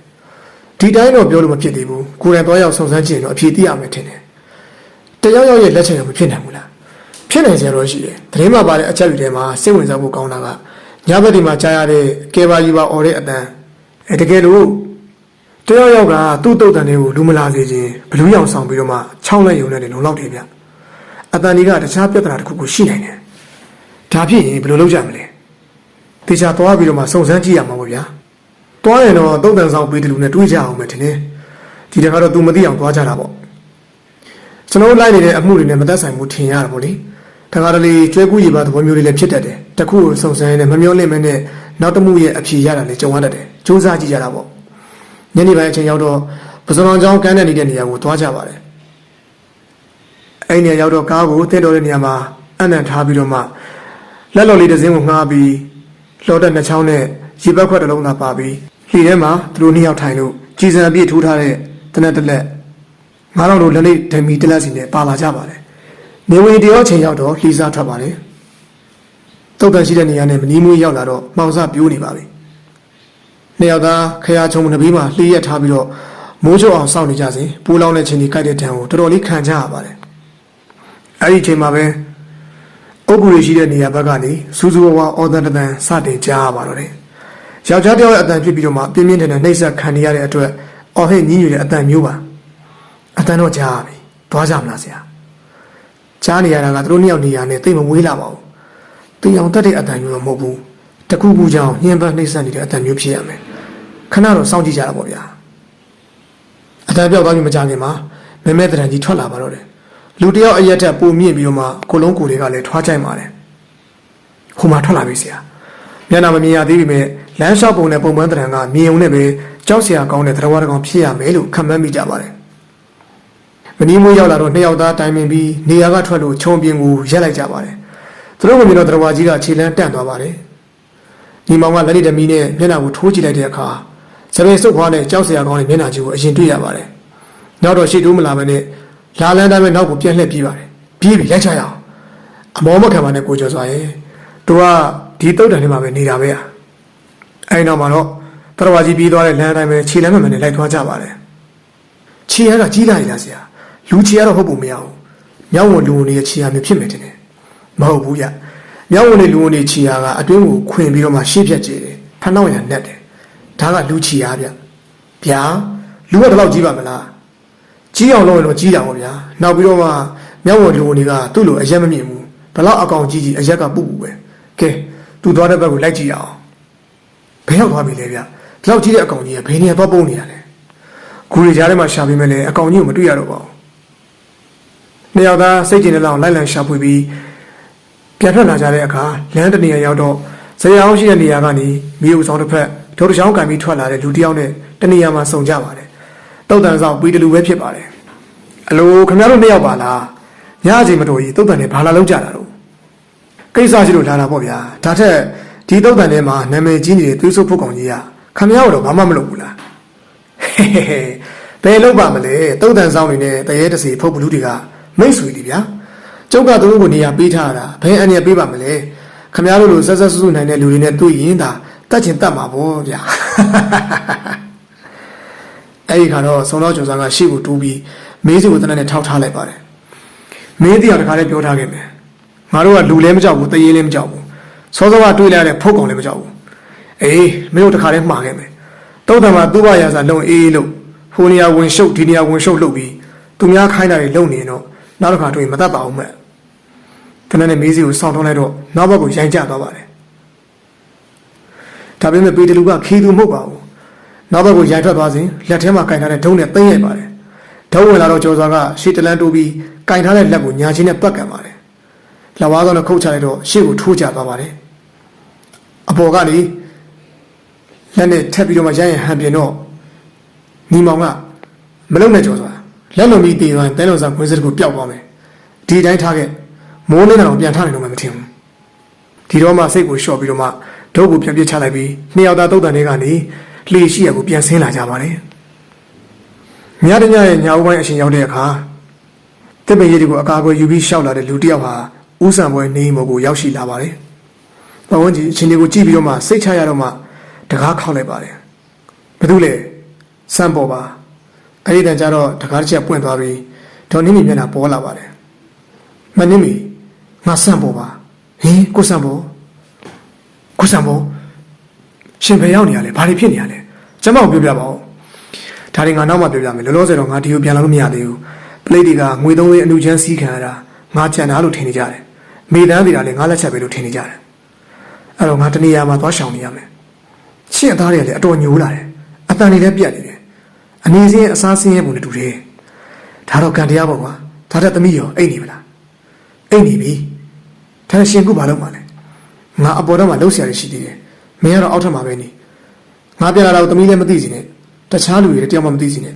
ဒီတိုင်းတော့ပြောလို့မဖြစ်သေးဘူးကိုယ်တိုင်သွားရောက်စုံစမ်းကြည့်ရင်တော့အဖြေသိရမယ်ထင်တယ်တယောက်ရဲ့လက်ချက်တော့မဖြစ်နိုင်ဘူးလားဖြစ်နိုင်စရာတော့ရှိတယ်သတင်းမှာပါတဲ့အချက်တွေထဲမှာစိတ်ဝင်စားဖို့ကောင်းတာကညဘက်ဒီမှာကြားရတဲ့ကဲပါယူပါအော်တဲ့အတန်တကယ်လို့တယောက်ကသူ့တုတ်တန်တွေကိုလူမလာစေခြင်းဘလူးရောင်ဆောင်ပြီးတော့မှချောင်းလိုက်ရုံနဲ့လုံလောက်တယ်ဗျအတန်တွေကတခြားပြဿနာတစ်ခုခုရှိနိုင်တယ်ဒါဖြစ်ရင်ဘယ်လိုလုပ်ကြမလဲတေချာသွားပြီးတော့မှစုံစမ်းကြည့်ရမှာပေါ့ဗျာသွားရင်တော့တုတ်တန်ဆောင်ပေးတယ်လူနဲ့တွေးကြအောင်မယ်ထင်တယ်ဒီတခါတော့ तू မသိအောင်သွားကြတာပေါ့ကျွန်တော်လိုက်နေတဲ့အမှုတွေနဲ့မသက်ဆိုင်မှုထင်ရတာပေါ့လေတခါတလေကျွဲကူးရီပါသဘောမျိုးတွေလည်းဖြစ်တတ်တယ်တခုကိုစုံစမ်းရင်းနဲ့မမျောလင့်မနဲ့နောက်တစ်မှုရဲ့အဖြေရတာလည်းကြုံရတတ်တယ်စူးစမ်းကြည့်ကြတာပေါ့ညနေပိုင်းအချိန်ရောက်တော့ပစုံအောင်ကျောင်းကမ်းတဲ့နေတဲ့နေရာကိုသွားကြပါတယ်အဲ့နေရာရောက်တော့ကားကိုတင့်တော်တဲ့နေရာမှာအနံ့ထားပြီးတော့မှလက်တော်လေးတစ်စင်းကိုငှားပြီးလှော်တဲ့နှချောင်းနဲ့ရေဘက်ခွက်တစ်လုံးသာပါပြီးလှီထဲမှာသူတို့နှစ်ယောက်ထိုင်လို့ကြည်စံအပြည့်ထိုးထားတဲ့တနက်တလက်ငါးတော့လိုလက်လေးဓမီတလက်စီနဲ့ပါလာကြပါတယ်နေဝင်တရောချိန်ရောက်တော့လှီစားထွက်ပါတယ်တုတ်တန်ရှိတဲ့နေရာနဲ့မနီးမွေးရောက်လာတော့မှောင်စပြိုးနေပါပြီနှစ်ယောက်သားခရာချုံနှပီးမှာလှီရက်ထားပြီးတော့မိုးချိုအောင်စောင့်နေကြစဉ်ပိုးလောင်းတဲ့ချင်းကြီးကြိုက်တဲ့တံကိုတော်တော်လေးခံကြရပါတယ်အဲ့ဒီချိန်မှာပဲအုပ်ကူရရှိတဲ့နေရာဘက်ကနေစူးစူးဝါးအော်တန်တန်စတင်ကြားရပါတော့တယ်ယောက်ျားတယောက်ရဲ့အတန်ဖြစ်ပြီးတော့မှပြင်းပြင်းထန်ထန်နှိပ်စက်ခံနေရတဲ့အတွက်အော်ဟစ်ညည်းညူတဲ့အတန်မျိုးပါအတန်တော့ကြားရပြီသွားကြမလားဆရာကြားနေရတာကသူတို့နှစ်ယောက်နေရာနဲ့တိတ်မမွေးလာပါဘူးတေးအောင်တက်တဲ့အတန်မျိုးတော့မဟုတ်ဘူးတခုခုကြောင့်ညှင်းပန်းနှိပ်စက်နေတဲ့အတန်မျိုးဖြစ်ရမယ်ခဏတော့စောင့်ကြည့်ကြတာပေါ့ဗျာအတန်ပြောက်သွားပြီမကြခင်မှာမဲမဲတရံကြီးထွက်လာပါတော့တယ်လူတယောက်အရက်ထက်ပုံမြင့်ပြီးတော့မှကိုလုံးကိုတွေကလည်းထွားကြိုက်ပါတယ်ဟိုမှာထွက်လာပြီဆရာမျက်နှာမမြင်ရသေးပေမဲ့လမ်းလျှောက်ပုံနဲ့ပုံပန်းတရံကမြင်ုံနဲ့ပဲ ကြောက်စရာကောင်းတဲ့သရဝါကောင်ဖြစ်ရမယ်လို့ခံမှန်းမိကြပါတယ်မနီးမွေးရောက်လာတော့နှစ်ယောက်သားတိုင်ပင်ပြီးနေရာကထွက်လို့ချုံပြင်းကိုရက်လိုက်ကြပါတယ်သူတို့ကမြင်တော့သရဝါကြီးကခြေလန်းတန့်သွားပါတယ်ညီမောင်ကလက်ရည်တမီနဲ့မျက်နှာကိုထိုးကြည့်လိုက်တဲ့အခါစပယ်စုပ်ခွားနဲ့ကြောက်စရာကောင်းတဲ့မျက်နှာကြီးကိုအရင်တွေ့ရပါတယ်နောက်တော့ရှေ့တိုးမလာမနဲ့လာလန်းတိုင်းပဲနောက်ကိုပြန်လှည့်ပြေးပါတယ်ပြေးပြီးလိုက်ချရအောင်အမောမခံပါနဲ့ကိုကျော်စွာရဲ့သူကဒီတုတ်တန်ထဲမှာပဲနေတာပဲအဲဒီနောက်မှာတော့တရဝါကြီးပြေးသွားတဲ့လမ်းတိုင်းပဲခြေလမ်းမှန်မှန်နဲ့လိုက်သွားကြပါတယ်ခြေရကကြီးလာရလားဆရာလူခြေရတော့ဟုတ်ပုံမရဘူးမြောက်ဝန်လူဝန်တွေခြေရမျိုးဖြစ်မယ်တင်တယ်မဟုတ်ဘူးဗျမြောက်ဝန်တွေလူဝန်တွေခြေရကအတွင်းကိုခွင်ပြီးတော့မှရှေ့ဖြတ်ကျတယ်ဖနှောက်ရနဲ့တယ်ဒါကလူခြေရဗျာလူကတော့ကြီးပါမလားကြီးအောင်လုပ်ရင်တော့ကြီးတာပေါ့ဗျာနောက်ပြီးတော့မှမြောက်ဝန်လူဝန်တွေကသူ့လိုအရက်မမြင်ဘူးဘလောက်အကောင်ကြီးအရက်ကပုပူပဲကဲသူသွားတဲ့ဘက်ကိုလိုက်ကြည့်အောင်ဘယ်ရောက်သွားပြီလဲဗျဒီလောက်ကြီးတဲ့အကောင်ကြီးကဘယ်နေရာသွားပုံနေရလဲဂူရီကြားထဲမှာရှာပြီးမဲ့လေအကောင်ကြီးကိုမတွေ့ရတော့ပါဘူးနှစ်ယောက်သားစိတ်ကျဉ်တဲ့လောက်လိုက်လံရှာဖွေပြီးပြန်ထွက်လာကြတဲ့အခါလမ်းတစ်နေရာရောက်တော့ဇေယျအောင်ရှိတဲ့နေရာကနေမြေဥဆောင်တစ်ဖက်ဒုတ်တချောင်းကန်ပြီးထွက်လာတဲ့လူတစ်ယောက်နဲ့တနေရာမှာစုံကြပါတယ်တုတ်တန်ဆောင်ပြီးတလူပဲဖြစ်ပါတယ်အလိုခင်ဗျားတို့နှစ်ယောက်ပါလားညအချိန်မတော်ကြီးတုတ်တန်နဲ့ဘာလာလောက်ကြတာတော့ကိစ္စရှိလို့လာတာပေါ့ဗျာဒါထက်ဒီတုတ်တန်ထဲမှာနာမည်ကြီးနေတဲ့သွေးဆုပ်ဖို့ကောင်ကြီးကခင်ဗျားတို့ဘာမှမလုပ်ဘူးလားဘယ်လုပ်ပါမလဲတုတ်တန်ဆောင်နေနဲ့တရေတစီဖုတ်ဘလူးတွေကမိတ်ဆွေတွေဗျာကျုပ်ကသူတို့ကိုနေရာပေးထားတာဘယ်အနေနဲ့ပေးပါမလဲခင်ဗျားတို့လိုဆက်ဆက်ဆူဆူနိုင်တဲ့လူတွေနဲ့တွေ့ရင်သာတတ်ချင်တတ်မှာပေါ့ဗျာအဲ့ဒီခါတော့စုံတော့ကျော်စံကရှေ့ကိုတူးပြီးမေးစီကိုတနက်နဲ့ထောက်ထားလိုက်ပါတယ်မင်းတရားတခါလေးပြောထားခဲ့မယ်ငါတို့ကလူလည်းမကြောက်ဘူးတရေလည်းမကြောက်ဘူးစောစောကတွေ့လာတဲ့ဖုတ်ကောင်လည်းမကြောက်ဘူးအေးမင်းတို့တခါလေးမှားခဲ့မယ်တုတ်တံမှာသူ့ဘရာစာလုံအေးလို့ဟိုနေရာဝင်ရှုပ်ဒီနေရာဝင်ရှုပ်လုပ်ပြီးသူများခိုင်းတာတွေလုပ်နေတော့နောက်တစ်ခါတွေ့ရင်မတတ်ပါဘူးမဲ့တနက်နဲ့မေးစီကိုစောင့်ထုံးလိုက်တော့နောက်ဘက်ကိုရိုင်းကျသွားပါတယ်ဒါပေမဲ့ပေတလူကခီးသူမဟုတ်ပါဘူးနောက်ဘက်ကိုရိုင်းထွက်သွားစဉ်လက်ထဲမှာကင်ထားတဲ့ဒုံးနဲ့သိမ့်ရိုက်ပါတယ်ဒုံးဝင်လာတော့ကျော်စွာကရှေ့တလန်းတိုးပြီးကင်ထားတဲ့လက်ကိုညာချင်းနဲ့ပတ်ကန်ပါတယ်လက်ဝါးသောနဲ့ခုတ်ချလိုက်တော့ရှေ့ကိုထိုးကျသွားပါတယ်အပေါ်ကနေလက်နဲ့ထပ်ပြီးတော့မှရရင်ဟန်ပြင်တော့ညီမောင်ကမလုံနဲ့ကျော်စွာလက်လုံးပြီးတည်သွားရင်တဲလုံးစာခွင်းစစ်ကိုပျောက်သွားမယ်ဒီတိုင်းထားခဲ့မိုးနေတော့ပြန်ထားနိုင်တော့မှမထင်ဘူးဒီတော့မှစိတ်ကိုလျှော့ပြီးတော့မှဒုတ်ကိုပြန်ပြစ်ချလိုက်ပြီးနှစ်ယောက်သားတုတ်တန်တွေကနေလှေရှိရကိုပြန်ဆင်းလာကြပါတယ်ညတညရဲ့ညဦးပိုင်းအချိန်ရောက်တဲ့အခါတစ်ပင်ရည်တွေကိုအကာအကွယ်ယူပြီးရှောက်လာတဲ့လူတစ်ယောက်ဟာဦးဆံပွဲနေမို့ကိုရောက်ရှိလာပါတယ်။ဘဝကြီးအချိန်တွေကိုကြည့်ပြီးတော့မှစိတ်ချရတော့မှတကားခောက်လိုက်ပါတယ်။ဘာလို့လဲစံပေါ်ပါအဲ့ဒီတန်ကြတော့တကားတစ်ချက်ပွင့်သွားပြီးဒေါ်နင်းမီမျက်နှာပေါ်လာပါတယ်။မနင်းမီငါစံပေါ်ပါဟင်ကိုစံပေါ်ရှင်ဘယ်ရောက်နေရလဲဘာတွေဖြစ်နေရလဲကျမကိုပြောပြပါဦးဒါတွေငါနောက်မှပြောပြမယ်လောလောဆယ်တော့ငါဒီကိုပြန်လာလို့မရသေးဘူးပလိတ်တွေကငွေသုံးလေးအနုချမ်းစီးခံရတာငါကြံတာလို့ထင်နေကြတယ်မိသားတွေကလည်းငါလက်ချက်ပဲလို့ထင်နေကြတယ်အဲ့တော့ငါတနေရာမှာသွားရှောင်နေရမယ်ရှင့်အသားတွေကလည်းအတော်ညိုးလာတယ်အတန်တွေလည်းပြတ်နေတယ်အနေစင်းအစားစင်းရဲ့ပုံနဲ့တူတယ်ဒါတော့ကံတရားပေါ့ကွာဒါတဲ့သမီးရောအိတ်နေမလားအိတ်နေပြီဒါရှင်ခုဘာလုပ်မှလဲငါအပေါ်တော့မှလှုပ်ရှားရရှိသေးတယ်မင်းကတော့အောက်ထပ်မှာပဲနေငါပြန်လာတော့သမီးလည်းမသိစီနဲ့တခြားလူတွေလည်းတယောက်မှမသိစီနဲ့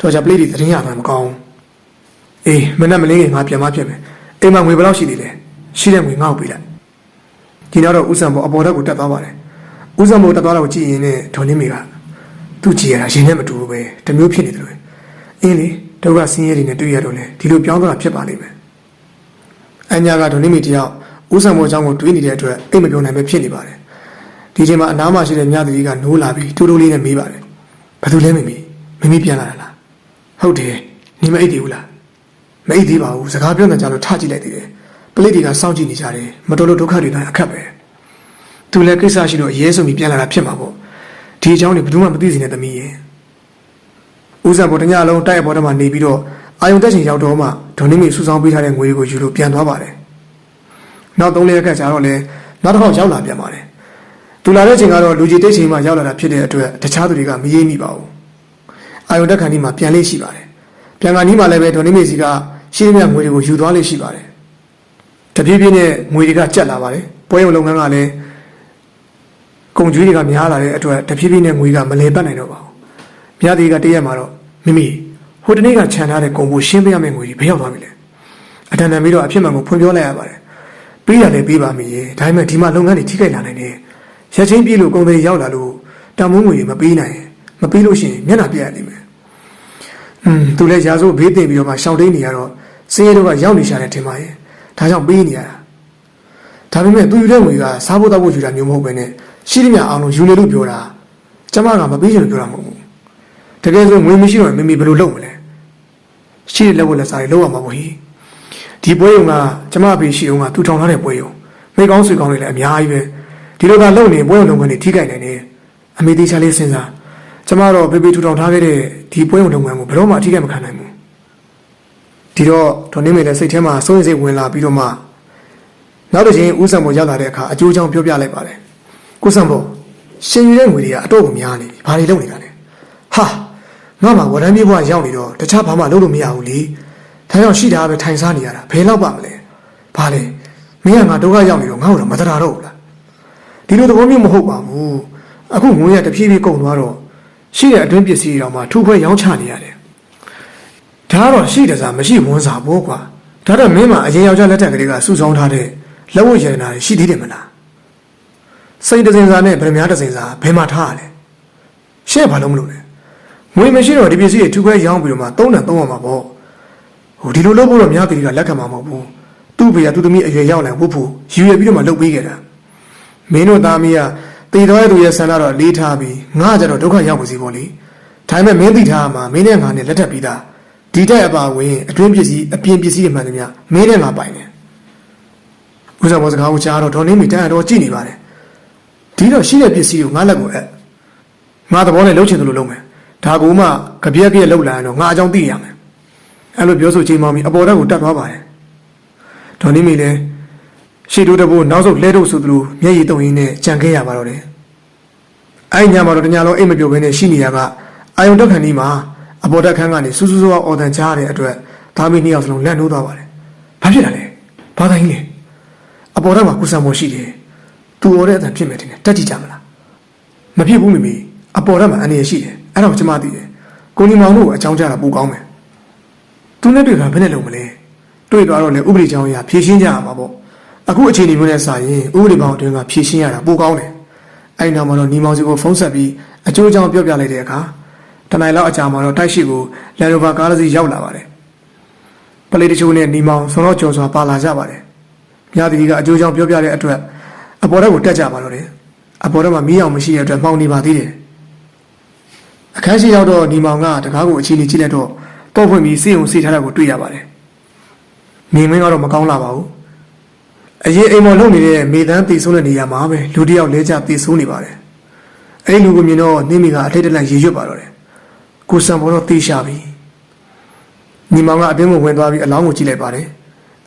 တော့ကြပလေးတွေသတင်းရတာမကောင်းအေးမနဲ့မလေးငါပြန်မဖြစ်မယ်အိမ်မှာငွေဘယ်လောက်ရှိသေးလဲရှိတဲ့ငွေငါ့ကိုပေးလိုက်ဒီနောက်တော့ဦးစံပေါ်အပေါ်ဓာတ်ကိုတက်သွားပါတယ်ဦးစံပေါ်တက်သွားတော့ကြည့်ရင်လည်းဒေါ်နင်းမေကသူ့ကြည်ရတာရင်နဲ့မတူဘူးပဲတမျိုးဖြစ်နေတယ်လို့အင်းလေဒုက္ခဆင်းရဲတွေနဲ့တွေ့ရတော့လေဒီလိုပြောင်းသွားတာဖြစ်ပါလိမ့်မယ်အညာကဒေါ်နင်းမေတယောက်ဦးစံပေါ်အကြောင်းကိုတွေးနေတဲ့အတွက်အိမ်မပြောနိုင်ပဲဖြစ်နေပါတယ်ဒီချိန်မှာအနားမှာရှိတဲ့မြတ်သူကြီးကနိုးလာပြီးတူတူလေးနဲ့မေးပါတယ်ဘာလို့လဲမမီပြန်လာတာလားဟုတ်တယ်နေမအိတ်သေးဘူးလားမအိတ်သေးပါဘူးစကားပြောနေကြလို့ထကြည့်လိုက်သေးတယ်ပလိတ်တွေကစောင့်ကြည့်နေကြတယ်မတော်လို့ဒုက္ခတွေတိုင်းအခက်ပဲသူလည်းကိစ္စရှိလို့အရေးဆုံးပြီးပြန်လာတာဖြစ်မှာပေါ့ဒီအကြောင်းတွေဘယ်သူမှမသိစေနဲ့သမီးရဲ့ဦးစံပေါ်တညလုံးတိုက်အပေါ်ထဲမှာနေပြီးတော့အာယုံတက်ချိန်ရောက်တော့မှဒေါ်နင်းမီစူဆောင်းပေးထားတဲ့ငွေတွေကိုယူလို့ပြန်သွားပါတယ်နောက်3 ရက်ခက်ကြာတော့လဲနောက်တစ်ခေါက်ရောက်လာပြန်ပါတယ်သူလာတဲ့ချိန်ကတော့လူကြီးတိတ်ချိန်မှရောက်လာတာဖြစ်တဲ့အတွက်တခြားသူတွေကမရေးမိပါဘူးအာယုံတက်ခါနီးမှာပြန်လေးရှိပါတယ်ပြန်ခါနီးမှာလည်းပဲဒေါ်နင်းမီစီကရှိတဲ့ငွေတွေကိုယူသွားလေးရှိပါတယ်တပြေးပြေးနဲ့ငွေတွေကကျက်လာပါတယ်ပွဲရုံလုပ်ငန်းကလည်းကုန်ကျွေးတွေကများလာတဲ့အတွက်တပြေးပြေးနဲ့ငွေကမလဲပတ်နိုင်တော့ပါဘူး မြားတီကတရက်မှာတော့မိမိဟိုတနေ့ကခြံထားတဲ့ကုံကိုရှင်းပေးရမယ့်ငွေကြီးဘယ်ရောက်သွားပြီလဲအတန်တန်ပြီးတော့အဖြစ်မှန်ကိုဖွင့်ပြောလိုက်ရပါတယ်ပေးရတယ်ပေးပါမည်ဒါပေမဲ့ဒီမှာလုပ်ငန်းတွေထိခိုက်လာနိုင်တယ်ရက်ချင်းပြေးလို့ကုံတွေရောက်လာလို့တမုံငွေတွေမပေးနိုင်မပေးလို့ရှိရင်မျက်နှာပြတ်ရလိမ့်မယ်သူလည်းရာဇိုးဘေးတင်ပြီးတော့မှရှောင်တိန်နေရတော့စင်းရဲတို့ကရောက်နေရှာတယ်ထင်ပါရဲ့ဒါကြောင့်ပေးနေရတာဒါပေမဲ့သူယူတဲ့ငွေကစားဖို့တောက်ဖို့ယူတာမျိုးမဟုတ်ပဲနဲ့ရှိသမျှအောင်လို့ယူနေလို့ပြောတာကျမကမပေးချင်လို့ပြောတာမဟုတ်ဘူးတကယ်ဆိုငွေမရှိတော့မိမိဘယ်လိုလုပ်မလဲရှိတဲ့လက်ဝက်လက်စားတွေလုပ်ရမှာပေါ့ဟိဒီပွဲရုံကကျမအဖေရှိအောင်ကသူထောင်ထားတဲ့ပွဲရုံမိကောင်းဆွေကောင်းတွေလည်းအများကြီးပဲဒီလိုကလုပ်နေပွဲရုံလုပ်ငန်းတွေထိခိုက်နိုင်တယ်အမေသေးချာလေးစဉ်းစားကျမတော့ဖေဖေထူထောင်ထားခဲ့တဲ့ဒီပွဲရုံလုပ်ငန်းကိုဘယ်တော့မှအထိခိုက်မခံနိုင်ဘူးဒီတော့ဒေါ်နေမေလည်းစိတ်ထဲမှာစိုးရိမ်စိတ်ဝင်လာပြီးတော့မှနောက်တစ်ချိန်ဦးစံပေါ်ရောက်လာတဲ့အခါအကျိုးချောင်းပြောပြလိုက်ပါတယ်ကိုစံပေါ်ရှင်ယူတဲ့ငွေတွေကအတော့ကိုများနေပြီဘာတွေလုပ်နေတာလဲဟာငါမှဝရမ်းပြေးဘွားရောက်နေတော့တခြားဘာမှလုပ်လို့မရဘူးလေဒါကြောင့်ရှိတာပဲထိုင်စားနေရတာဘယ်လောက်ပါမလဲဘာလဲမင်းကငါဒုက္ခရောက်နေတော့ငါ့ကိုတော့မတရာတော့ဘူးလားဒီလိုသဘောမျိုးမဟုတ်ပါဘူးအခုငွေရတဖြည်းဖြည်းကုန်သွားတော့ရှိတဲ့အတွင်းပစ္စည်းတွေတော့မှထူခွဲရောင်းချနေရတယ်ဒါကတော့ရှိတယ်စားမရှိဝန်စားဘောကွာဒါတော့မင်းမအရင်ယောက်ျားလက်ထက်ကလေးကစုဆောင်းထားတဲ့လက်ဝတ်ရတနာတွေရှိသေးတယ်မလားစိတ်တစင်စားနဲ့ဗရမ ्या တစင်စားဘယ်မှာထားရလဲရှင်းဘာလို့မလုပ်လဲငွေမရှိတော့ဒီပစ္စည်းတွေထူခွဲရောင်းပြီးတော့မှသုံးတယ်သုံးရမှာပေါ့ဟိုဒီလိုလုပ်ဖို့တော့များပြည်ကလက်ခံမှာမဟုတ်ဘူးသူ့ဖေကသူ့သမီးအရွယ်ရောက်လာဝတ်ဖို့ယူရပြီးတော့မှလုပ်ပေးခဲ့တာမင်းတို့သားမီးကတည်တော်ရဲ့သူရဲ့ဆန္ဒတော့လေးထားပြီးငါကြတော့ဒုက္ခရောက်ပါစီပေါ့လေဒါပေမဲ့မင်းသိထားမှာမင်းနဲ့ငါနဲ့လက်ထပ်ပြီးသားဒီတက်အပါဝင်အတွင်းပစ္စည်းအပြင်ပစ္စည်းတွေမှန်တယ်များမင်းနဲ့ငါပိုင်တယ်ဦးဆောင်ဘောစကားကိုကြားတော့ဒေါ်နေမီတန်တော်ကြည့်နေပါတယ်ဒီတော့ရှိတဲ့ပစ္စည်းကိုငါလက်ကိုငါသဘောနဲ့လှုပ်ချင်တယ်လို့လုပ်မယ်ဒါကူမှကြပြက်ကြက်လှုပ်လာရင်တော့ငါအကြောင်းသိရမယ်အဲ့လိုပြောဆိုချိန်မှမီအပေါ်တက်ကိုတက်သွားပါတယ်ဒေါ်နေမီလည်းရှေ့တိုးတဘိုးနောက်ဆုတ်လဲထုတ်ဆိုသလိုမျက်ရည်တုံရင်းနဲ့ကြံခဲ့ရပါတော့တယ်အဲ့ညမှာတော့တညာလုံးအိမ်မပြုတ်ဘဲနဲ့ရှိနေရကအာယုံတက်ခဏီမှာအပေါ်တက်ခန်းကနေစူးစူးစောအော်တန်ကြားရတဲ့အတွက်သားမီးနှစ်ယောက်စလုံးလက်နှိုးသွားပါတယ်ဘာဖြစ်တာလဲဘာတိုင်းလဲအပေါ်တက်မှာကုဆံမောရှိတယ်သူအော်တဲ့အတန်ဖြစ်မယ်တင်တယ်တက်ကြည့်ကြမလားမဖြစ်ဘူးမိမိအပေါ်တက်မှာအနေရရှိတယ်အဲ့တော့ကျမသိတယ်ကိုညီမောင်တို့ကိုအကြောင်းကြားတာပိုကောင်းမယ်သူနဲ့တွေ့တာဘယ်နဲ့လုံးမလဲတွေ့သွားတော့လေဥပဒေကြောင်းအရာဖြည့်ရှင်းကြရမှာပေါ့အခုအခြေအနေမျိုးနဲ့စာရင်ဥပဒေပေါင်းအတွင်းကဖြည့်ရှင်းရတာပိုကောင်းတယ်အဲ့နောက်မှာတော့ညီမောင်စီကိုဖုန်းဆက်ပြီးအကျိုးအကြောင်းပြောပြလိုက်တဲ့အခါတနိုင်လောက်အကြာမှာတော့တိုက်ရှိကိုလန်ရိုဗာကားတစ်စီးရောက်လာပါတယ်ပလေးတချို့နဲ့ညီမောင်ဆုံးတော့ကြော်စွာပါလာကြပါတယ်မြားတီကအကျိုးအကြောင်းပြောပြတဲ့အတွက်အပေါ်တက်ကိုတက်ကြပါတော့တယ်အပေါ်တက်မှာမီးအောင်မရှိတဲ့အတွက်မှောင်နေပါသေးတယ်အခန်းရှိရောက်တော့ညီမောင်ကတကားကိုအခြေအနေကြည့်လိုက်တော့ပေါ့ဖွင့်ပြီးစေုံစေထားတာကိုတွေ့ရပါတယ်နေမင်းကတော့မကောင်းလာပါဘူးအရင်အိမ်မော်လုံနေတဲ့မေတန်းတည်ဆုံးတဲ့နေရာမှာပဲလူတစ်ယောက်လဲကျတည်ဆုံးနေပါတယ်အဲ့ဒီလူကိုမြင်တော့နေမိကအထိတ်တလန့်ရေရွတ်ပါတော့တယ်ကိုစံဘောတော့တေးရှာပြီညီမောင်ကအတင်းကိုဝင်သွားပြီးအလောင်းကိုကြည့်လိုက်ပါတယ်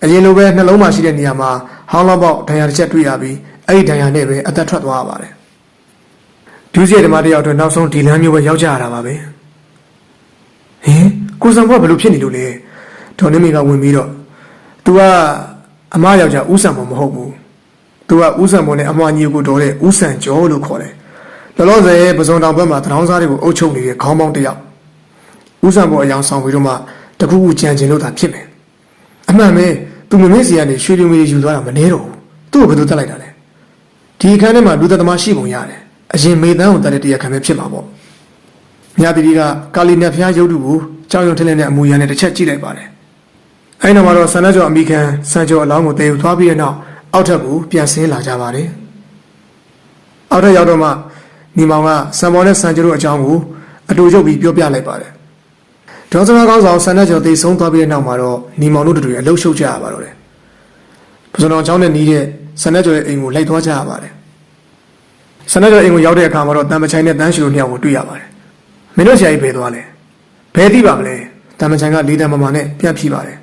အရင်လိုပဲနှလုံးမှာရှိတဲ့နေရာမှာဟောင်းလောက်ပေါက်ဒဏ်ရာတစ်ချက်တွေ့ရပြီးအဲ့ဒီဒဏ်ရာနဲ့ပဲအသက်ထွက်သွားရပါတယ်ဒုစရိုက်ဓမ္မတယောက်အတွက်နောက်ဆုံးဒီလမ်းမျိုးပဲရောက်ကြရတာပါပဲဟင်ကိုစံဘောကဘယ်လိုဖြစ်နေလို့လဲဒေါ်နေမိကဝင်ပြီးတော့ तू ကအမယောက်ျားဦးစံဘောမဟုတ်ဘူး तू ကဦးစံဘောနဲ့အမွာညီကိုတော်တဲ့ဦးစံကျော်လို့ခေါ်တယ်လောလောဆယ်ပစုံတောင်ဘက်မှာတရောင်းစားတွေကိုအုပ်ချုပ်နေတဲ့ခေါင်းပေါင်းတစ်ယောက်ဦးစံဘောအယောင်ဆောင်ပြီးတော့မှတခုခုကြံကျင်လို့သာဖြစ်မယ်အမှန်ပဲ तू မမေ့စီကနေရွှေတွေငွေယူသွားတာမနေတော့ဘူးသူ့ကိုဘယ်သူတက်လိုက်တာလဲဒီအခန်းထဲမှာလူသက်သမားရှိပုံရတယ်အရင်မေတန်းကိုတက်တဲ့တရားခံပဲဖြစ်မှာပေါ့မြားတီကကာလီနတ်ဖျားရုပ်တုကိုကြောင်ရုံထင်းတဲ့အမူအရာနဲ့တစ်ချက်ကြည့်လိုက်ပါတယ်အဲ့နောက်မှာတော့ဆန္ဒကျော်အမိခံစံကျော်အလောင်းကိုတည်ယူသွားပြီးတဲ့နောက်အောက်ထပ်ကိုပြန်ဆင်းလာကြပါတယ်အောက်ထပ်ရောက်တော့မှညီမောင်ကစံပေါ်နဲ့စံကျော်တို့အကြောင်းကိုအတူရုပ်ပြီးပြောပြလိုက်ပါတယ်ဒေါ်စနာကောင်းဆောင်ဆန္ဒကျော်တည်ဆုံးသွားပြီးတဲ့နောက်မှာတော့ညီမောင်တို့တွေအလုရှုပ်ကြရပါတော့တယ်ပဇွန်တော်ကျောင်းနဲ့နီးတဲ့ဆန္ဒကျော်ရဲ့အိမ်ကိုလိုက်သွားကြရပါတယ်ဆန္ဒကျော်အိမ်ကိုရောက်တဲ့အခါမှာတော့တန်ပချိုင်နဲ့တန်းရှူတို့နှစ်ယောက်ကိုတွေ့ရပါတယ်မင်းတို့ဆရာကြီးဘယ်သွားလဲဘယ်သိပါမလဲတန်ပချိုင်ကလေးတန်းမမနဲ့ပြတ်ဖြီးပါတယ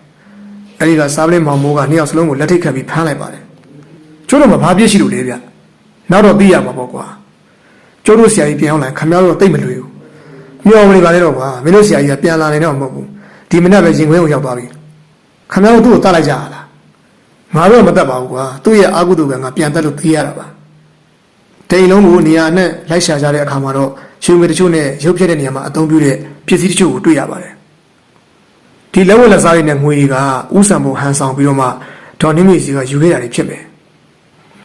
်အဲ့ဒီကစားပလင်းမောင်မိုးကနှစ်ယောက်စလုံးကိုလက်ထိတ်ခတ်ပြီးဖမ်းလိုက်ပါတယ်ကျိုးတို့မှာဘာပြည့်ရှိလို့လဲဗျနောက်တော့သိရမှာပေါ့ကွာကျိုးတို့ဆရာကြီးပြန်အောင်လာခမရတော့တိတ်မလွေဘူးမျောမနေပါနဲ့တော့ကွာမင်းတို့ဆရာကြီးကပြန်လာနေတော့မဟုတ်ဘူးဒီမနေ့ပဲရင်ခွင်းကိုရောက်သွားပြီခမရတို့သူ့ကိုတတ်လိုက်ကြရလားငါတို့မတတ်ပါဘူးကွာသူ့ရဲ့အာကုတုကငါပြန်တက်လို့သိရတာပါတိန်လုံးကိုနေရာနဲ့လိုက်ရှာကြတဲ့အခါမှာတော့ ရွှေငွေတချို့နဲ့ရုပ်ဖြတ်တဲ့နေရာမှာအသုံးပြုတဲ့ပစ္စည်းတချို့ကိုတွေ့ရပါတယ်ဒီလက်ဝက်လက်စားတွေနဲ့ငွေတွေကဥစံပုံဟန်ဆောင်ပြီးတော့မှဒေါ်နှင်းမြင့်စီကယူခဲ့တာတွေဖြစ်မယ်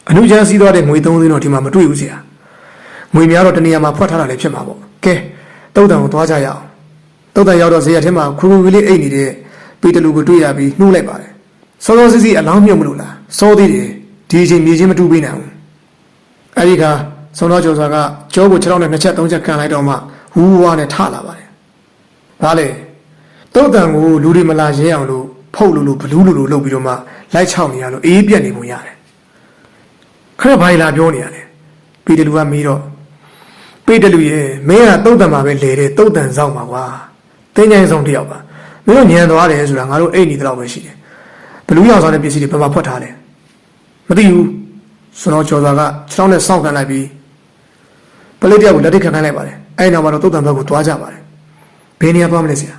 အနုချမ်းစီးသွားတဲ့ငွေ3သိန်းတော့ဒီမှာမတွေ့ဘူးဆရာငွေများတော့တနေရာမှာဖွက်ထားတာလည်းဖြစ်မှာပေါ့ကဲတုတ်တန်ကိုသွားကြရအောင်တုတ်တန်ရောက်တော့ဇေယျထဲမှာခူခူကလေးအိတ်နေတဲ့ပေတလူကိုတွေ့ရပြီးနှိုးလိုက်ပါတယ်စောစောစီးစီးအလောင်းမြုပ်မလို့လားစောသေးတယ်ဒီအချိန်မြေချင်းမတူပေးနိုင်ဘူးအဲဒီကစုံတော်ကျော်စွာကကြောကို6ထောင်နဲ့2ချက်3ချက်ကန်လိုက်တော့မှဝူးဝါးနဲ့ထလာပါတယ်ဒါလေတုတ်တန်ကိုလူတွေမလာရဲအောင်လို့ဖုတ်လို့ဘလူးလို့လုပ်ပြီးတော့မှလိုက်ချောက်နေရလို့အေးပြက်နေပုံရတယ်ခရက်ဘာလာပြောနေရတယ်ပေတလူကမေးတော့ပေတလူရဲ့မင်းကတုတ်တန်မှာပဲလေတဲ့တုတ်တန်ဆောင်ပါကွာတင်းချိုင်းဆောင်တယောက်ပါမင်းတို့ညံသွားတယ်ဆိုတာငါတို့အိတ်နေတော့ပဲရှိတယ်ဘလူးရောင်ဆောင်တဲ့ပစ္စည်းတွေဘယ်မှာဖွက်ထားလဲမသိဘူးဆိုတော့ကျော်စွာက6ထောင်နဲ့စောင့်ခံလိုက်ပြီးပလိတ်တယောက်ကိုလက်ထိတ်ခံခိုင်းလိုက်ပါတယ်အဲ့နောက်မှာတော့တုတ်တန်ဘက်ကိုသွားကြပါတယ်ဘယ်နေရာသွားမလဲဆရာ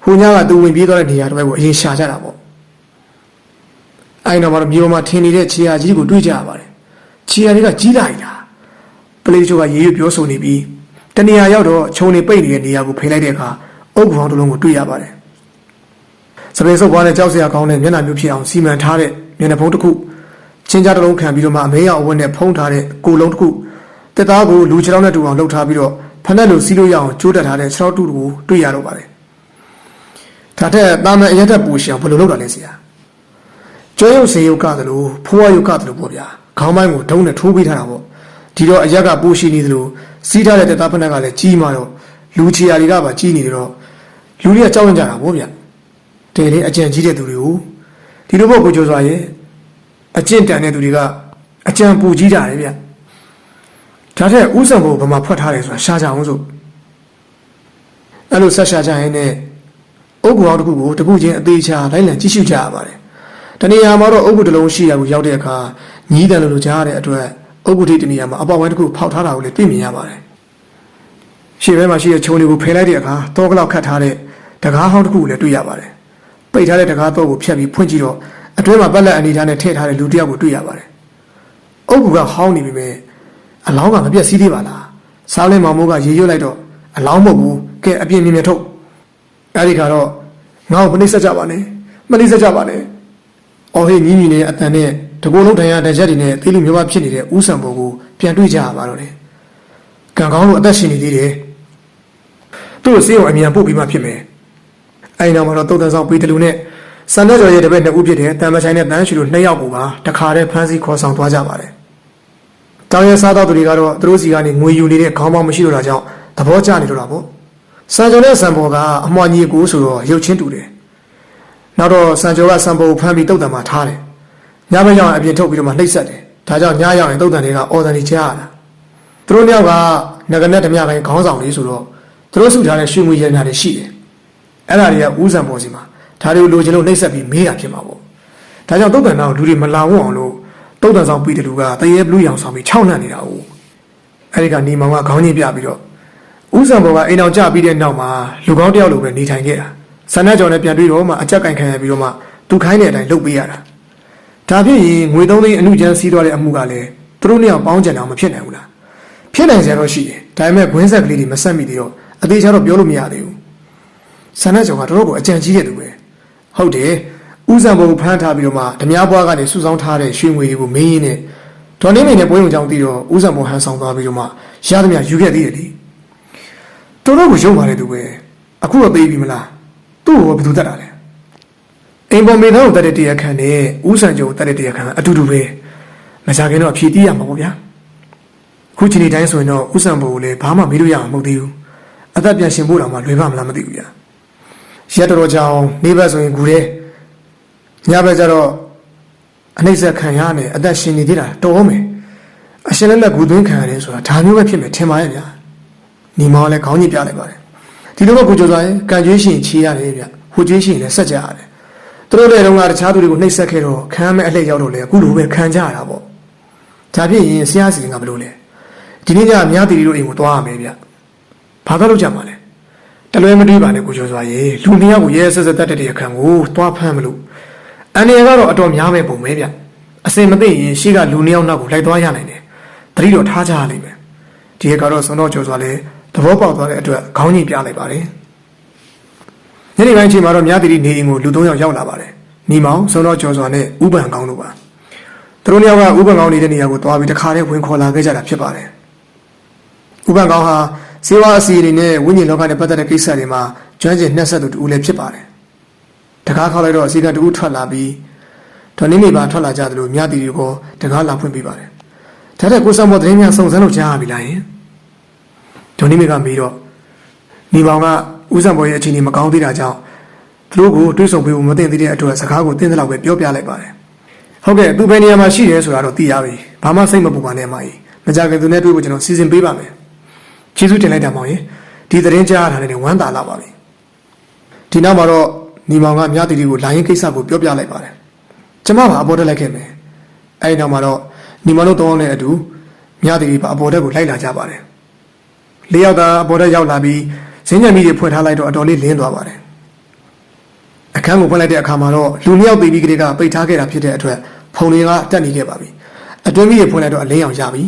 ဟိုညကသူဝင်ပြေးသွားတဲ့နေရာတစ်ဘက်ကိုအရင်ရှာကြတာပေါ့အဲ့နောက်မှာတော့မြေပေါ်မှာထင်နေတဲ့ခြေရာကြီးကိုတွေ့ကြရပါတယ်ခြေရာတွေကကြီးလာပြီလားပလိတ်ချို့ကရေရွပြောဆိုနေပြီးတနေရာရောက်တော့ခြုံနေပိတ်နေတဲ့နေရာကိုဖိလိုက်တဲ့အခါအုတ်ကောင်တစ်လုံးကိုတွေ့ရပါတယ်စပယ်ဆုပ်ပွားတဲ့ကြောက်စရာကောင်းတဲ့မျက်နှာမျိုးဖြစ်အောင်စီမံထားတဲ့မျက်နှာဖုံးတစ်ခုချင်းကြားတစ်လုံးခံပြီးတော့မှအမေရောက်အဝတ်နဲ့ဖုံးထားတဲ့ကိုလုံးတစ်ခုတက်သားကိုလူခြေထောက်နဲ့တူအောင်လှုပ်ထားပြီးတော့ဖက်နဲ့လိုစီးလို့ရအောင်ကြိုးတက်ထားတဲ့ခြေထောက်တူကိုတွေ့ရတော့ပါတယ်ဒါထက်တာမန်အရက်တက်ပူရှအောင်ဘယ်လိုလုပ်တာလဲဆရာကျွဲရုပ်စေရုပ်ကသလိုဖိုးဝါရုပ်ကသလိုပေါ့ဗျာခေါင်းပိုင်းကိုဒုံးနဲ့ထိုးပေးထားတာပေါ့ဒီတော့အရက်ကပူရှိနေသလိုစီးထားတဲ့တက်သားဖက်နဲ့ကလည်းကြီးမှတော့လူချီယာတွေကပါကြီးနေတော့လူတွေကကြောက်ရွံ့ကြတာပေါ့ဗျတဲလေအကျင့်ကြီးတဲ့သူတွေကိုဒီလိုပေါ့ကိုကျော်စွာရဲ့အကျင့်တန်တဲ့သူတွေကအကြံပူကြီးတာလေဗျဒါထက်ဥဆောင်ဘုံဘယ်မှာဖွက်ထားတယ်ဆိုတာရှားကြအောင်ဆိုအဲ့လိုဆက်ရှာကြရင်နဲ့အုတ်ကူအောင်တစ်ခုကိုတစ်ခုချင်းအသေးချာလိုက်လံကြည့်ရှုကြရပါတယ်တနေရာမှာတော့အုတ်ကူတစ်လုံးရှိရာကိုရောက်တဲ့အခါညီးတန်လိုကြားရတဲ့အတွက်အုတ်ကူထိတနေရာမှာအပေါက်ဝိုင်းတစ်ခုဖောက်ထားတာကိုလည်းတွေ့မြင်ရပါတယ်ရှေ့ဘက်မှာရှိတဲ့ခြုံတွေကိုဖယ်လိုက်တဲ့အခါတောကလောက်ခတ်ထားတဲ့တကားဟောင်းတစ်ခုကိုလည်းတွေ့ရပါတယ်ပိတ်ထားတဲ့တကားတော့ကိုဖြတ်ပြီးဖွင့်ကြည့်တော့အတွင်းမှာပက်လက်အနေထားနဲ့ထည့်ထားတဲ့လူတစ်ယောက်ကိုတွေ့ရပါတယ်အုတ်ကူကဟောင်းနေပြီပဲအလောင်းကမပြတ်စီးသေးပါလားစားလင်းမောင်မိုးကရေရွတ်လိုက်တော့အလောင်းမဟုတ်ဘူးကဲအပြင်းမြင်မြင်ထုတ်အဲ့ဒီခါတော့ငါ့ကိုမနှိမ့်ဆက်ကြပါနဲ့မနှိမ့်ဆက်ကြပါနဲ့အော်ဟေးညီညီနဲ့အတန်နဲ့တကူလုံးထိုင်ရတဲ့ရက်တွေနဲ့သေးလူမျိုးမဖြစ်နေတဲ့ဥဆံဘုံကိုပြန်တွေ့ကြရပါတော့တယ်ကံကောင်းလို့အသက်ရှင်နေသေးတယ်သူ့ကိုစေးအောင်အမြန်ပို့ပြီးမှဖြစ်မယ်အဲ့နောက်မှာတော့တုတ်တန်ဆောင်ပေးတလူနဲ့စံတဲ့ကျော်ရဲ့တပည့်နှစ်ဦးဖြစ်တဲ့တန်မချိုင်နဲ့တန်းရှူတို့2ယောက်ကိုပါတခါတည်းဖမ်းဆီးခေါ်ဆောင်သွားကြပါတယ်တောင်ရဲစားတော့သူတွေကတော့သူတို့စီကနေငွေယူနေတဲ့ခေါင်းပေါင်းမရှိတော့တာကြောင့်သဘောကျနေတော့တာပေါ့စံကျော်နဲ့စံပေါ်ကအမွှာညီကိုဆိုတော့ရုပ်ချင်းတူတယ်နောက်တော့စံကျော်ကစံပေါ်ကိုဖမ်းပြီးတုတ်တန်မှာထားတယ်ညဘက်ရောက်ရင်အပြင်ထုတ်ပြီးတော့မှနှိပ်စက်တယ်ဒါကြောင့်ညရောက်ရင်တုတ်တန်တွေကအော်တန်တွေကြားရတာသူတို့နှစ်ယောက်ကငကနဲ့ဓမြပိုင်းခေါင်းဆောင်လေးဆိုတော့သူတို့စုထားတဲ့ရွှေငွေရတနာတွေရှိတယ်အဲ့ဒါတွေကဦးစံပေါ်စီမှာဒါတွေကိုလိုချင်လို့နှိပ်စက်ပြီးမေးတာဖြစ်မှာပေါ့ဒါကြောင့်တုတ်တန်တော့လူတွေမလာဝအောင်လို့တုတ်တန်ဆောင်ပြီးတဲ့လူကတရေဘလူးရောင်ဆောင်ပြီး6နှံ့နေတာဟုတ်အဲ့ဒီကနေမောင်ကခေါင်းကြီးပြပြီးတော့ဦးစံပေါ်ကအိမ်အောင်ကြပြီးတဲ့နောက်မှာလူကောင်းတယောက်လိုပဲနေထိုင်ခဲ့တာဆန္ဒကြော်နဲ့ပြန်တွေ့တော့မှအကြက်ကင်ခံရပြီးတော့မှသူခိုင်းတဲ့အတိုင်းလုပ်ပေးရတာဒါဖြစ်ရင်ငွေ3သိန်းအမှုချမ်းစီးသွားတဲ့အမှုကလည်းသူတို့နှစ်ယောက်ပေါင်းကြံအောင်မဖြစ်နိုင်ဘူးလားဖြစ်နိုင်ကြတော့ရှိတယ်ဒါပေမဲ့ခွင်းဆက်ကလေးတွေမဆက်မိသေးတော့အသေးချာတော့ပြောလို့မရသေးဘူးဆန္ဒကြော်ကတော်တော်ကိုအကြံကြီးတဲ့သူပဲဟုတ်တယ်ဦးစံဘုံဖမ်းထားပြီးတော့မှဓမြပွားကနေစုဆောင်းထားတဲ့ရွှေငွေတွေကိုမင်းရင်းနဲ့ဒေါ်နေမင်းနဲ့ပွဲုံကြောင်းပြီးတော့ဦးစံဘုံဟန်ဆောင်သွားပြီးတော့မှရသမျှယူခဲ့သေးတယ်လေတော်တော်ကိုရုံပါတယ်သူပဲအခုတော့သိပြီမလားသူ့ကိုဘယ်သူတတ်တာလဲအိမ်ပေါ်မိသားကိုတတ်တဲ့တရားခံနဲ့ဦးစံကျော်တတ်တဲ့တရားခံအတူတူပဲမကြခင်တော့အဖြေတီးရမှာပေါ့ဗျာခုချိန်ဒီတိုင်းဆိုရင်တော့ဦးစံဘုံကိုလည်းဘာမှမေးလို့ရမှာမဟုတ်သေးဘူးအသက်ပြန်ရှင်ဖို့တောင်မှလွယ်ပါမလားမသိဘူးဗျာရက်တော်ကြောင်နေဘက်ဆိုရင်ဂူရဲညဘက်ကျတော့အနှိမ့်ဆက်ခံရနဲ့အသက်ရှင်နေသေးတာတော်မယ်အရှင်လက်လက်ဂူသွင်းခံရတယ်ဆိုတာဒါမျိုးပဲဖြစ်မယ်ထင်ပါရဲ့ဗျာညီမောင်လည်းခေါင်းကြီးပြလိုက်ပါတယ်ဒီလိုတော့ကိုကျော်စွာရင်ကံကြွေးရှင်ချီးရတယ်ဗျဟိုကြွေးရှင်လည်းဆက်ကြရတယ်သူတို့လည်းတော့တခြားသူတွေကိုနှိမ့်ဆက်ခဲ့တော့ခံမဲ့အလှည့်ရောက်တော့လေအခုလိုပဲခံကြရတာပေါ့ဒါဖြစ်ရင်ဆရာစီကဘယ်လိုလဲဒီနေ့ကျအများတီတို့အိမ်ကိုသွားရမယ်ဗျဘာသာလုပ်ကြမှာလဲတလွဲမတွေးပါနဲ့ကိုကျော်စွာရေလူနှစ်ယောက်ကိုရဲဆက်ဆက်တတ်တဲ့အခါကိုသွားဖမ်းမလို့အနေကတော့အတော်များမဲ့ပုံပဲဗျအစင်မသိရင်ရှေ့ကလူနှစ်ယောက်နောက်ကိုလိုက်သွားရနိုင်တယ်တတိတော့ထားကြရလိမ့်မယ်ဒီကတော့စုံတော့ကျော်စွာလေ သဘောပေါက်သွားတဲ့အတွက်ခေါင်းကြီးပြလိုက်ပါတယ်ညနေပိုင်းချိန်မှာတော့မြသီနေအိမ်ကိုလူ3ယောက်ရောက်လာပါတယ်ညီမောင်စုံတော်ကျော်စွာနဲ့ဥပန်ကောင်းတို့ပါသူတို့နှစ်ယောက်ကဥပန်ကောင်းနေတဲ့နေရာကိုသွားပြီးတခါတည်းဝင်ခေါ်လာခဲ့ကြတာဖြစ်ပါတယ်ဥပန်ကောင်းဟာစေဝါအစီအစဉ်နဲ့ဝိညာဉ်လောကနဲ့ပတ်သက်တဲ့ကိစ္စတွေမှာကျွမ်းကျင်နှက်ဆက်သူတူလည်းဖြစ်ပါတယ်တကားခေါက်လိုက်တော့အစီကံတူထွက်လာပြီးဒေါ်နေနေပါထွက်လာကြသလိုမြသီတွေကိုတကားလာဖွင့်ပေးပါတယ်ဒါတဲ့ကိုဆောင်မောသတင်းများစုံစမ်းလို့ကြားရပြီလားယင်ဒေါ်နေမေကမေးတော့ညီမောင်ကဦးစံပေါ်ရဲ့အခြေအနေမကောင်းသေးတာကြောင့်သူတို့ကိုတွေးဆုံပေးဖို့မသိသေးတဲ့အတွက်စကားကိုသိတဲ့လောက်ပဲပြောပြလိုက်ပါတယ်ဟုတ်ကဲ့သူဘယ်နေရာမှာရှိရဲဆိုတာတော့သိရပြီဘာမှစိတ်မပူပါနဲ့မကြီးမကြခင်သူနဲ့တွေ့ဖို့ကျွန်တော်စီစဉ်ပေးပါမယ်ကျေးဇူးတင်လိုက်တာမောင်ရေဒီသတင်းကြားရတာနဲ့ဝမ်းသာလာပါပြီဒီနောက်မှာတော့ညီမောင်ကမြသီတွေကိုလာရင်ကိစ္စကိုပြောပြလိုက်ပါတယ်ကျမပါအပေါ်တက်လိုက်ခဲ့မယ်အဲဒီနောက်မှာတော့ညီမောင်တို့တောင်းတဲ့အတူမြသီတွေပါအပေါ်တက်ကိုလိုက်လာကြပါတယ်၄ယောက်သာအပေါ်တက်ရောက်လာပြီးဈဉ္ဉံမိတွေဖွင့်ထားလိုက်တော့အတော်လေးလင်းသွားပါတယ်အခန်းကိုဖွင့်လိုက်တဲ့အခါမှာတော့လူ2ယောက်ပြီးကလေးကပိတ်ထားခဲ့တာဖြစ်တဲ့အတွက်ဖုန်တွေကတက်နေခဲ့ပါပြီအတွင်းမိတွေဖွင့်လိုက်တော့အလင်းအောင်ရပြီ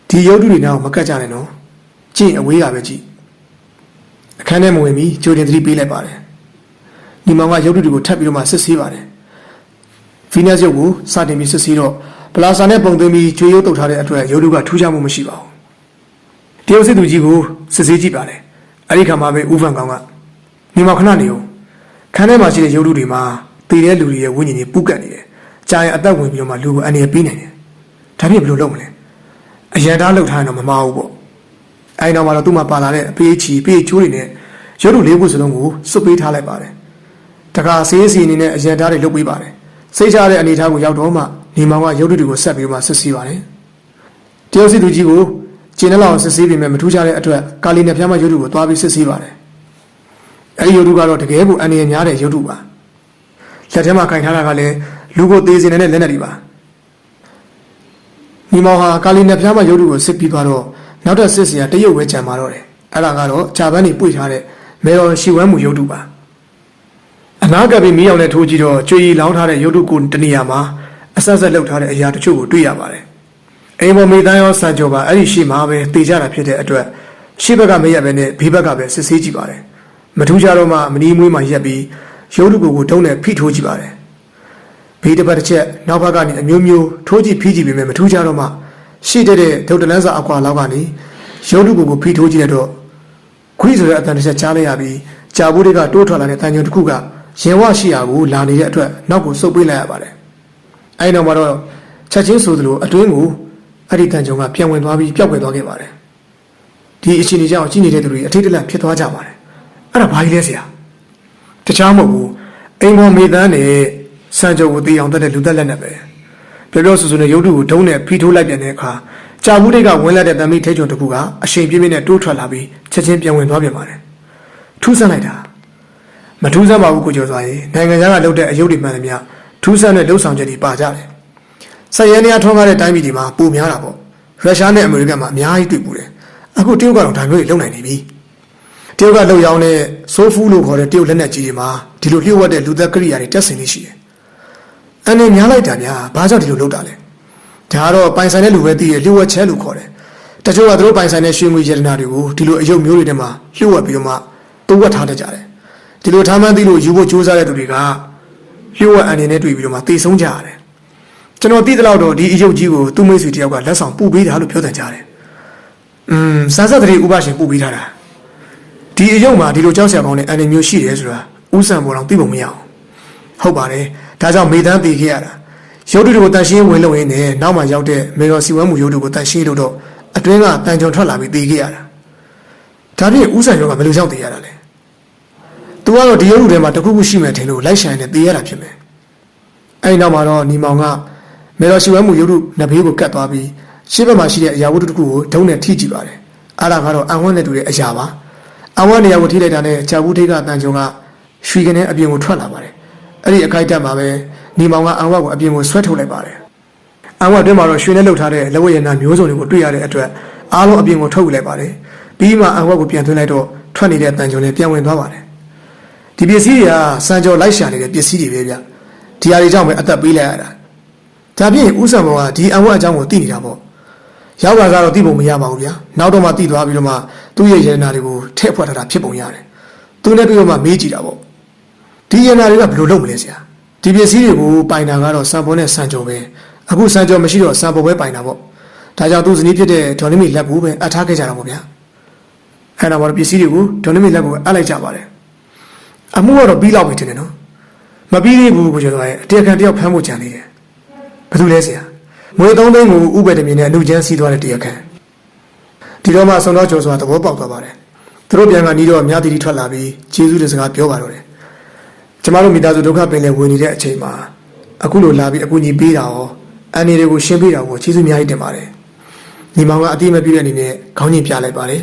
ဒီရုပ်တုတွေနောက်မကတ်ကြနဲ့နော်ကြည့်အဝေးကပဲကြည့်အခန်းထဲမှာဝင်ပြီးကြိုတင်သတိပေးလိုက်ပါတယ်ညီမောင်ကရုပ်တုတွေကိုထပ်ပြီးတော့မှစစ်ဆေးပါတယ်ဗီနက်စ်ရုပ်ကိုစတင်ပြီးစစ်ဆေးတော့ပလာစာနဲ့ပုံသွင်းပြီးကျွေးရုပ်တုပ်ထားတဲ့အတွက်ရုပ်တုကထူးခြားမှုမရှိပါဘူးတရုတ်စစ်သူကြီးကိုစစ်ဆေးကြည့်ပါတယ်အဲ့ဒီခါမှာပဲဦးဖန်ကောင်ကညီမောင်ခဏနေဦးခန်းထဲမှာရှိတဲ့ရုပ်တုတွေမှာတည်တဲ့လူတွေရဲ့ဝိညာဉ်တွေပူးကပ်နေတယ်ကြာရင်အသက်ဝင်ပြီးတော့မှလူကိုအနေနဲ့ပေးနိုင်တယ်ဒါဖြစ်ဘယ်လိုလုပ်မလဲအရန်သားလှုပ်ထားရင်တော့မမအောင်ပေါ့အဲဒီနောက်မှာတော့သူ့မှာပါလာတဲ့အပေးချီပေးချိုးတွေနဲ့ရုပ်တု4ခုစလုံးကိုစွတ်ပေးထားလိုက်ပါတယ်တခါဆေးစီအနေနဲ့အရန်သားတွေလုပ်ပေးပါတယ်စိတ်ချတဲ့အနေအထားကိုရောက်တော့မှညီမောင်ကရုပ်တုတွေကိုဆက်ပြီးတော့မှစစ်ဆေးပါတယ်တရုတ်စစ်သူကြီးကိုကျင်းလောက်စစ်ဆေးပြီးမှမထူးခြားတဲ့အတွက်ကာလီနဲ့ဖျားမရုပ်တုကိုသွားပြီးစစ်ဆေးပါတယ်အဲဒီရုပ်တုကတော့တကယ်ကိုအန္တရာယ်များတဲ့ရုပ်တုပါလက်ထဲမှာကင်ထားတာကလည်းလူကိုသေးစေနေတဲ့လက်နက်တွေပါညီမောင်ဟာကာလီနဲ့ဖျားမရုပ်တုကိုစစ်ပြီးတော့နောက်တဲ့စစ်စရာတရုတ်ဝဲကြံมาတော့တယ်အဲ့ဒါကတော့ဂျာပန်နေပွေထားတဲ့မေတော်ရှီဝမ်းမှုရုပ်တုပါအနာကပ်ပြီးမီးအောင်နဲ့ထိုးကြည့်တော့ကြွေရီလောင်းထားတဲ့ရုပ်တုကိုတနေရာမှာအဆက်ဆက်လှုပ်ထားတဲ့အရာတချို့ကိုတွေ့ရပါတယ်အိမ်ပေါ်မိသားရောစံကြောပါအဲ့ဒီရှေ့မှာပဲတေကြတာဖြစ်တဲ့အတွက်ရှေ့ဘက်ကမရက်ပဲနဲ့ဘေးဘက်ကပဲစစ်ဆေးကြည့်ပါတယ်မထူးကြတော့မှမနီးမွေးမှရက်ပြီးရုပ်တုကိုတုံးနဲ့ဖိထိုးကြည့်ပါတယ်ဘေးတစ်ပတ်တစ်ချက်နောက်ဘက်ကနေအမျိုးမျိုးထိုးကြည့်ဖိကြည့်ပေမဲ့မထူးကြတော့မှရှိတဲ့ဒုတ်တလန်းစာအကွာလောက်ကနေရုပ်တုကိုဖိထိုးကြည့်တဲ့တော့ခွေးဆိုတဲ့အတန်တစ်ချက်ချားလိုက်ရပြီးကြာဘူးတွေကတိုးထွက်လာတဲ့တန်ကြုံတစ်ခုကရင်ဝရှိရာကိုလာနေတဲ့အတွက်နောက်ကိုစုပ်ပေးလိုက်ရပါတယ်အဲဒီနောက်မှာတော့ချက်ချင်းဆိုသလိုအတွင်းကိုအဲ့ဒီတန်ကြုံကပြန်ဝင်သွားပြီးပျောက်ကွယ်သွားခဲ့ပါတယ်ဒီအချိန်ကြီးကြောင့်ကြီးနေတဲ့သူတွေအထိတ်တလန့်ဖြစ်သွားကြပါတယ်အဲ့ဒါဘာကြီးလဲဆရာတခြားမဟုတ်ဘူးအိမ်ပေါ်မေတန်းနဲ့စံကြုံကိုတီးအောင်တက်တဲ့လူသက်လက်နဲ့ပဲပြောပြောဆိုဆိုနဲ့ရုပ်တုကိုဒုံးနဲ့ဖိထိုးလိုက်ပြန်တဲ့အခါကြာဘူးတွေကဝင်လာတဲ့တံမိထိတ်ချုံတစ်ခုကအရှိန်ပြင်းပြင်းနဲ့တိုးထွက်လာပြီးချက်ချင်းပြန်ဝင်သွားပြန်ပါတယ်ထူးဆန်းလိုက်တာမထူးဆန်းပါဘူးကိုကျော်စွာရေနိုင်ငံခြားကလုပ်တဲ့အယုတ်တွေမှန်သမျှထူးဆန်းတဲ့လှုပ်ဆောင်ချက်တွေပါကြတယ်ဆက်ရဲနေရထွန်းကားတဲ့တိုင်းပြည်တွေမှာပိုများတာပေါ့ရုရှားနဲ့အမေရိကန်မှာအများကြီးတွေ့ပူတယ်အခုတရုတ်ကတော့ဒါမျိုးတွေလုပ်နိုင်နေပြီတရုတ်ကလှုပ်ရောင်းတဲ့ဆိုးဖူးလို့ခေါ်တဲ့တရုတ်လက်နက်ကြီးတွေမှာဒီလိုလျှို့ဝှက်တဲ့လူသက်ကိရိယာတွေတက်ဆင်နေရှိတယ်အနေများလိုက်တာများဘာကြောင့်ဒီလိုလုပ်တာလဲဒါကတော့ပိုင်ဆိုင်တဲ့လူပဲသိရလျှို့ဝှက်ချက်လို့ခေါ်တယ်တချို့ကသူတို့ပိုင်ဆိုင်တဲ့ရွှေငွေရတနာတွေကိုဒီလိုအယုတ်မျိုးတွေထဲမှာလျှို့ဝှက်ပြီးတော့မှတိုးဝှက်ထားတတ်ကြတယ်ဒီလိုထားမှန်းသိလို့ယူဖို့ကြိုးစားတဲ့သူတွေကလျှို့ဝှက်အနေနဲ့တွေ့ပြီးတော့မှတေဆုံးကြရတယ်ကျွန်တော်သိသလောက်တော့ဒီအယုတ်ကြီးကိုသူ့မိတ်ဆွေတယောက်ကလက်ဆောင်ပို့ပေးတာလို့ပြောတတ်ကြတယ်စာစက်တွေဥပရှင်ပို့ပေးထားတာဒီအယုတ်မှာဒီလိုကြောက်စရာကောင်းတဲ့အနေမျိုးရှိတယ်ဆိုတာဥစံပေါ်တော့သိပုံမရအောင်ဟုတ်ပါတယ်ဒါကြောင့်မေတန်းတည်ခဲ့ရတာရုပ်တုတွေကိုတန်ရှင်းဝင်လို့ရင်းနဲ့နောက်မှရောက်တဲ့မေတော်စီဝမ်းမှုရုပ်တုကိုတန်ရှင်းလို့တော့အတွင်းကတန်ကြုံထွက်လာပြီးတည်ခဲ့ရတာဒါဖြင့်ဥစံရောကဘယ်လိုကြောင့်တည်ရတာလဲသူကတော့ဒီရုပ်တုထဲမှာတခုခုရှိမှထင်လို့လိုက်ဆိုင်နေတည်ရတာဖြစ်မယ်အဲဒီနောက်မှာတော့ညီမောင်ကမေတော်စီဝမ်းမှုရုပ်တုနဘေးကိုကတ်သွားပြီးရှေ့ဘက်မှာရှိတဲ့အရာဝတ္ထုတစ်ခုကိုဒုံးနဲ့ထိကြည့်ပါတယ်အဲ့ဒါကတော့အံဝန်းနဲ့တူတဲ့အရာပါအံဝန်းနေရာကိုထိလိုက်တာနဲ့ကြာဘူးထိတ်ကတန်ကြုံကရွှေကနေအပြင်ကိုထွက်လာပါတယ်အဲ့ဒီအခိုက်အတန့်မှာပဲညီမောင်ကအံဝတ်ကိုအပြင်ကိုဆွဲထုတ်လိုက်ပါတယ်အံဝတ်အတွင်းမှာတော့ရွှေနဲ့လှုပ်ထားတဲ့လက်ဝဲရနာမျိုးစုံတွေကိုတွေ့ရတဲ့အတွက်အားလုံးအပြင်ကိုထုတ်လိုက်ပါတယ်ပြီးမှအံဝတ်ကိုပြန်သွင်းလိုက်တော့ထွက်နေတဲ့တန်ကြုံနဲ့ပြန်ဝင်သွားပါတယ်ဒီပစ္စည်းတွေကစံကြော်လိုက်ရှာနေတဲ့ပစ္စည်းတွေပဲဗျဒီဟာတွေကြောင့်ပဲအသက်ပေးလိုက်ရတာဒါဖြင့်ဥစ္စာဘောကဒီအံဝတ်အကြောင်းကိုသိနေတာပေါ့ ရောက်လာတော့တိပုံမရပါဘူးဗျာနောက်တော့မှတိသွားပြီးတော့မှသူ့ရဲ့ရတနာတွေကိုထည့်ဖွက်ထားတာဖြစ်ပုံရတယ်သူနဲ့ပြီးတော့မှမေးကြည့်တာပေါ့ဒီရတနာတွေကဘယ်လိုလုပ်မလဲဆရာဒီပစ္စည်းတွေကိုပိုင်တာကတော့စံပေါ်နဲ့စံကြော်ပဲအခုစံကြော်မရှိတော့စံပေါ်ပဲပိုင်တာပေါ့ဒါကြောင့်သူ့ဇနီးဖြစ်တဲ့ဒေါ်နမီလက်ကိုပဲအပ်ထားခဲ့ကြတာပေါ့ဗျာအဲ့ဒါမှပစ္စည်းတွေကိုဒေါ်နမီလက်ကိုအပ်လိုက်ကြပါတယ်အမှုကတော့ပြီးလောက်ပြီတင်တယ်နော်မပြီးသေးဘူးကိုကျော်သွားရဲ့အတရားခံတယောက်ဖမ်းဖို့ကြံနေတယ်ဘယ်သူလဲဆရာငွေ3သိန်းကိုဥပဒေမြင်နဲ့အမှုချမ်းစီးသွားတဲ့တရားခံဒီတော့မှဆုံတော့ကျော်စွာသဘောပေါက်သွားပါတယ်သူတို့ပြန်ကနီးတော့မြားတီတီထွက်လာပြီးကျေးဇူးတင်စကားပြောပါတော့တယ်ကျမတို့မိသားစုဒုက္ခပင်လယ်ဝင်နေတဲ့အချိန်မှာအခုလိုလာပြီးအကူအညီပေးတာရောအန်ဒီတွေကိုရှင်းပေးတာကိုကျေးဇူးအများကြီးတင်ပါတယ်ညီမောင်ကအတိမပြည့်တဲ့အနေနဲ့ခေါင်းညင်ပြလိုက်ပါတယ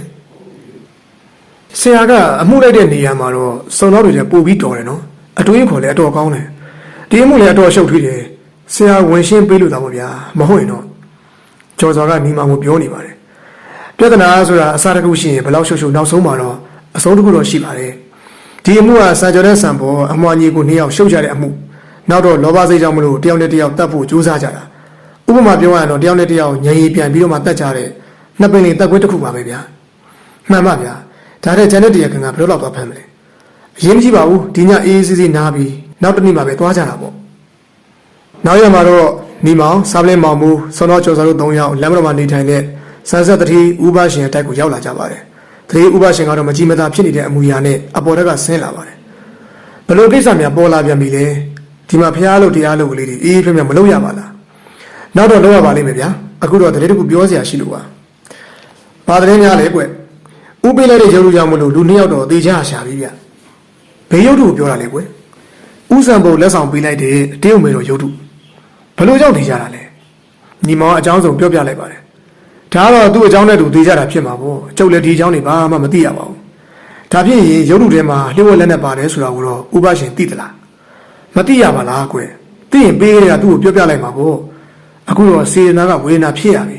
်ဆရာကအမှုလိုက်တဲ့နေရာမှာတော့စုံတော့တွေလည်းပို့ပြီးတော်တယ်နော်အတွေးခေါ်လည်းအတော်ကောင်းတယ်ဒီအမှုလည်းအတော်ရှုပ်ထွေးတယ်ဆရာဝင်ရှင်းပေးလို့တော့ဗျာမဟုတ်ရင်တော့ကျော်စော်ကညီမောင်ကိုပြောနေပါတယ်ပြဿနာဆိုတာအစားတစ်ခုရှိရင်ဘယ်လောက်ရှုပ်ရှုပ်နောက်ဆုံးမှာတော့အဆုံးတစ်ခုတော့ရှိပါတယ်ဒီအမှုကစံကြော်တဲ့စံပေါ်အမွှာညီကို2ယောက်ရှုပ်ကြတဲ့အမှုနောက်တော့လောဘစိတ်ကြောင့်မလို့တယောက်နဲ့တယောက်တတ်ဖို့ကြိုးစားကြတာဥပမာပြောရရင်တော့တယောက်နဲ့တယောက်ညင်ရီပြန်ပြီးတော့မှတတ်ကြတဲ့နှစ်ပင်လေးတက်ခွေးတစ်ခုပါပဲဗျာမှန်ပါဗျာဒါတဲ့ဂျန်တဲ့တရားခံကဘယ်လိုလောက်သွားဖမ်းမလဲအရင်မကြည့်ပါဘူးဒီညအေးအေးဆေးဆေးနားပြီးနောက်တစ်နေ့မှပဲသွားကြတာပေါ့နောက်ရမှာတော့ညီမောင်စားပလင်းမောင်မူဆွန်တော်ကျော်စာတို့3ယောက်လမ်းမတော်မှာနေထိုင်တဲ့ဆန်းဆက်တတိဥပရှင်အတိုက်ကိုရောက်လာကြပါတယ်တတိဥပရှင်ကတော့မကြည်မသာဖြစ်နေတဲ့အမူအရာနဲ့အပေါ်တက်ကဆင်းလာပါတယ်ဘယ်လိုကိစ္စများပေါ်လာပြန်ပြီလဲဒီမှာဖျားလို့တရားလို့ကလေးတွေအေးဖျက်မလုပ်ရပါလားနောက်တော့လုပ်ရပါလိမ့်မယ်ဗျာအခုတော့တတိတကူပြောစရာရှိလို့ပါတတိများလေကွဥပေးလိုက်တဲ့ရုပ်လူကြောင့်မလို့လူ2ယောက်တော့သေချာရှာပြီဗျဘေးရုပ်တုကိုပြောတာလေကွဥစံပုံလက်ဆောင်ပေးလိုက်တဲ့တေးုံမေတော်ရုပ်တုဘယ်လိုကြောင့်သေချာတာလဲညီမောင်အကြောင်းဆုံးပြောပြလိုက်ပါတယ်ဒါကတော့သူ့အကြောင်းနဲ့သူသေချာတာဖြစ်မှာပေါ့ကျုပ်လည်းဒီအကြောင်းတွေဘာမှမသိရပါဘူးဒါဖြစ်ရင်ရုပ်တုထဲမှာလျှို့ဝှက်လက်နဲ့ပါတယ်ဆိုတာကိုတော့ဥပရှင်သိသလားမသိရပါလားကွသိရင်ပေးကြတာသူ့ကိုပြောပြလိုက်မှာပေါ့အခုတော့စေနာကဝေဒနာဖြစ်ရပြီ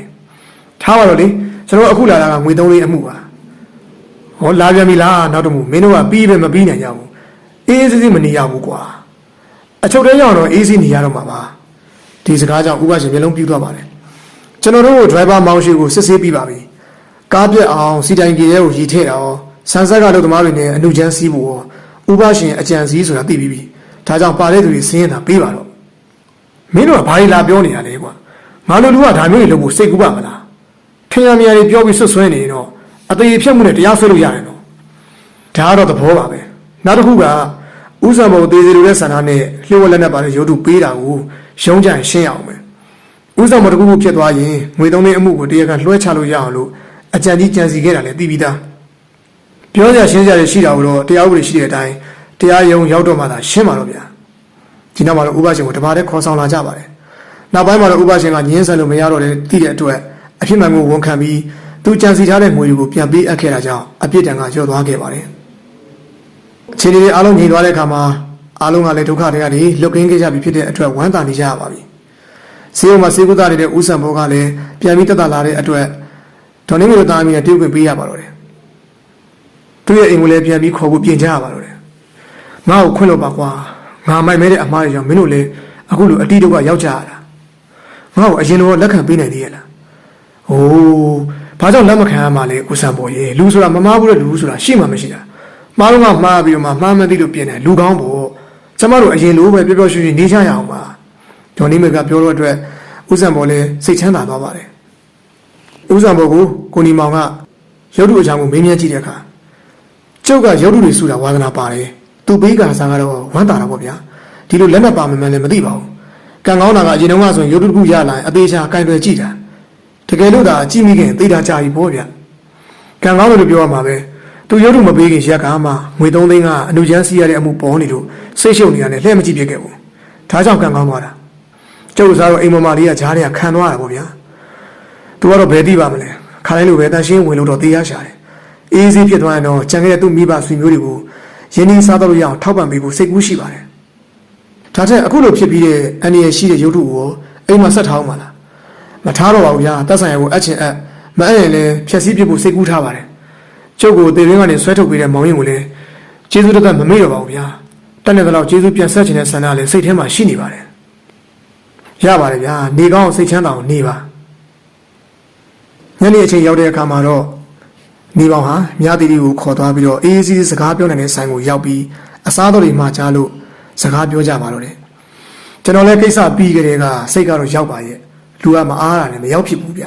ထားပါတော့လေကျွန်တော်အခုလာတာကငွေ3သိန်းအမှုပါဟောလာပြန်ပြီလားနောက်တော့မင်းတို့ကပြီးပဲမပြီးနိုင်ကြဘူးအေးအေးဆေးဆေးမနေရဘူးကွာအချုပ်ထဲရောက်တော့အေးဆေးနေရတော့မှာပါဒီစကားကြောင့်ဥပရှင်မျက်လုံးပြူသွားပါတယ်ကျွန်တော်တို့ driver မောင်ရှိကိုစစ်ဆေးပြီးပါပြီကားပြက်အောင်စီတိုင်ကြီးရဲ့ကိုရီထည့်အောင်ဆန်းဆက်ကလို့သမားတွေနဲ့အနုချမ်းစီးဖို့ဥပရှင်အကြံစည်းဆိုတာသိပြီးပြီဒါကြောင့်ပါတဲ့သူတွေစင်းရင်သာပေးပါတော့မင်းတို့ကဘာတွေလာပြောနေတာလဲကွာငါတို့လူကဒါမျိုးတွေလုပ်ဖို့စိတ်ကူးပါမလားထင်ရမြင်ရပြောပြီးဆွဆွဲနေရင်တော့အသေးဖြတ်မှုနဲ့တရားဆွဲလို့ရတယ်နော်ဒါကတော့သဘောပါပဲနောက်တစ်ခုကဥစ္စာဘုံသေးသေးလိုတဲ့ဆန္ဒနဲ့လျှို့ဝှက်လက်နဲ့ပါတဲ့ရုပ်တုပေးတာကိုရုံးကြရင်ရှင်းရအောင်ပဲဥစ္စာဘုံတစ်ခုခုဖြစ်သွားရင်ငွေ3သိန်းအမှုကိုတရားခံလွှဲချလို့ရအောင်လို့အကြံကြီးကြံစီခဲ့တာလည်းသိပြီးသားပြောကြရှင်းကြရရှိတာတော့တရားဥပဒေရှိတဲ့အတိုင်းတရားရုံးရောက်တော့မှသာရှင်းပါတော့ဗျာဒီနောက်မှာတော့ဥပရှင်ကိုတပါးတည်းခေါ်ဆောင်လာကြပါတယ်နောက်ပိုင်းမှာတော့ဥပရှင်ကညှင်းဆန်လို့မရတော့တဲ့သိတဲ့အတွက်အဖြစ်မှန်ကိုဝန်ခံပြီးသူကြံစီထားတဲ့ငွေတွေကိုပြန်ပေးအပ်ခဲ့တာကြောင့်အပြစ်ဒဏ်ကကျော်သွားခဲ့ပါတယ်အခြေအနေတွေအားလုံးညီသွားတဲ့အခါမှာအားလုံးကလည်းဒုက္ခတွေကနေလွတ်ကင်းခဲ့ကြပြီဖြစ်တဲ့အတွက်ဝမ်းသာနေကြရပါပြီဆေးရုံမှာဆေးကုသနေတဲ့ဦးစံဘောကလည်းပြန်ပြီးတက်တာလာတဲ့အတွက်ဒေါ်နေမျိုးသားအမိနဲ့တရုတ်ခွင့်ပေးရပါတော့တယ်သူ့ရဲ့အိမ်ကိုလည်းပြန်ပြီးခေါ်ဖို့ပြင်ကြရပါတော့တယ်ငါ့ကိုခွင့်လို့ပါကွာငါမိုက်မဲတဲ့အမားတွေကြောင့်မင်းတို့လည်းအခုလိုအတိဒုက္ခရောက်ကြရတာငါ့ကိုအရင်လိုလက်ခံပေးနိုင်သေးရဲ့လားဟိုးဘာကြောင့်လက်မခံရမှာလဲဦးစံဘောရေလူဆိုတာမမားဘူးတဲ့လူဆိုတာရှိမှမရှိတာမှားတော့မှားပြီးတော့မှားမသိလို့ပြင်တယ်လူကောင်းပေါ့ကျမတို့အရင်လိုပဲပျော်ပျော်ရွှင်ရွှင်နေကြရအောင်ပါဒေါ်နေမေကပြောတော့အတွက်ဦးစံဘောလည်းစိတ်ချမ်းသာသွားပါတယ်ဦးစံဘောကိုနီမောင်ကရုပ်တုအကြောင်းကိုမေးမြန်းကြည့်တဲ့အခါကျုပ်ကရုပ်တုတွေစုတာဝါသနာပါတယ်သူပေးကစားကတော့ဝမ်းသာတာပေါ့ဗျာဒီလိုလက်နဲ့ပါမှန်းလည်းမသိပါဘူးကံကောင်းတာကအရင်တုန်းကဆိုရင်ရုပ်တုတစ်ခုရလာရင်အသေးချာကင်တွယ်ကြည့်တာတကယ်လို့ဒါကြည့်မိခင်သိတာကြာပြီပေါ့ဗျကံကောင်းတယ်လို့ပြောရမှာပဲသူရုပ်တုမပေးခင်ရက်ကမှငွေ3သိန်းကအနုချမ်းစီးရတဲ့အမှုပေါ်နေလို့စိတ်ရှုပ်နေတာနဲ့လှည့်မကြည့်ပြခဲ့ဘူးဒါကြောင့်ကံကောင်းသွားတာကျုပ်စားတော့အိမ်မမလေးကဂျားတွေကခံသွားတာပေါ့ဗျာသူကတော့ဘယ်သိပါမလဲခါတိုင်းလိုပဲတန်ရှင်းဝင်လို့တော့တရားရှာတယ်အေးအေးဖြစ်သွားရင်တော့ကြံခဲ့တဲ့သူ့မိဘဆွေမျိုးတွေကိုရင်းနှီးစားတော့လို့ရအောင်ထောက်ပံ့ပေးဖို့စိတ်ကူးရှိပါတယ်ဒါထက်အခုလိုဖြစ်ပြီးတဲ့အန္တရာယ်ရှိတဲ့ရုပ်တုကိုအိမ်မှာဆက်ထားအောင်ပါလားမထားတော့ပါဘူးဗျာတက်ဆိုင်ရကိုအချင်းအပ်မအဲ့ရင်လည်းဖြက်စီးပြဖို့စိတ်ကူးထားပါတယ်ကျုပ်ကိုတေရင်းကနေဆွဲထုတ်ပေးတဲ့မောင်ရင်ကိုလည်းကျေးဇူးတက်မမေ့တော့ပါဘူးဗျာတက်နေတော့ကျေးဇူးပြန်ဆက်ချင်တဲ့ဆန္ဒလည်းစိတ်ထဲမှာရှိနေပါတယ်ရပါတယ်ဗျာနေကောင်းစိတ်ချမ်းသာအောင်နေပါ နေ့အချိန်ရောက်တဲ့အခါမှာတော့နေပေါင်းဟာမြားတီကိုခေါ်သွားပြီးတော့အေးအေးဆေးဆေးစကားပြောနိုင်တဲ့ဆိုင်ကိုရောက်ပြီးအစားတော်တွေမှကြားလို့စကားပြောကြပါတော့တယ်ကျွန်တော်လည်းကိစ္စပြီးကြတဲ့ကစိတ်ကတော့ရောက်ပါရဲ့လူကမအားတာနဲ့မရောက်ဖြစ်ဘူးဗျ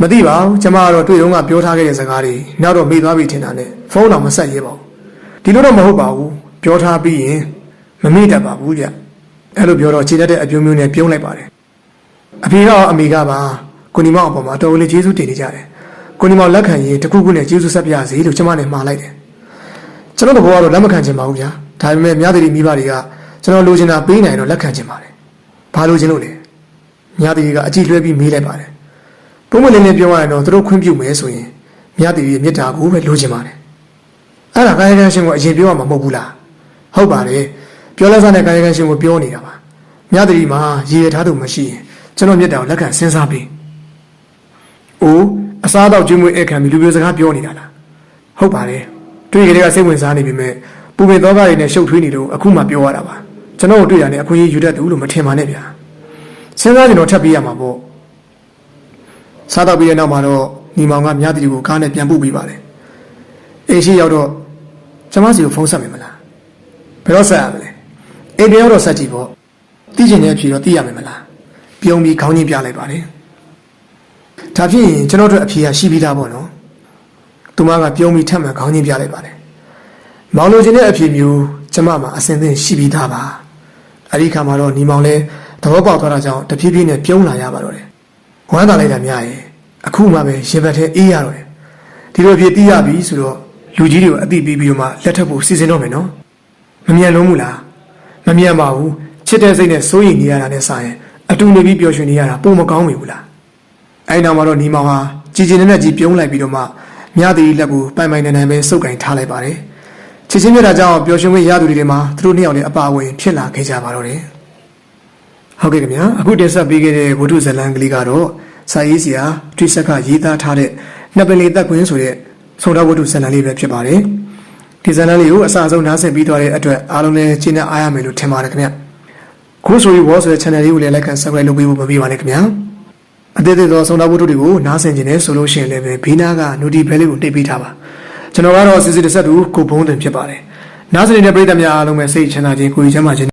မသိပါဘူးကျမကတော့တွေ့တော့ကပြောထားခဲ့တဲ့စကားတွေနောက်တော့မေ့သွားပြီထင်တာနဲ့ဖုန်းတော့မဆက်ရဲပါဘူးဒီလိုတော့မဟုတ်ပါဘူးပြောထားပြီးရင်မမေ့တတ်ပါဘူးဗျအဲ့လိုပြောတော့ခြေတက်တဲ့အပြုံးမျိုးနဲ့ပြုံးလိုက်ပါတယ်အဖေကအမေကပါကိုနီမောင်အပေါ်မှာအတော်လေးကျေးဇူးတင်နေကြတယ်ကိုနီမောင်လက်ခံရင်တခုခုနဲ့ကျေးဇူးဆက်ပြစေလို့ကျမနဲ့မှားလိုက်တယ်ကျွန်တော်တို့ဘောကတော့လက်မခံချင်ပါဘူးဗျာဒါပေမဲ့မြားတီမိဘတွေကကျွန်တော်လိုချင်တာပေးနိုင်တော့လက်ခံချင်ပါတယ်ဘာလိုချင်လို့လဲမြားတီကအကြည့်လွှဲပြီးမေးလိုက်ပါတယ်ပုံမလင်းလေးပြောရရင်တော့သူတို့ခွင့်ပြုမယ်ဆိုရင်မြားတီရဲ့မေတ္တာကိုပဲလိုချင်ပါတယ်အဲ့ဒါကာယကံရှင်ကိုအရင်ပြောရမှာမဟုတ်ဘူးလားဟုတ်ပါတယ်ပြောလက်စားတဲ့ကာယကံရှင်ကိုပြောနေတာပါမြတ်တိမှာရည်ရထားသူမရှိရင်ကျွန်တော်မြတ်တာကိုလက်ခံစဉ်းစားပြီးအိုးအစားတော့ကျွေးမွေးအခမ်းပြီးလူမျိုးစကားပြောနေတာလားဟုတ်ပါတယ်တွေ့ကြတဲ့ကစိတ်ဝင်စားနေပြီမဲ့ပူပင်သောကတွေနဲ့ရှုပ်ထွေးနေလို့အခုမှပြောရတာပါကျွန်တော်တို့တွေ့ရတယ်အခွင့်အရေးယူတတ်တယ်လို့မထင်ပါနဲ့ဗျာစဉ်းစားကြည့်တော့ထပ်ပေးရမှာပေါ့စားတော့ပြီးတဲ့နောက်မှာတော့ညီမောင်ကမြတ်တိကိုကားနဲ့ပြန်ပို့ပေးပါတယ်အေးရှိရောက်တော့ကျမစီကိုဖုန်းဆက်မယ်မလားဘယ်တော့ဆက်ရမလဲအိမ်ပြန်တော့ဆက်ကြည့်ပေါ့သိချင်တဲ့အဖြေတော့သိရမယ်မလားပြုံးပြီးခေါင်းကြီးပြလိုက်ပါတယ်ဒါဖြစ်ရင်ကျွန်တော်တို့အဖြေရရှိပြီးသားပေါ့နော်သူမကပြုံးပြီးထပ်မှန်ခေါင်းကြီးပြလိုက်ပါတယ်မောင်လိုချင်တဲ့အဖြေမျိုးကျမမှာအစင်သင်ရှိပြီးသားပါအဲ့ဒီခါမှာတော့ညီမောင်လဲသဘောပေါက်သွားတာကြောင့်တဖြည်းဖြည်းနဲ့ပြုံးလာရပါတော့တယ်ဝမ်းသာလိုက်တာများရဲ့အခုမှပဲရင်ဘတ်ထဲအေးရတော့တယ်ဒီလိုဖြစ်သိရပြီဆိုတော့လူကြီးတွေကိုအသိပေးပြီးတော့မှလက်ထပ်ဖို့စီစဉ်တော့မယ်နော်မမြန်လုံးဘူးလားမမြန်ပါဘူးချစ်တဲ့စိတ်နဲ့စိုးရိမ်နေရတာနဲ့စာရင်အတူနေပြီးပျော်ရွှင်နေရတာပုံမကောင်းဘူးလားအဲ့နောက်မှာတော့ညီမောင်ဟာကြည်ကျင်နဲ့ကြီးပြုံးလိုက်ပြီးတော့မှမြတ်တီလက်ကိုပိုင်ပိုင်နိုင်နိုင်ပဲစုပ်ကင်ထားလိုက်ပါတယ်ချစ်ချင်းမြတ်တာကြောင့်ပျော်ရွှင်ခွင့်ရသူတွေမှာသူတို့နှစ်ယောက်နဲ့အပါအဝင်ဖြစ်လာခဲ့ကြပါတော့တယ်ဟုတ်ကဲ့ခင်ဗျာအခုတင်ဆက်ပေးခဲ့တဲ့ဝတ္ထုဇာတ်လမ်းကလေးကတော့စာရေးဆရာထွေးဆက်ကရေးသားထားတဲ့နှစ်ပင်လေးသက်ကွင်းဆိုတဲ့ဆုံးတော်ဝတ္ထုဇာတ်လမ်းလေးပဲဖြစ်ပါတယ်ဒီဇာတ်လမ်းလေးကိုအစအဆုံးနားဆင်ပြီးသွားတဲ့အတွက်အားလုံးလည်းကျေနပ်အားရမယ်လို့ထင်ပါတယ်ခင်ဗျခုဆိုရီဝေါ်ဆိုတဲ့ channel လေးကိုလည်း like and subscribe လုပ်ပေးဖို့မပေးပါနဲ့ခင်ဗျာအသေးသေးသောဆုံးတော်ဝတ္ထုတွေကိုနားဆင်ခြင်းနဲ့ဆိုလို့ရှိရင်လည်းဘေးနားက notification လေးကိုနှိပ်ပေးထားပါကျွန်တော်ကတော့စစ်စစ်တစ်ဆက်သူကိုဘုံတင်ဖြစ်ပါတယ်နားဆင်နေတဲ့ပရိသတ်များအားလုံးပဲစိတ်ချမ်းသာခြင်းကိုယ်ချမ်းသာခြင်း